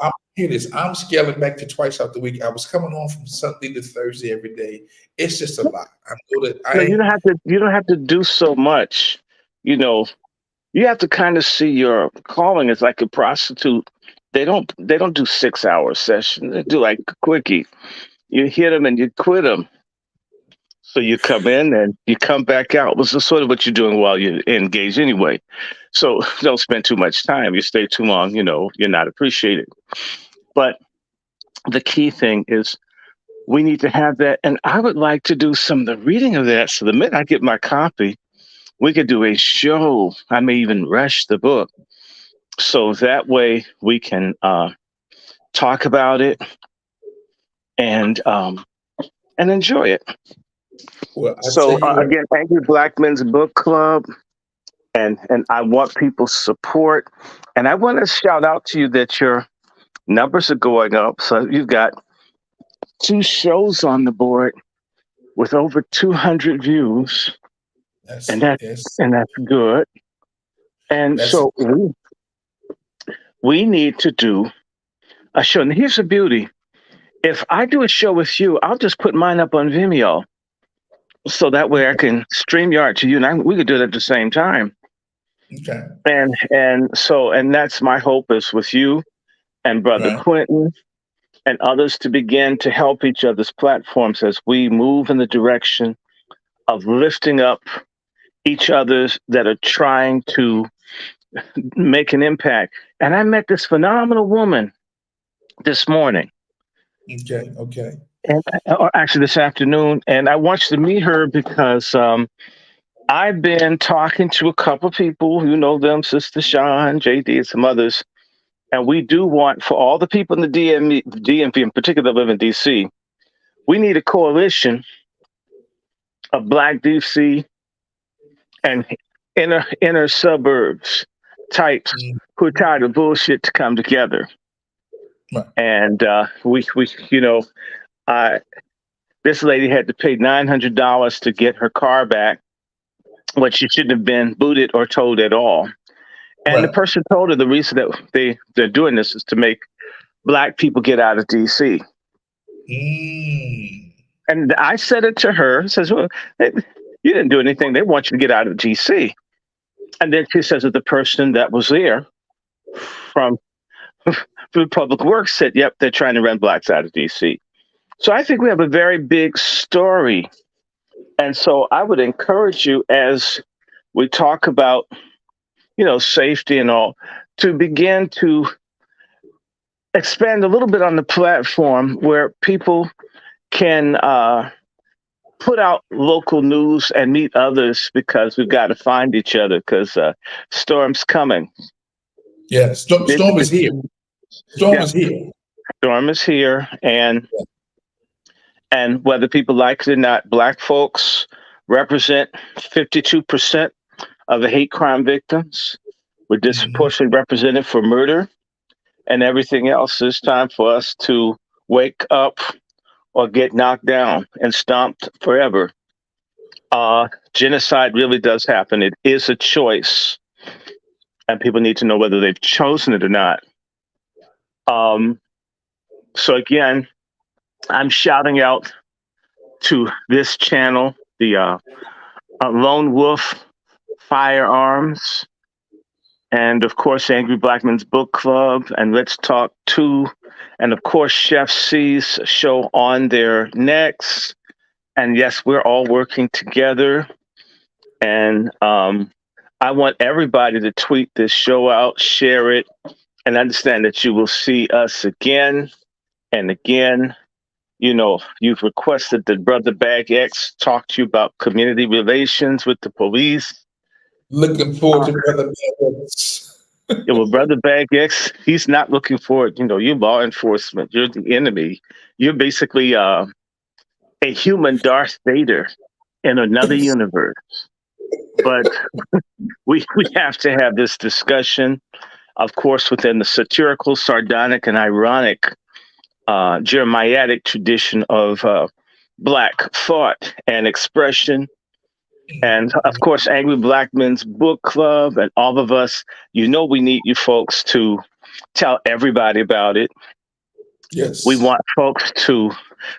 I'm hear this. I'm scaling back to twice out the week. I was coming on from Sunday to Thursday every day. It's just a lot. I know that you don't have to do so much. You have to kind of see your calling as like a prostitute. They don't do 6-hour sessions. They do like a quickie. You hit them and you quit them. So you come in and you come back out. This is sort of what you're doing while you're engaged anyway. So don't spend too much time. You stay too long, you're not appreciated. But the key thing is we need to have that. And I would like to do some of the reading of that. So the minute I get my copy, we could do a show. I may even rush the book. So that way we can talk about it and enjoy it. Well, I tell So you what. again, Angry Black Men's Book Club, and I want people's support. And I want to shout out to you that your numbers are going up. So you've got 2 shows on the board with over 200 views, and Yes, that's good. And that's so we need to do a show. And here's the beauty: if I do a show with you, I'll just put mine up on Vimeo, so that way I can StreamYard to you, and we could do it at the same time. okay. And that's my hope is with you and Brother Right. Quentin and others to begin to help each other's platforms as we move in the direction of lifting up each other's that are trying to make an impact. And I met this phenomenal woman this morning, Okay. or actually this afternoon, and I want you to meet her because I've been talking to a couple people, you know them, Sister Sean, JD, and some others, and we do want for all the people in the DMV in particular that live in DC, we need a coalition of Black DC and inner suburbs types who are tired of bullshit to come together. Right. And we this lady had to pay $900 to get her car back, when she shouldn't have been booted or towed at all. And the Right. person told her the reason that they're doing this is to make Black people get out of DC. And I said it to her. Says, "Well, you didn't do anything. They want you to get out of DC." And then she says that the person that was there from Public Works said, "Yep, they're trying to run Blacks out of DC." So I think we have a very big story. And so I would encourage you, as we talk about, safety and all, to begin to expand a little bit on the platform where people can put out local news and meet others, because we've got to find each other, because storm's coming. Yeah, storm is here. Storm is here. Storm is here, and whether people like it or not, Black folks represent 52% of the hate crime victims. We're disproportionately represented for murder and everything else. It's time for us to wake up or get knocked down and stomped forever. Genocide really does happen. It is a choice, and people need to know whether they've chosen it or not. So again, I'm shouting out to this channel, the Lone Wolf Firearms, and of course, Angry Black Men's Book Club, and Let's Talk 2, and of course, Chef C's show on there next. And yes, we're all working together. And I want everybody to tweet this show out, share it, and understand that you will see us again and again. You've requested that Brother Bag X talk to you about community relations with the police. Looking forward to Brother Bag X. Yeah, well, Brother Bag X, he's not looking forward. You're law enforcement. You're the enemy. You're basically a human Darth Vader in another universe. But we have to have this discussion, of course, within the satirical, sardonic, and ironic Jeremiatic tradition of Black thought and expression. And of course, Angry Black Men's Book Club, and all of us, we need you folks to tell everybody about it. Yes. We want folks to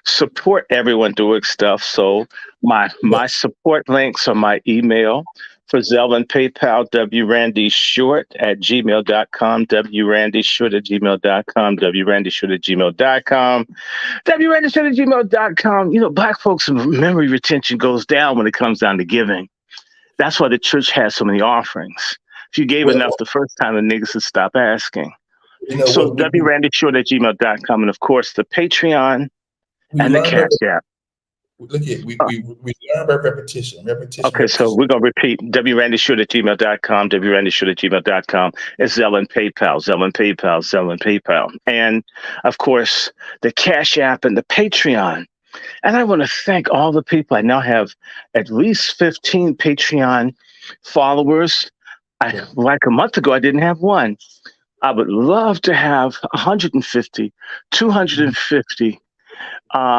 support everyone doing stuff. So my support links are my email for Zelle and PayPal, wrandyshort@gmail.com, wrandyshort@gmail.com, wrandyshort@gmail.com, wrandyshort@gmail.com. Black folks' memory retention goes down when it comes down to giving. That's why the church has so many offerings. If you gave enough the first time, the niggas would stop asking. So wrandyshort@gmail.com, and of course the Patreon and the Cash App. Look at we learn by repetition. Okay, so we're going to repeat wrandystewart@gmail.com, wrandystewart@gmail.com. It's Zelle and PayPal, Zelle and PayPal, Zelle and PayPal. And of course, the Cash App and the Patreon. And I want to thank all the people. I now have at least 15 Patreon followers. Like a month ago, I didn't have one. I would love to have 150, 250.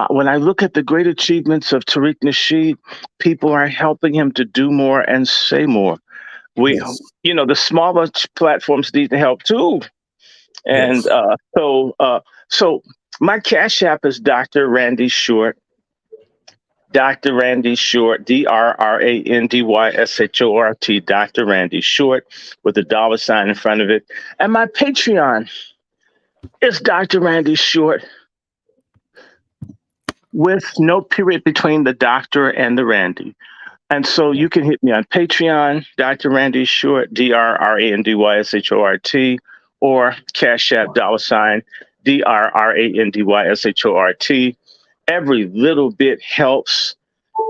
When I look at the great achievements of Tariq Nasheed, people are helping him to do more and say more. The smaller platforms need to help too. And so my Cash App is Dr. Randy Short. Dr. Randy Short, DrRandyShort, Dr. Randy Short, with a $ in front of it. And my Patreon is Dr. Randy Short, with no period between the doctor and the Randy. And so you can hit me on Patreon, Dr. Randy Short, DrRandyShort, or Cash App $ DrRandyShort. Every little bit helps.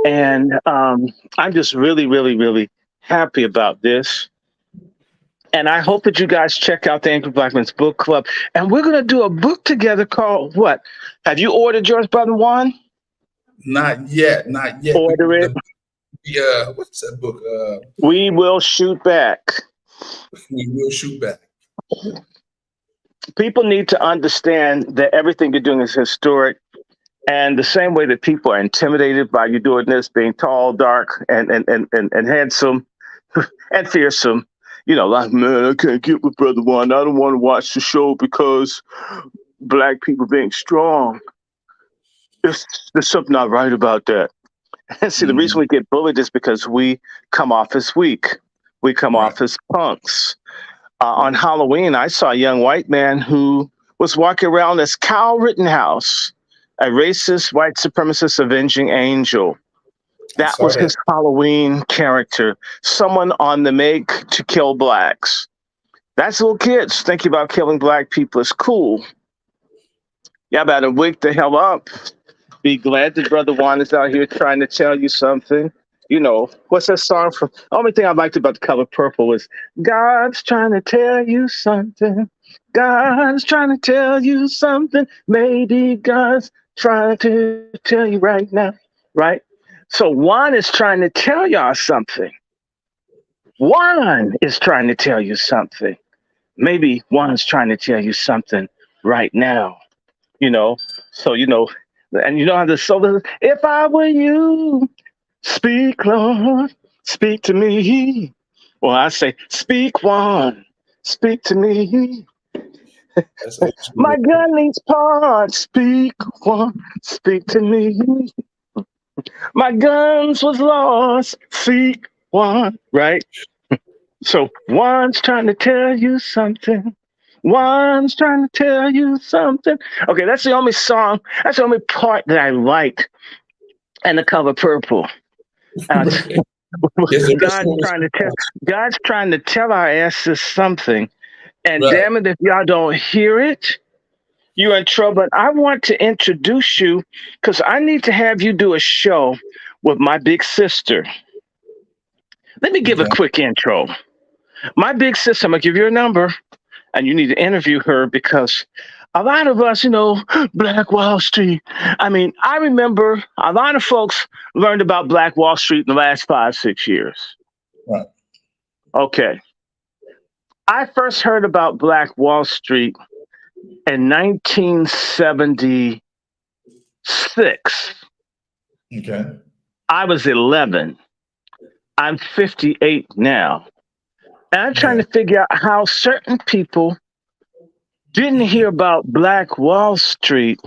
And I'm just really, really, really happy about this. And I hope that you guys check out the Angry Black Men's Book Club. And we're going to do a book together called what? Have you ordered yours, Brother Juan? Not yet. Order it. What's that book? We Will Shoot Back. We Will Shoot Back. People need to understand that everything you're doing is historic. And the same way that people are intimidated by you doing this, being tall, dark, and handsome, and fearsome, like, man, I can't get with Brother Juan. I don't want to watch the show because Black people being strong. There's something not right about that. And see, the reason we get bullied is because we come off as weak. We come off as punks. On Halloween, I saw a young white man who was walking around as Kyle Rittenhouse, a racist, white supremacist, avenging angel. That was his Halloween character. Someone on the make to kill blacks. That's little kids thinking about killing Black people is cool. Y'all better wake the hell up. Be glad that Brother Juan is out here trying to tell you something. What's that song from? The only thing I liked about The Color Purple was God's trying to tell you something. God's trying to tell you something. Maybe God's trying to tell you right now, right? So Juan is trying to tell y'all something. Juan is trying to tell you something. Maybe Juan's trying to tell you something right now, So, and how the soul is, if I were you, speak, Lord, speak to me. Well, I say, speak, Juan, speak to me. My gun needs parts. Speak, Juan, speak to me. My guns was lost. Speak, Juan, right? So Juan's trying to tell you something. Juan's trying to tell you something. Okay, that's the only song. That's the only part that I like. And The Color Purple. God's trying to tell our asses something. And damn it, if y'all don't hear it, you're in trouble. I want to introduce you because I need to have you do a show with my big sister. Let me give a quick intro. My big sister, I'm going to give you a number, and you need to interview her because a lot of us, Black Wall Street. I mean, I remember a lot of folks learned about Black Wall Street in the last 5-6 years. Right. Okay. I first heard about Black Wall Street in 1976. Okay. I was 11. I'm 58 now. And I'm trying to figure out how certain people didn't hear about Black Wall Street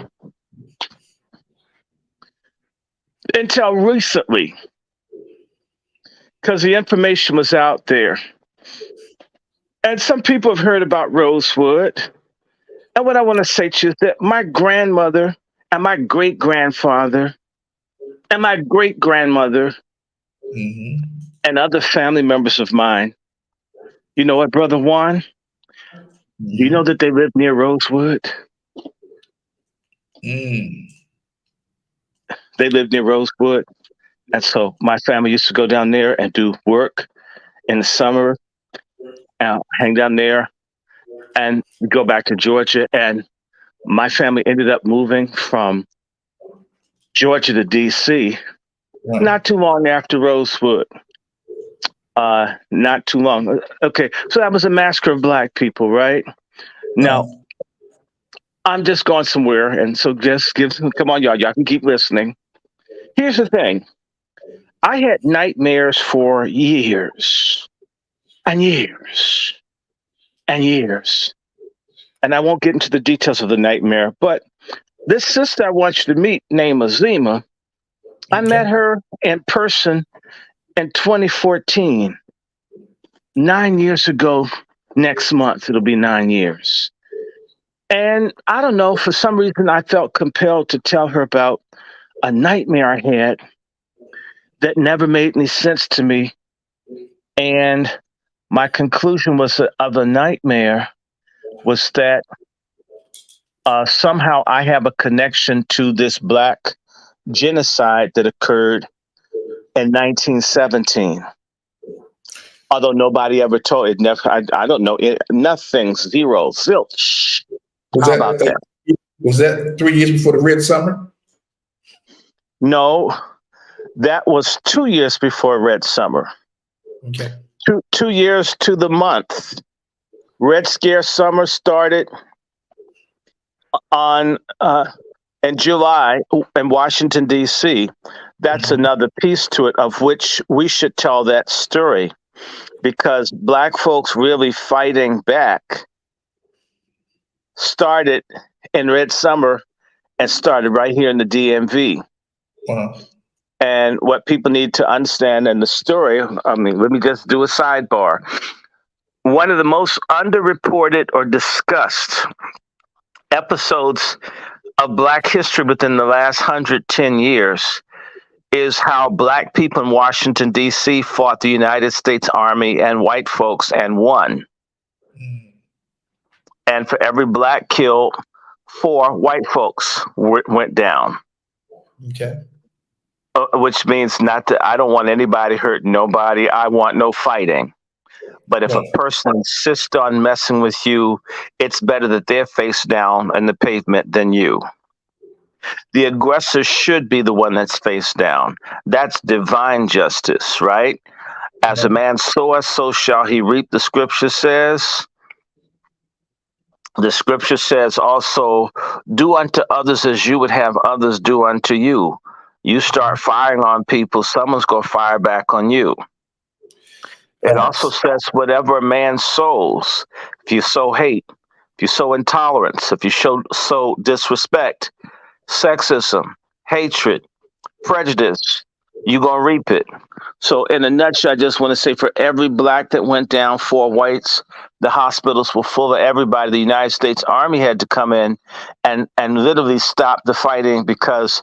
until recently, because the information was out there. And some people have heard about Rosewood. And what I want to say to you is that my grandmother and my great-grandfather and my great-grandmother and other family members of mine, you know what, Brother Juan? Do you know that they live near Rosewood? They lived near Rosewood. And so my family used to go down there and do work in the summer, hang down there and go back to Georgia. And my family ended up moving from Georgia to DC not too long after Rosewood. Not too long. Okay, so that was a massacre of Black people, right? Now, I'm just going somewhere, and so just come on, y'all can keep listening. Here's the thing. I had nightmares for years and years and years. And I won't get into the details of the nightmare, but this sister I want you to meet named Azima, I met her in person in 2014, 9 years ago. Next month, it'll be 9 years. And I don't know, for some reason, I felt compelled to tell her about a nightmare I had that never made any sense to me. And my conclusion was of the nightmare was that somehow I have a connection to this Black genocide that occurred in 1917. Although nobody ever told it, never. I don't know it. Nothing. Zero. Zilch. How about that? Was that 3 years before the Red Summer? No, that was 2 years before Red Summer. Okay. 2 years to the month. Red Scare Summer started on in July in Washington, D.C. That's another piece to it, of which we should tell that story, because Black folks really fighting back started in Red Summer and started right here in the DMV. And what people need to understand in the story, I mean, let me just do a sidebar. One of the most underreported or discussed episodes of Black history within the last 110 years is how Black people in Washington, D.C. fought the United States Army and white folks and won. And for every Black killed, 4 white folks went down. Okay. Which means not that I don't want anybody hurt nobody. I want no fighting. But if a person insists on messing with you, it's better that they're face down in the pavement than you. The aggressor should be the one that's face down. That's divine justice, right? As a man soweth, so shall he reap, the scripture says. The scripture says also, do unto others as you would have others do unto you. You start firing on people, someone's going to fire back on you. It also says, whatever a man sows, if you sow hate, if you sow intolerance, if you sow disrespect, sexism, hatred, prejudice, you're going to reap it. So in a nutshell, I just want to say, for every Black that went down, 4 whites, the hospitals were full of everybody. The United States Army had to come in and literally stop the fighting, because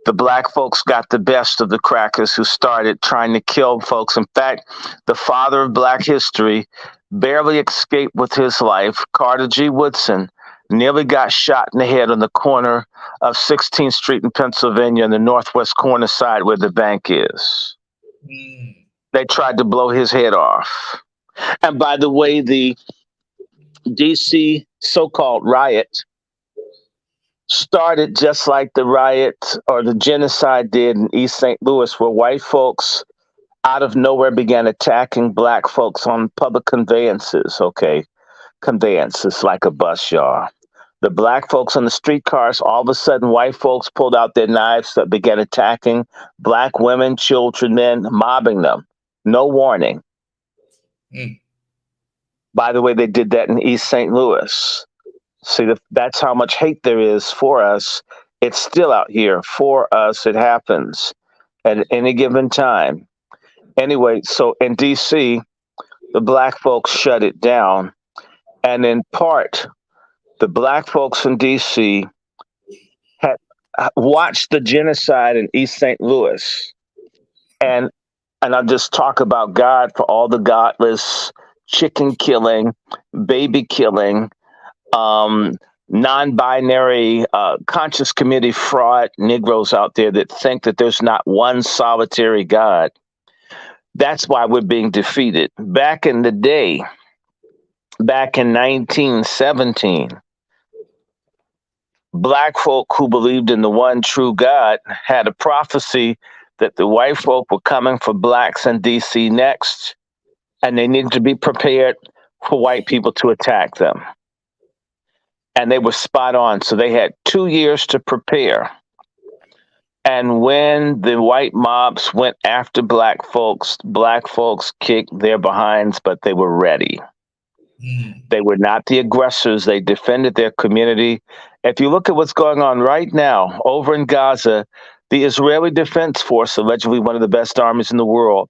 the Black folks got the best of the crackers who started trying to kill folks. In fact, the father of Black history barely escaped with his life. Carter G. Woodson nearly got shot in the head on the corner of 16th Street in Pennsylvania, in the northwest corner side where the bank is. They tried to blow his head off. And by the way, the DC so-called riot started just like the riot or the genocide did in East St. Louis, where white folks out of nowhere began attacking Black folks on public conveyances. Okay, conveyances like a bus, y'all. The Black folks on the streetcars, all of a sudden, white folks pulled out their knives that began attacking Black women, children, men, mobbing them. No warning. By the way, they did that in East St. Louis. See, that's how much hate there is for us. It's still out here for us. It happens at any given time. Anyway, so in D.C., the Black folks shut it down. And in part, the Black folks in D.C. had watched the genocide in East St. Louis. And I'll just talk about God for all the godless chicken killing, baby killing, non-binary, conscious community fraud Negroes out there that think that there's not one solitary God. That's why we're being defeated. Back in the day, back in 1917, Black folk who believed in the one true God had a prophecy that the white folk were coming for Blacks in DC next, and they needed to be prepared for white people to attack them. And they were spot on. So they had 2 years to prepare. And when the white mobs went after Black folks kicked their behinds, but they were ready. They were not the aggressors. They defended their community. If you look at what's going on right now over in Gaza, the Israeli Defense Force, allegedly one of the best armies in the world,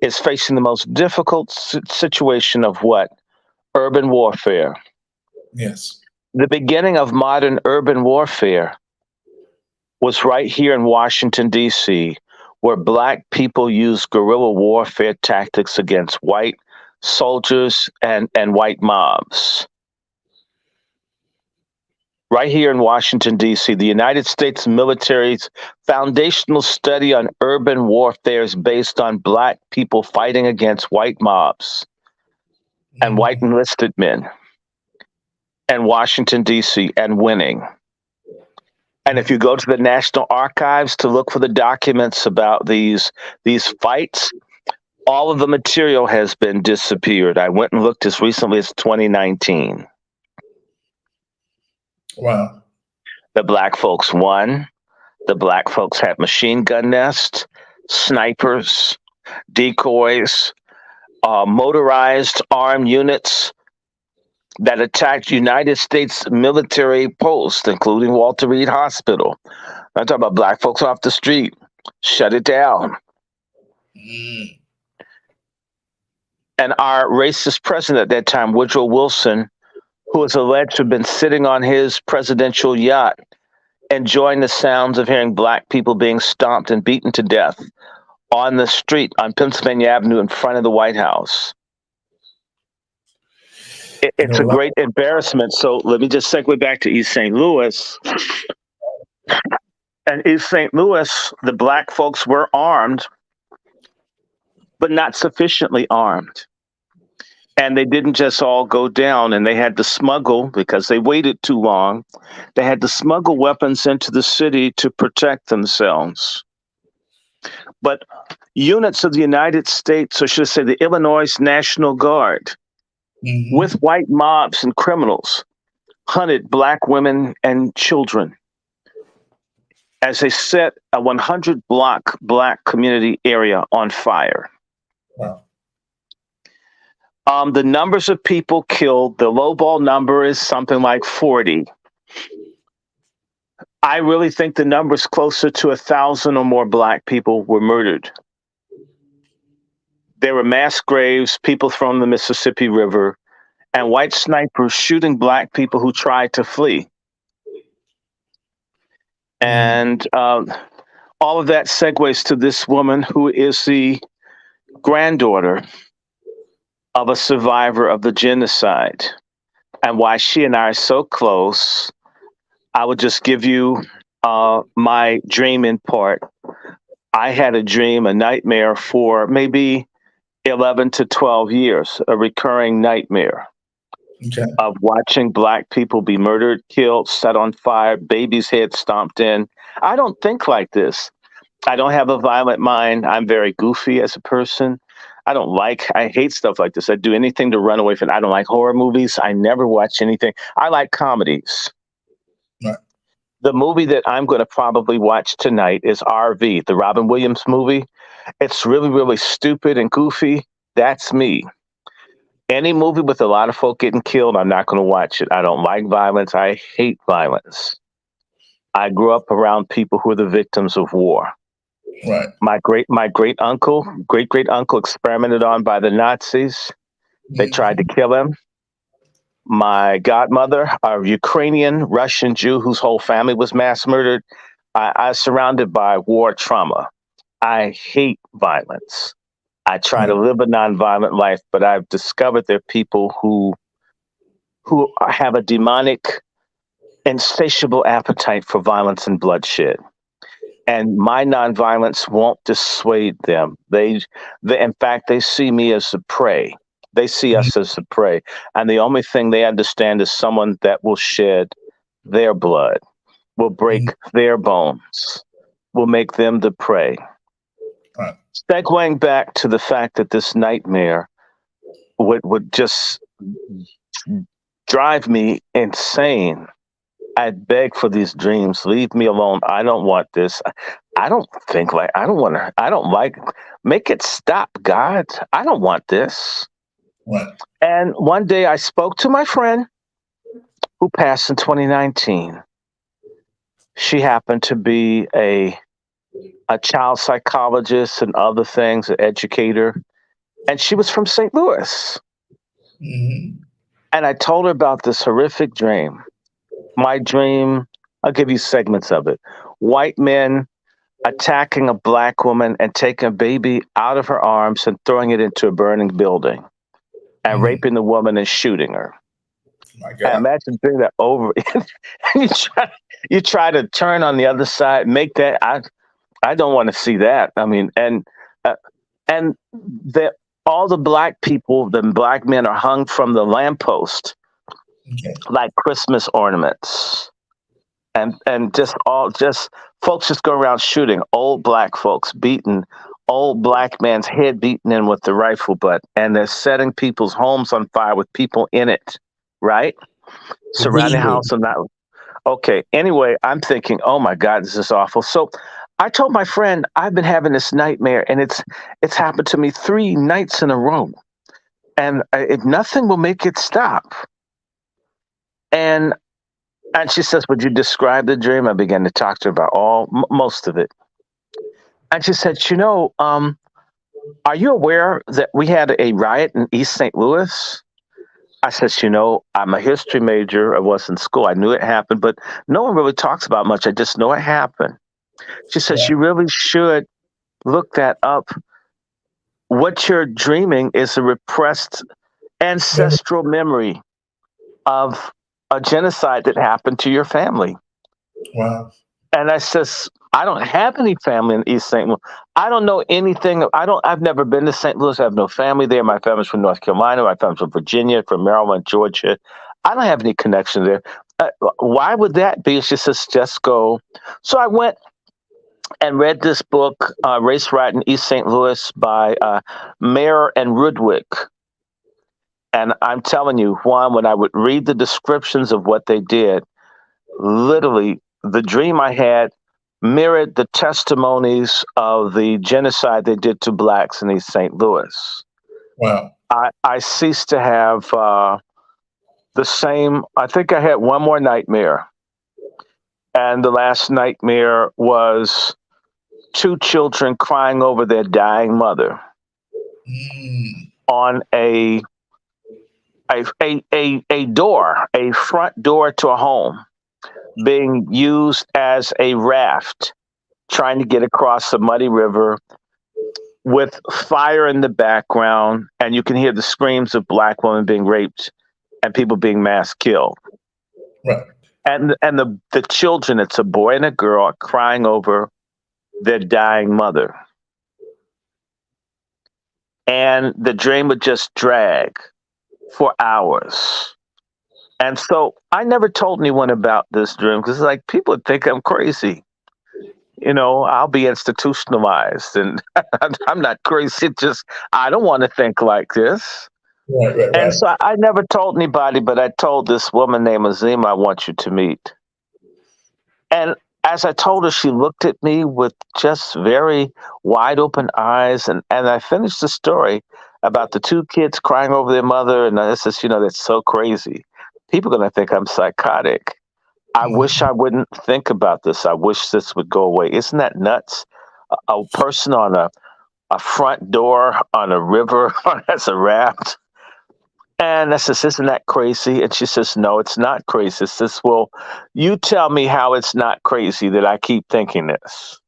is facing the most difficult situation of what? Urban warfare. Yes. The beginning of modern urban warfare was right here in Washington, D.C., where Black people used guerrilla warfare tactics against white soldiers and white mobs. Right here in Washington, D.C., the United States military's foundational study on urban warfare is based on Black people fighting against white mobs and white enlisted men and Washington, D.C., and winning. And if you go to the National Archives to look for the documents about these fights, all of the material has been disappeared. I went and looked as recently as 2019. Wow. The Black folks won. The Black folks had machine gun nests, snipers, decoys, motorized armed units that attacked United States military posts, including Walter Reed Hospital. I'm talking about Black folks off the street. Shut it down. And our racist president at that time, Woodrow Wilson, who was alleged to have been sitting on his presidential yacht, enjoying the sounds of hearing Black people being stomped and beaten to death on the street on Pennsylvania Avenue in front of the White House. It's a great embarrassment. So let me just segue back to East St. Louis. And East St. Louis, the Black folks were armed, but not sufficiently armed. And they didn't just all go down, and they had to smuggle, because they waited too long, they had to smuggle weapons into the city to protect themselves. But units of the United States, or should I say the Illinois National Guard, with white mobs and criminals, hunted Black women and children as they set a 100-block Black community area on fire. Wow. The numbers of people killed, the lowball number is something like 40. I really think the number is closer to 1,000 or more Black people were murdered. There were mass graves, people from the Mississippi River, and white snipers shooting Black people who tried to flee. And all of that segues to this woman who is the granddaughter of a survivor of the genocide. And why she and I are so close, I would just give you my dream in part. I had a dream, a nightmare for maybe 11 to 12 years, a recurring nightmare of watching Black people be murdered, killed, set on fire, babies' heads stomped in. I don't think like this. I don't have a violent mind. I'm very goofy as a person. I hate stuff like this. I do anything to run away from it. I don't like horror movies. I never watch anything. I like comedies. Right. The movie that I'm going to probably watch tonight is RV, the Robin Williams movie. It's really, really stupid and goofy. That's me. Any movie with a lot of folk getting killed, I'm not going to watch it. I don't like violence. I hate violence. I grew up around people who are the victims of war. Right. My great uncle experimented on by the Nazis. They tried to kill him. My godmother, a Ukrainian Russian Jew whose whole family was mass murdered. I surrounded by war trauma. I hate violence. I try to live a nonviolent life, but I've discovered there are people who have a demonic insatiable appetite for violence and bloodshed. And my nonviolence won't dissuade them. In fact, they see me as a prey. They see us as a prey. And the only thing they understand is someone that will shed their blood, will break their bones, will make them the prey. Right. Segueing back to the fact that this nightmare would just drive me insane. I beg for these dreams. Leave me alone. I don't want this. I don't want to, I don't like, make it stop, God. I don't want this. Right. And one day I spoke to my friend who passed in 2019. She happened to be a child psychologist and other things, an educator. And she was from St. Louis. Mm-hmm. And I told her about this horrific dream. My dream, I'll give you segments of it. White men attacking a black woman and taking a baby out of her arms and throwing it into a burning building and raping the woman and shooting her. My And God. imagine doing that over. you try to turn on the other side, make that. I don't want to see that. I mean, and all the black people, the black men are hung from the lamppost Okay. like Christmas ornaments. And just folks just go around shooting old black folks, beating old black man's head beaten in with the rifle butt, and they're setting people's homes on fire with people in it, right? Surrounding the house and that. Okay. Anyway, I'm thinking, oh my God, this is awful. So I told my friend I've been having this nightmare, and it's happened to me 3 nights in a row, and nothing will make it stop. And she says, "Would you describe the dream?" I began to talk to her about most of it. And she said, are you aware that we had a riot in East St. Louis? I said, I'm a history major. I was in school. I knew it happened, but no one really talks about much. I just know it happened. She says, you really should look that up. What you're dreaming is a repressed ancestral memory of a genocide that happened to your family. Wow. And I says, I don't have any family in East St. Louis. I don't know anything. I've never been to St. Louis. I have no family there. My family's from North Carolina. My family's from Virginia, from Maryland, Georgia. I don't have any connection there. Why would that be? She says, just go. So I went and read this book, Race Riot in East St. Louis by Mayer and Rudwick. And I'm telling you, Juan, when I would read the descriptions of what they did, literally the dream I had mirrored the testimonies of the genocide they did to blacks in East St. Louis. Wow. I ceased to have the same. I think I had one more nightmare. And the last nightmare was 2 children crying over their dying mother on a door, a front door to a home, being used as a raft, trying to get across the muddy river with fire in the background. And you can hear the screams of black women being raped and people being mass killed. Right. And the children, it's a boy and a girl, are crying over their dying mother. And the dream would just drag for hours. And so I never told anyone about this dream because like people would think I'm crazy. I'll be institutionalized, and I'm not crazy. It's just I don't want to think like this. Right. And so I never told anybody, but I told this woman named Azima, I want you to meet. And as I told her, she looked at me with just very wide open eyes. And I finished the story about the 2 kids crying over their mother. And I says, that's so crazy. People are going to think I'm psychotic. I wish I wouldn't think about this. I wish this would go away. Isn't that nuts? A person on a front door on a river as a raft. And I says, isn't that crazy? And she says, no, it's not crazy. She says, well, you tell me how it's not crazy that I keep thinking this.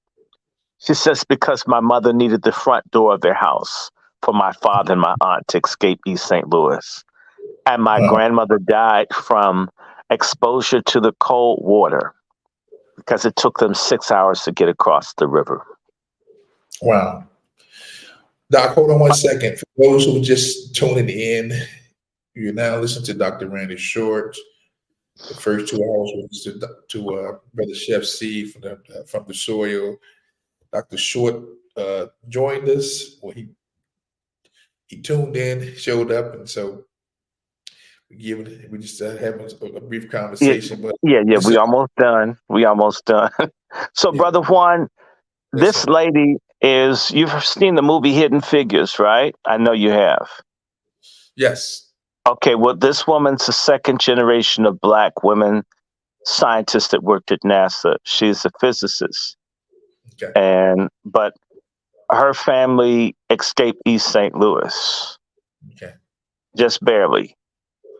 She says, because my mother needed the front door of their house for my father and my aunt to escape East St. Louis. And my grandmother died from exposure to the cold water because it took them 6 hours to get across the river. Wow. Doc, hold on one second. For those who are just tuning in, you're now listening to Dr. Randy Short. The first 2 hours was to Brother Chef C from the soil. Dr. Short joined us. Well, he tuned in, showed up, and so we just having a brief conversation. But Yeah, this we is, almost done. So, yeah, Brother Juan, yes, this sir. lady is, you've seen the movie Hidden Figures, right? I know you have. Yes. Okay, well, this woman's the second generation of Black women scientists that worked at NASA. She's a physicist. Okay. But her family escaped East St. Louis, Okay. just barely.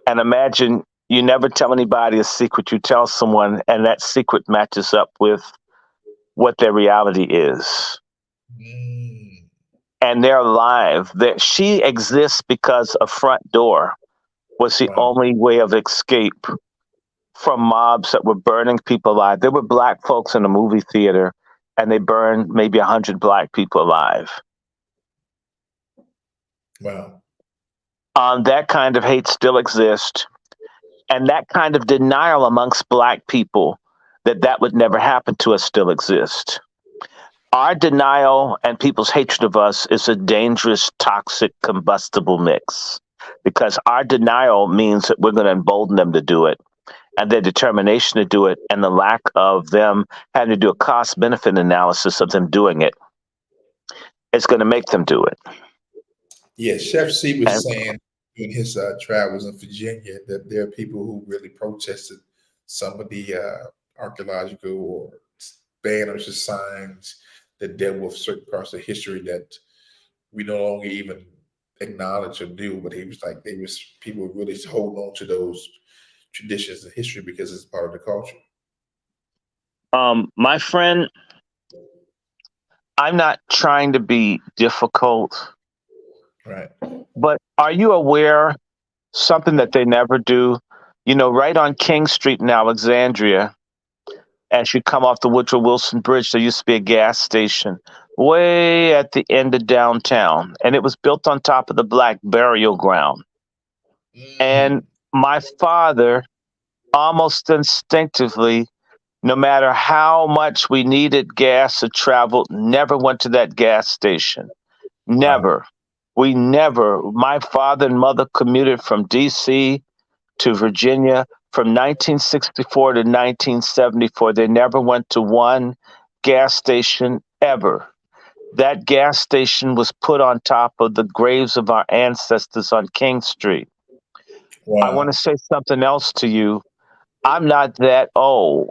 And imagine you never tell anybody a secret, you tell someone, and that secret matches up with what their reality is. Mm, And they're alive. She exists because a front door was the wow. only way of escape from mobs that were burning people alive. There were Black folks in the movie theater, and they burned maybe 100 Black people alive. Wow. That kind of hate still exists. And that kind of denial amongst Black people that would never happen to us still exists. Our denial and people's hatred of us is a dangerous, toxic, combustible mix because our denial means that we're going to embolden them to do it, and their determination to do it and the lack of them having to do a cost benefit analysis of them doing it is going to make them do it. Yeah, Chef C And was saying in his travels in Virginia that there are people who really protested some of the archaeological or banners or signs that dealt with certain parts of history that we no longer even acknowledge or do. But he was like, people were really holding on to those traditions and history because it's part of the culture. my friend, I'm not trying to be difficult, Right. but are you aware something that they never do? You know, right on King Street in Alexandria, as you come off the Woodrow Wilson Bridge, there used to be a gas station way at the end of downtown, and it was built on top of the Black burial ground. And Mm, my father, almost instinctively, no matter how much we needed gas to travel, never went to that gas station. wow. Never. My father and mother commuted from DC to Virginia from 1964 to 1974. They never went to one gas station ever. That gas station was put on top of the graves of our ancestors on King Street. I want Wow. to say something else to you. I'm not that old.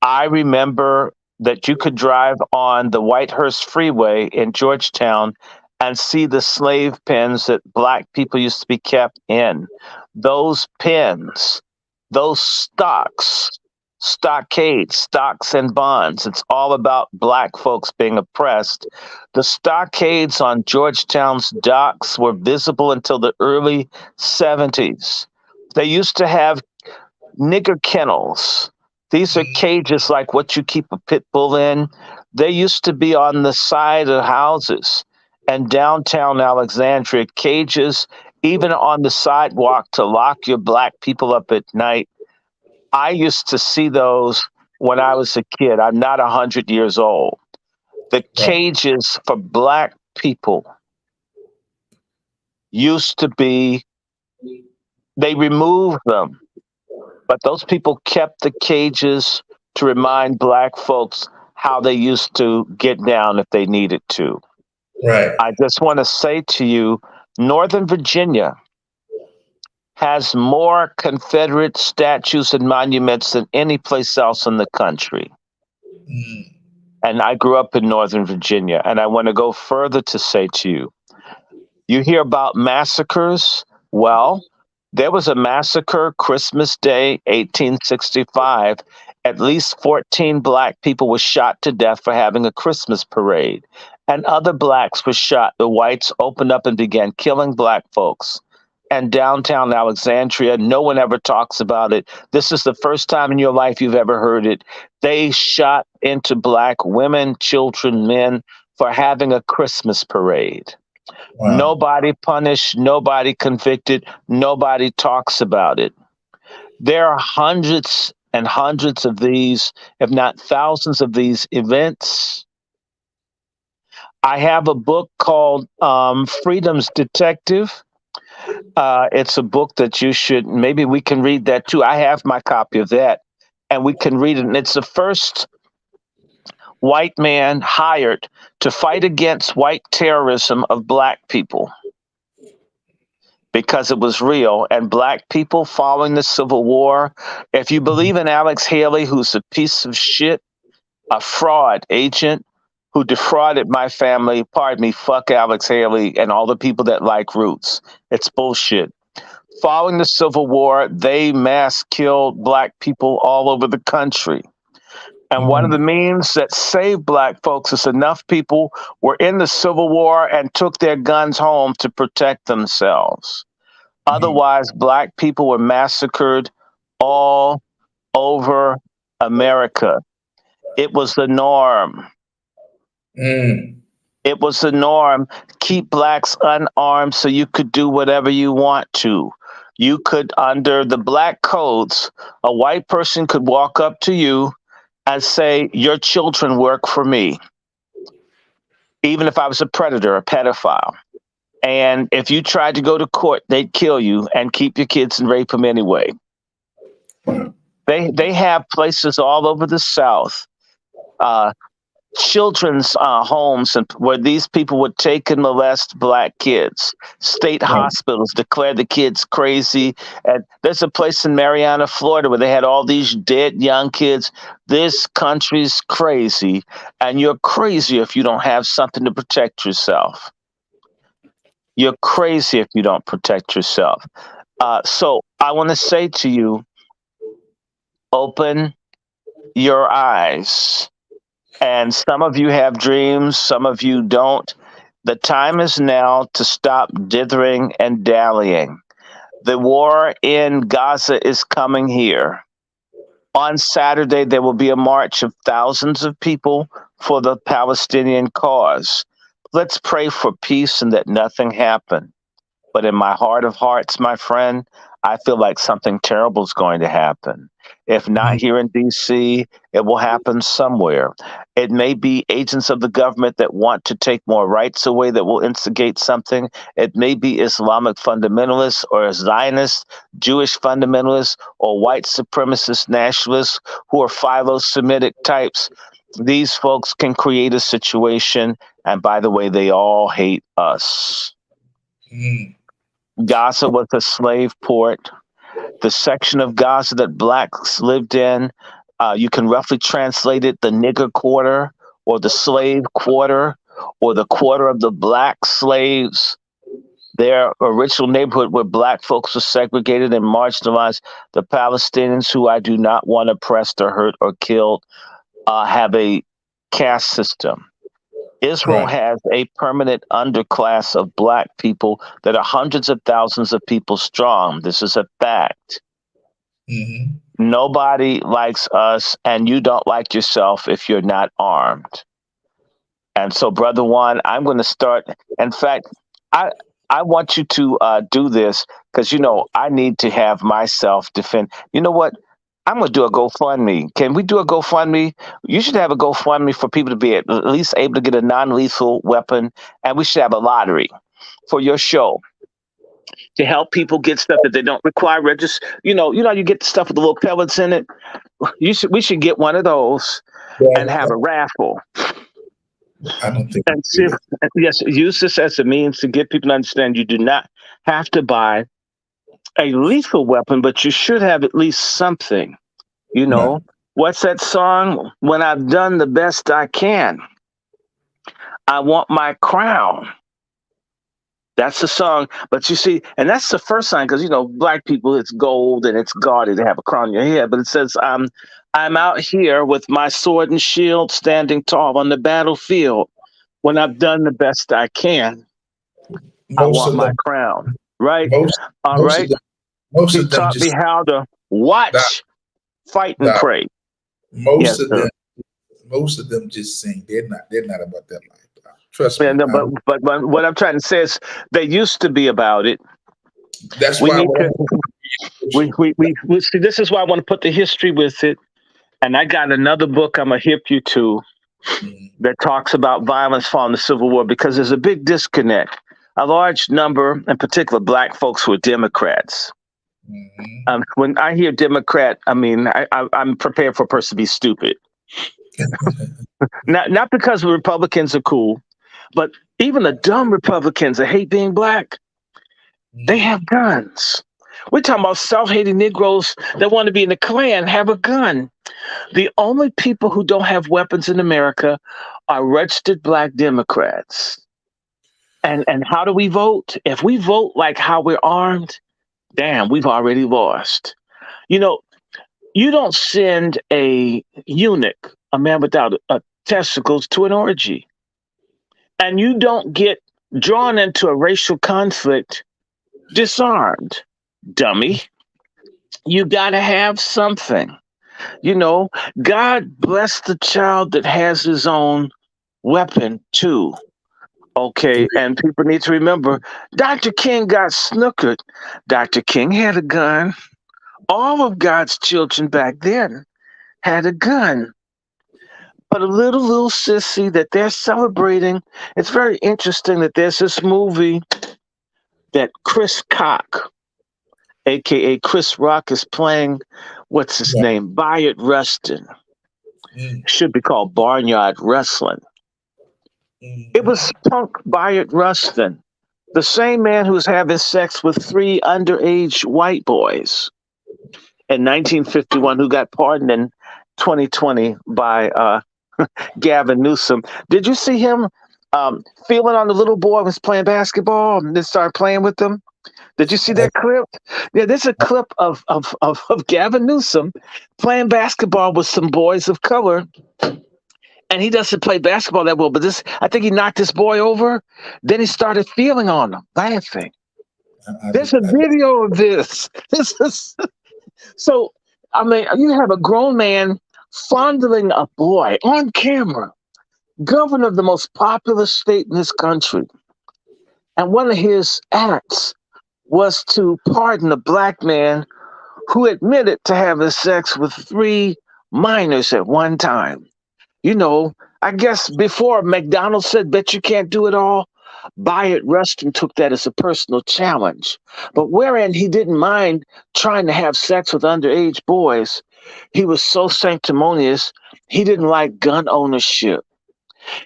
I remember that you could drive on the Whitehurst Freeway in Georgetown and see the slave pens that Black people used to be kept in. Those pens, those stockades, stocks and bonds. It's all about Black folks being oppressed. The stockades on Georgetown's docks were visible until the early 70s. They used to have nigger kennels. These are Mm, cages like what you keep a pit bull in. They used to be on the side of houses and downtown Alexandria, cages even on the sidewalk to lock your Black people up at night. I used to see those when I was a kid. I'm not 100 years old. The right. cages for Black people used to be, they removed them. But those people kept the cages to remind Black folks how they used to get down if they needed to. Right. I just want to say to you, Northern Virginia has more Confederate statues and monuments than any place else in the country. Mm, And I grew up in Northern Virginia. And I want to go further to say to you, you hear about massacres? Well, there was a massacre Christmas Day, 1865. At least 14 Black people were shot to death for having a Christmas parade. And other Blacks were shot. The whites opened up and began killing Black folks. and downtown Alexandria. No one ever talks about it. This is the first time in your life you've ever heard it. They shot into black women, children, men for having a Christmas parade. Wow. Nobody punished, nobody convicted, nobody talks about it. There are hundreds and hundreds of these, if not thousands of these events. I have a book called Freedom's Detective. It's a book that you should, maybe we can read that too. I have my copy of that and we can read it. And it's the first white man hired to fight against white terrorism of black people because it was real. And black people following the Civil War, if you believe in Alex Haley, who's a piece of shit, a fraud agent who defrauded my family, pardon me, fuck Alex Haley and all the people that like Roots. It's bullshit. Following the Civil War, they mass killed black people all over the country. And one of the means that saved black folks is enough people were in the Civil War and took their guns home to protect themselves. Otherwise, black people were massacred all over America. It was the norm. It was the norm. Keep blacks unarmed so you could do whatever you want to. You could, under the black codes, a white person could walk up to you and say, your children work for me. Even if I was a predator, a pedophile. And if you tried to go to court, they'd kill you and keep your kids and rape them anyway. They have places all over the South, children's homes, and where these people would take and molest black kids. State hospitals declare the kids crazy. And there's a place in Mariana, Florida, where they had all these dead young kids. This country's crazy, and you're crazy if you don't have something to protect yourself. You're crazy if you don't protect yourself. So I want to say to you, open your eyes. And some of you have dreams, some of you don't. The time is now to stop dithering and dallying. The war in Gaza is coming here. On Saturday, there will be a march of thousands of people for the Palestinian cause. Let's pray for peace and that nothing happen. But in my heart of hearts, my friend, I feel like something terrible is going to happen. If not here in D.C., it will happen somewhere. It may be agents of the government that want to take more rights away that will instigate something. It may be Islamic fundamentalists or Zionists, Jewish fundamentalists, or white supremacist nationalists who are philo-Semitic types. These folks can create a situation, and by the way, they all hate us. Gaza was a slave port. The section of Gaza that blacks lived in, you can roughly translate it the nigger quarter or the slave quarter or the quarter of the black slaves. Their original neighborhood where black folks were segregated and marginalized. The Palestinians, who I do not want oppressed or hurt or killed, have a caste system. Israel has a permanent underclass of black people that are hundreds of thousands of people strong. This is a fact. Nobody likes us, and you don't like yourself if you're not armed. And so, Brother Juan, I'm going to start. In fact, I want you to do this because, you know, I need to have myself defend. You know what? I'm going to do a GoFundMe. Can we do a GoFundMe? You should have a GoFundMe for people to be at least able to get a non-lethal weapon. And we should have a lottery for your show to help people get stuff that they don't require register. You know, you get the stuff with the little pellets in it. We should get one of those and have a raffle. I don't think. And yes, use this as a means to get people to understand you do not have to buy a lethal weapon, but you should have at least something. You know, what's that song? When I've done the best I can, I want my crown. That's the song. But you see, and that's the first sign, because, you know, black people, it's gold and it's gaudy to have a crown on your head. But it says, I'm out here with my sword and shield standing tall on the battlefield. When I've done the best I can, I want my crown. right? Most All most of right. them most He of them taught me just how to Doc, watch, fight, and Doc, pray. most Yes, of sir. them most of them just sing. They're not about that life. Doc. Trust Yeah, me. no, but what I'm trying to say is they used to be about it. That's We why need what to I'm we see. This is why I want to put the history with it. And I got another book I'm gonna hip you to Mhm. that talks about violence following the Civil War because there's a big disconnect. A large number, in particular, black folks who are Democrats. Mhm. When I hear Democrat, I mean I'm prepared for a person to be stupid. Not because the Republicans are cool, but even the dumb Republicans that hate being black, they have guns. We're talking about self-hating Negroes that want to be in the Klan have a gun. The only people who don't have weapons in America are registered black Democrats. And how do we vote? If we vote like how we're armed, damn, we've already lost. You know, you don't send a eunuch, a man without testicles, to an orgy. And you don't get drawn into a racial conflict disarmed, dummy. You got to have something. You know, God bless the child that has his own weapon too. Okay, and people need to remember Dr. King got snookered. Dr. King had a gun. All of God's children back then had a gun. But a little sissy that they're celebrating. It's very interesting that there's this movie that Chris Cock, aka Chris Rock, is playing. What's his Right. name? Bayard Rustin. Mhm. Should be called Barnyard Wrestling. It was Punk Bayard Rustin, the same man who was having sex with 3 underage white boys in 1951, who got pardoned in 2020 by Gavin Newsom. Did you see him feeling on the little boy who was playing basketball and then started playing with them? Did you see that clip? Yeah, there's a clip of Gavin Newsom playing basketball with some boys of color. And he doesn't play basketball that well, but I think he knocked this boy over. Then he started feeling on him, laughing. There's a video of this. This is so. I mean, you have a grown man fondling a boy on camera, governor of the most populous state in this country, and one of his acts was to pardon a black man who admitted to having sex with 3 minors at one time. You know, I guess before McDonald's said, bet you can't do it all, Bayard Rustin took that as a personal challenge. But wherein he didn't mind trying to have sex with underage boys, he was so sanctimonious, he didn't like gun ownership.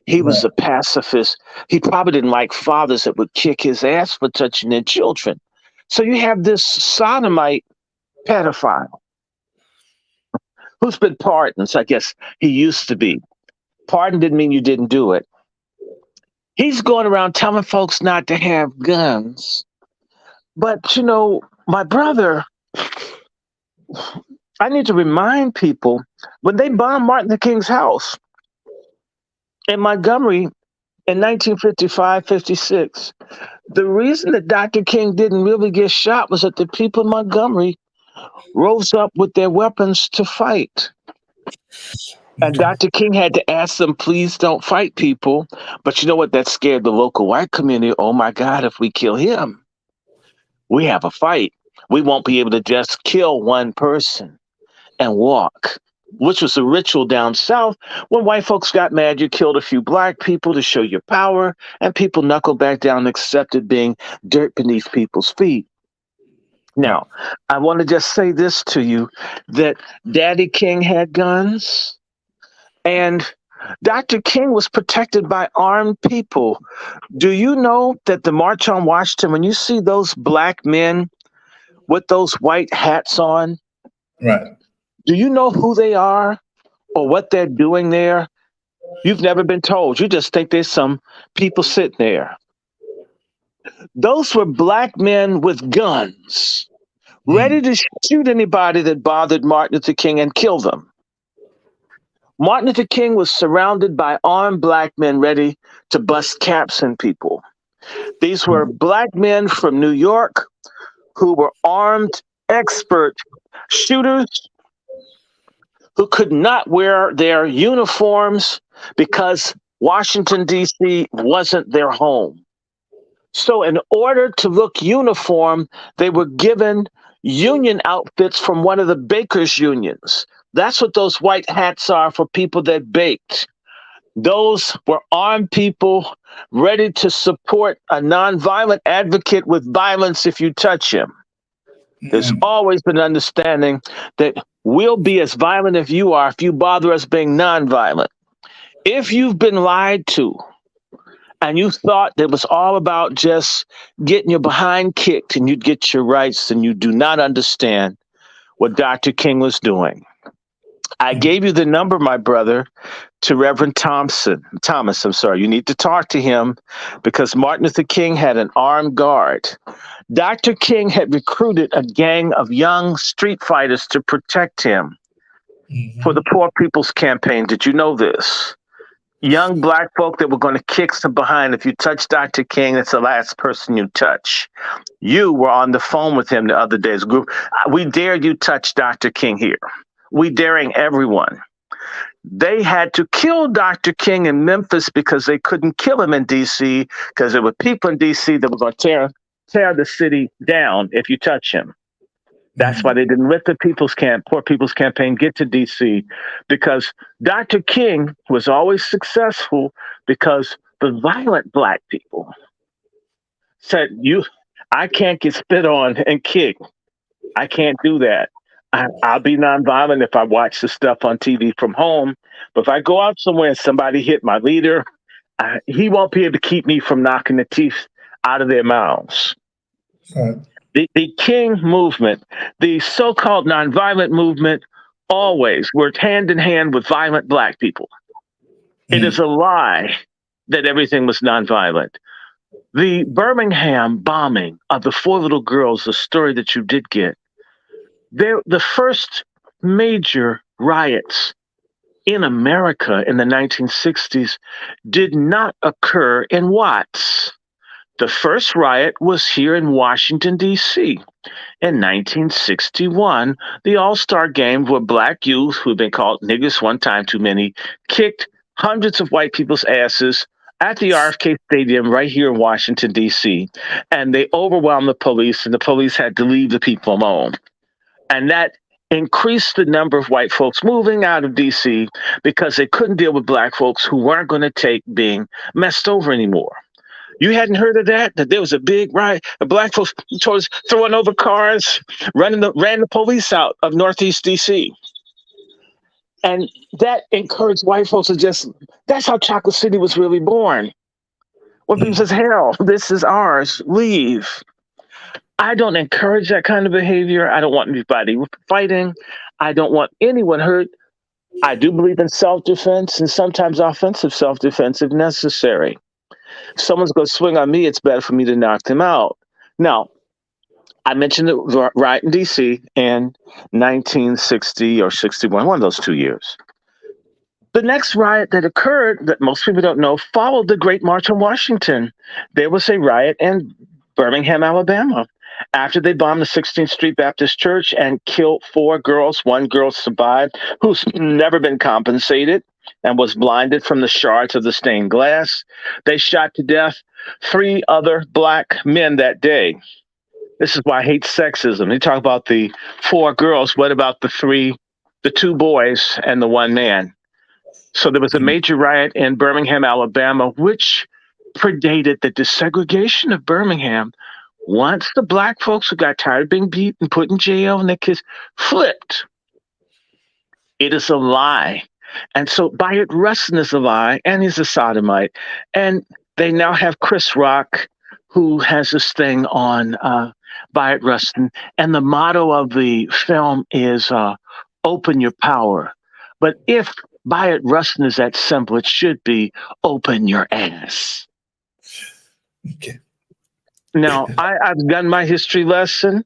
He was a pacifist. He probably didn't like fathers that would kick his ass for touching their children. So you have this sodomite pedophile who's been pardoned. So I guess he used to be. Pardon didn't mean you didn't do it. He's going around telling folks not to have guns. But, you know, my brother, I need to remind people when they bombed Martin Luther King's house in Montgomery in 1955, 56, the reason that Dr. King didn't really get shot was that the people in Montgomery rose up with their weapons to fight. And Dr. King had to ask them, please don't fight people. But you know what? That scared the local white community. Oh my God, if we kill him, we have a fight. We won't be able to just kill one person and walk, which was a ritual down south. When white folks got mad, you killed a few black people to show your power, and people knuckled back down and accepted being dirt beneath people's feet. Now, I want to just say this to you, that Daddy King had guns. And Dr. King was protected by armed people. Do you know that the March on Washington, when you see those black men with those white hats on, Right. do you know who they are or what they're doing there? You've never been told. You just think there's some people sitting there. Those were black men with guns, ready to shoot anybody that bothered Martin Luther King and kill them. Martin Luther King was surrounded by armed black men ready to bust caps in people. These were black men from New York, who were armed, expert shooters who could not wear their uniforms because Washington, D.C. wasn't their home. So in order to look uniform, they were given union outfits from one of the bakers' unions. That's what those white hats are for people that baked. Those were armed people ready to support a nonviolent advocate with violence if you touch him. There's always been an understanding that we'll be as violent as you are if you bother us being nonviolent. If you've been lied to and you thought it was all about just getting your behind kicked and you'd get your rights, then you do not understand what Dr. King was doing. I gave you the number, my brother, to Reverend Thomas. You need to talk to him because Martin Luther King had an armed guard. Dr. King had recruited a gang of young street fighters to protect him for the Poor People's Campaign. Did you know this? Young black folk that were going to kick some behind. If you touch Dr. King, that's the last person you touch. You were on the phone with him the other day. We dare you touch Dr. King here. We daring everyone. They had to kill Dr. King in Memphis because they couldn't kill him in D.C. because there were people in D.C. that were going to tear the city down if you touch him. That's why they didn't let the Poor People's Campaign get to D.C. because Dr. King was always successful because the violent black people said, I can't get spit on and kicked. I can't do that. I'll be nonviolent if I watch the stuff on TV from home. But if I go out somewhere and somebody hit my leader, he won't be able to keep me from knocking the teeth out of their mouths. The King movement, the so-called nonviolent movement, always worked hand in hand with violent black people. It is a lie that everything was nonviolent. The Birmingham bombing of the 4 little girls, the story that you did get, the first major riots in America in the 1960s did not occur in Watts. The first riot was here in Washington, D.C. In 1961, the All-Star Game where black youth, who've been called niggas one time too many, kicked hundreds of white people's asses at the RFK Stadium right here in Washington, D.C. And they overwhelmed the police, and the police had to leave the people alone. And that increased the number of white folks moving out of D.C. because they couldn't deal with black folks who weren't going to take being messed over anymore. You hadn't heard of that? That there was a big riot of black folks throwing over cars, ran the police out of Northeast D.C. And that encouraged white folks to that's how Chocolate City was really born. When people says, hell, this is ours, leave. I don't encourage that kind of behavior. I don't want anybody fighting. I don't want anyone hurt. I do believe in self-defense and sometimes offensive self-defense if necessary. If someone's going to swing on me, it's better for me to knock them out. Now, I mentioned the riot in D.C. in 1960 or 61, one of those 2 years. The next riot that occurred, that most people don't know, followed the Great March on Washington. There was a riot in Birmingham, Alabama, after they bombed the 16th Street Baptist Church and killed 4 girls. 1 girl survived, who's never been compensated and was blinded from the shards of the stained glass. They shot to death 3 other black men that day. This is why I hate sexism. They talk about the 4 girls. What about the 2 boys and the 1 man? So there was a major riot in Birmingham, Alabama, which predated the desegregation of Birmingham. Once the black folks who got tired of being beat and put in jail and their kids flipped. It is a lie. And so Bayard Rustin is a lie, and he's a sodomite. And they now have Chris Rock, who has this thing on Bayard Rustin. And the motto of the film is open your power. But if Bayard Rustin is that simple, it should be open your ass. Okay. Now, I've done my history lesson.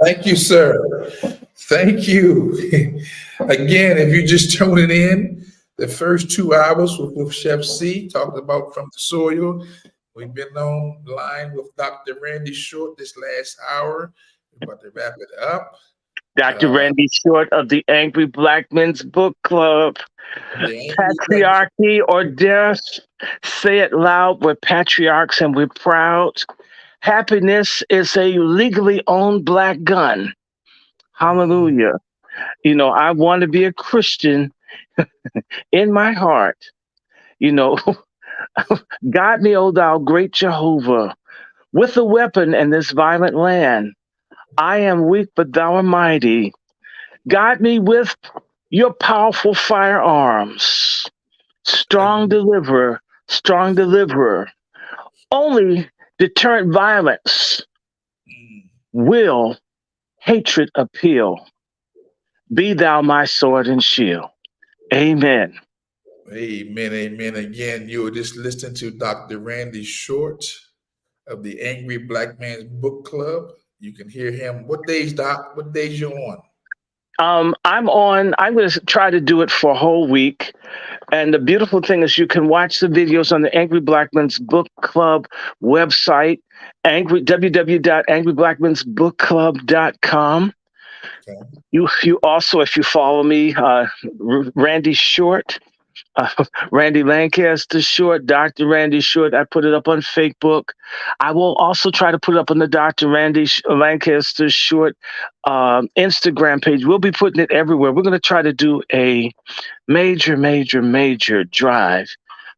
Thank you, sir. Thank you. Again, if you're just tuning in, the first 2 hours with Chef C talked about From the Soil. We've been on line with Dr. Randy Short this last hour. We're about to wrap it up. Dr. Randy Short of the Angry Black Men's Book Club. The Angry Black Patriarchy or death. Say it loud. We're patriarchs and we're proud. Happiness is a legally owned black gun. Hallelujah. You know, I want to be a Christian in my heart. You know, guide me, O thou great Jehovah, with a weapon in this violent land. I am weak, but thou art mighty. Guide me with your powerful firearms. Strong deliverer, strong deliverer. Only deterrent violence will hatred appeal. Be thou my sword and shield. Amen. Amen, amen. Again, you were just listening to Dr. Randy Short of the Angry Black Man's Book Club. You can hear him. What days, Doc? What days you on? I'm going to try to do it for a whole week. And the beautiful thing is you can watch the videos on the Angry Black Men's Book Club website, www.angryblackmensbookclub.com. Okay. You also, if you follow me, Randy Short, Randy Lancaster Short, Dr. Randy Short, I put it up on Facebook. I will also try to put it up on the Dr. Randy Lancaster Short Instagram page. We'll be putting it everywhere. We're going to try to do a major drive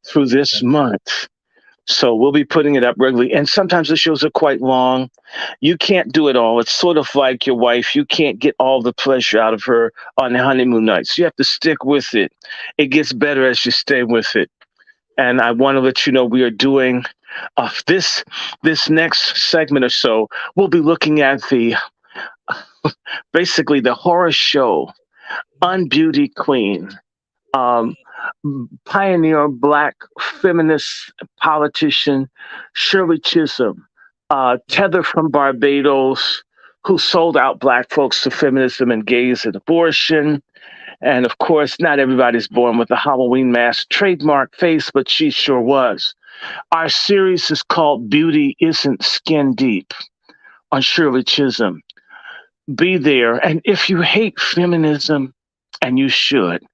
through this month. So we'll be putting it up regularly. And sometimes the shows are quite long. You can't do it all. It's sort of like your wife. You can't get all the pleasure out of her on the honeymoon nights. You have to stick with it. It gets better as you stay with it. And I want to let you know we are doing this next segment or so. We'll be looking at basically the horror show, Unbeauty Queen. Pioneer Black feminist politician Shirley Chisholm, tethered from Barbados, who sold out Black folks to feminism and gays and abortion. And of course, not everybody's born with a Halloween mask trademark face, but she sure was. Our series is called Beauty Isn't Skin Deep on Shirley Chisholm. Be there. And if you hate feminism, and you should,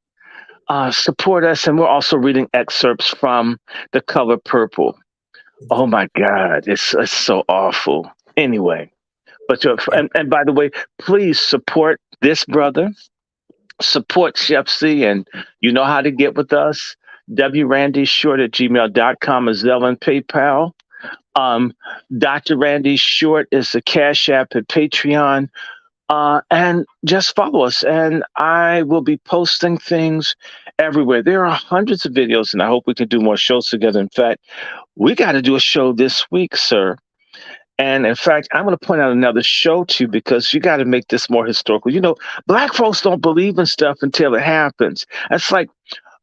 support us. And we're also reading excerpts from The Color Purple. Oh my God, it's so awful. Anyway, but and by the way, please support this brother, support Chef C, and you know how to get with us. wrandyshort@gmail.com is Zelle and PayPal. Dr. Randy Short is the Cash App at Patreon. And just follow us, and I will be posting things everywhere. There are hundreds of videos, and I hope we can do more shows together. In fact, we got to do a show this week, sir. And in fact, I'm going to point out another show to you because you got to make this more historical. You know, Black folks don't believe in stuff until it happens. It's like,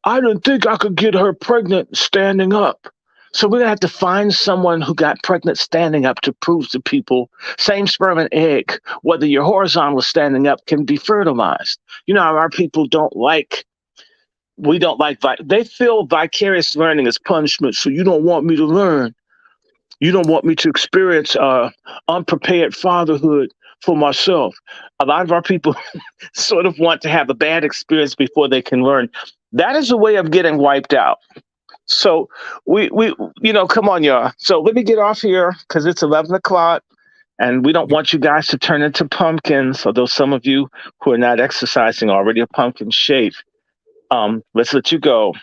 I didn't think I could get her pregnant standing up. So we're going to have to find someone who got pregnant standing up to prove to people same sperm and egg, whether your horizontal standing up can be fertilized. You know, our people they feel vicarious learning is punishment. So you don't want me to learn. You don't want me to experience unprepared fatherhood for myself. A lot of our people sort of want to have a bad experience before they can learn. That is a way of getting wiped out. So we come on, y'all. So let me get off here because it's 11 o'clock and we don't want you guys to turn into pumpkins, although some of you who are not exercising are already a pumpkin shape. Let's let you go.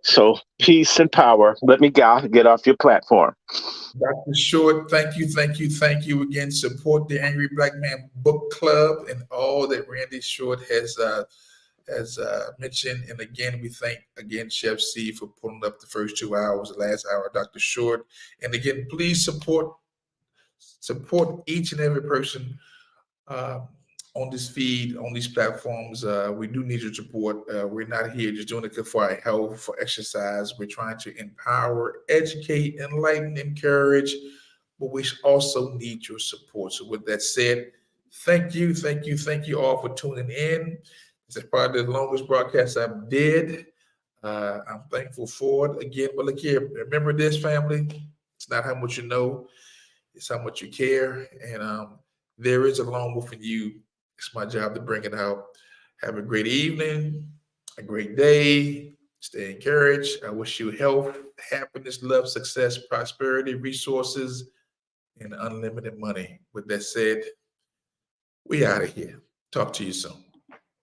So peace and power. Let me get off your platform. Dr. Short, thank you again. Support the Angry Black Man Book Club and all that Randy Short has mentioned. And again, we thank Chef C for pulling up the first 2 hours, the last hour, Dr. Short. And again, please support each and every person on this feed, on these platforms. We do need your support. We're not here just doing it for our health, for exercise. We're trying to empower, educate, enlighten, encourage, but we also need your support. So with that said, thank you all for tuning in. This is probably the longest broadcast I've did. I'm thankful for it again. But look here, remember this, family. It's not how much you know, it's how much you care. And there is a lone wolf in you. It's my job to bring it out. Have a great evening, a great day. Stay encouraged. I wish you health, happiness, love, success, prosperity, resources, and unlimited money. With that said, we out of here. Talk to you soon.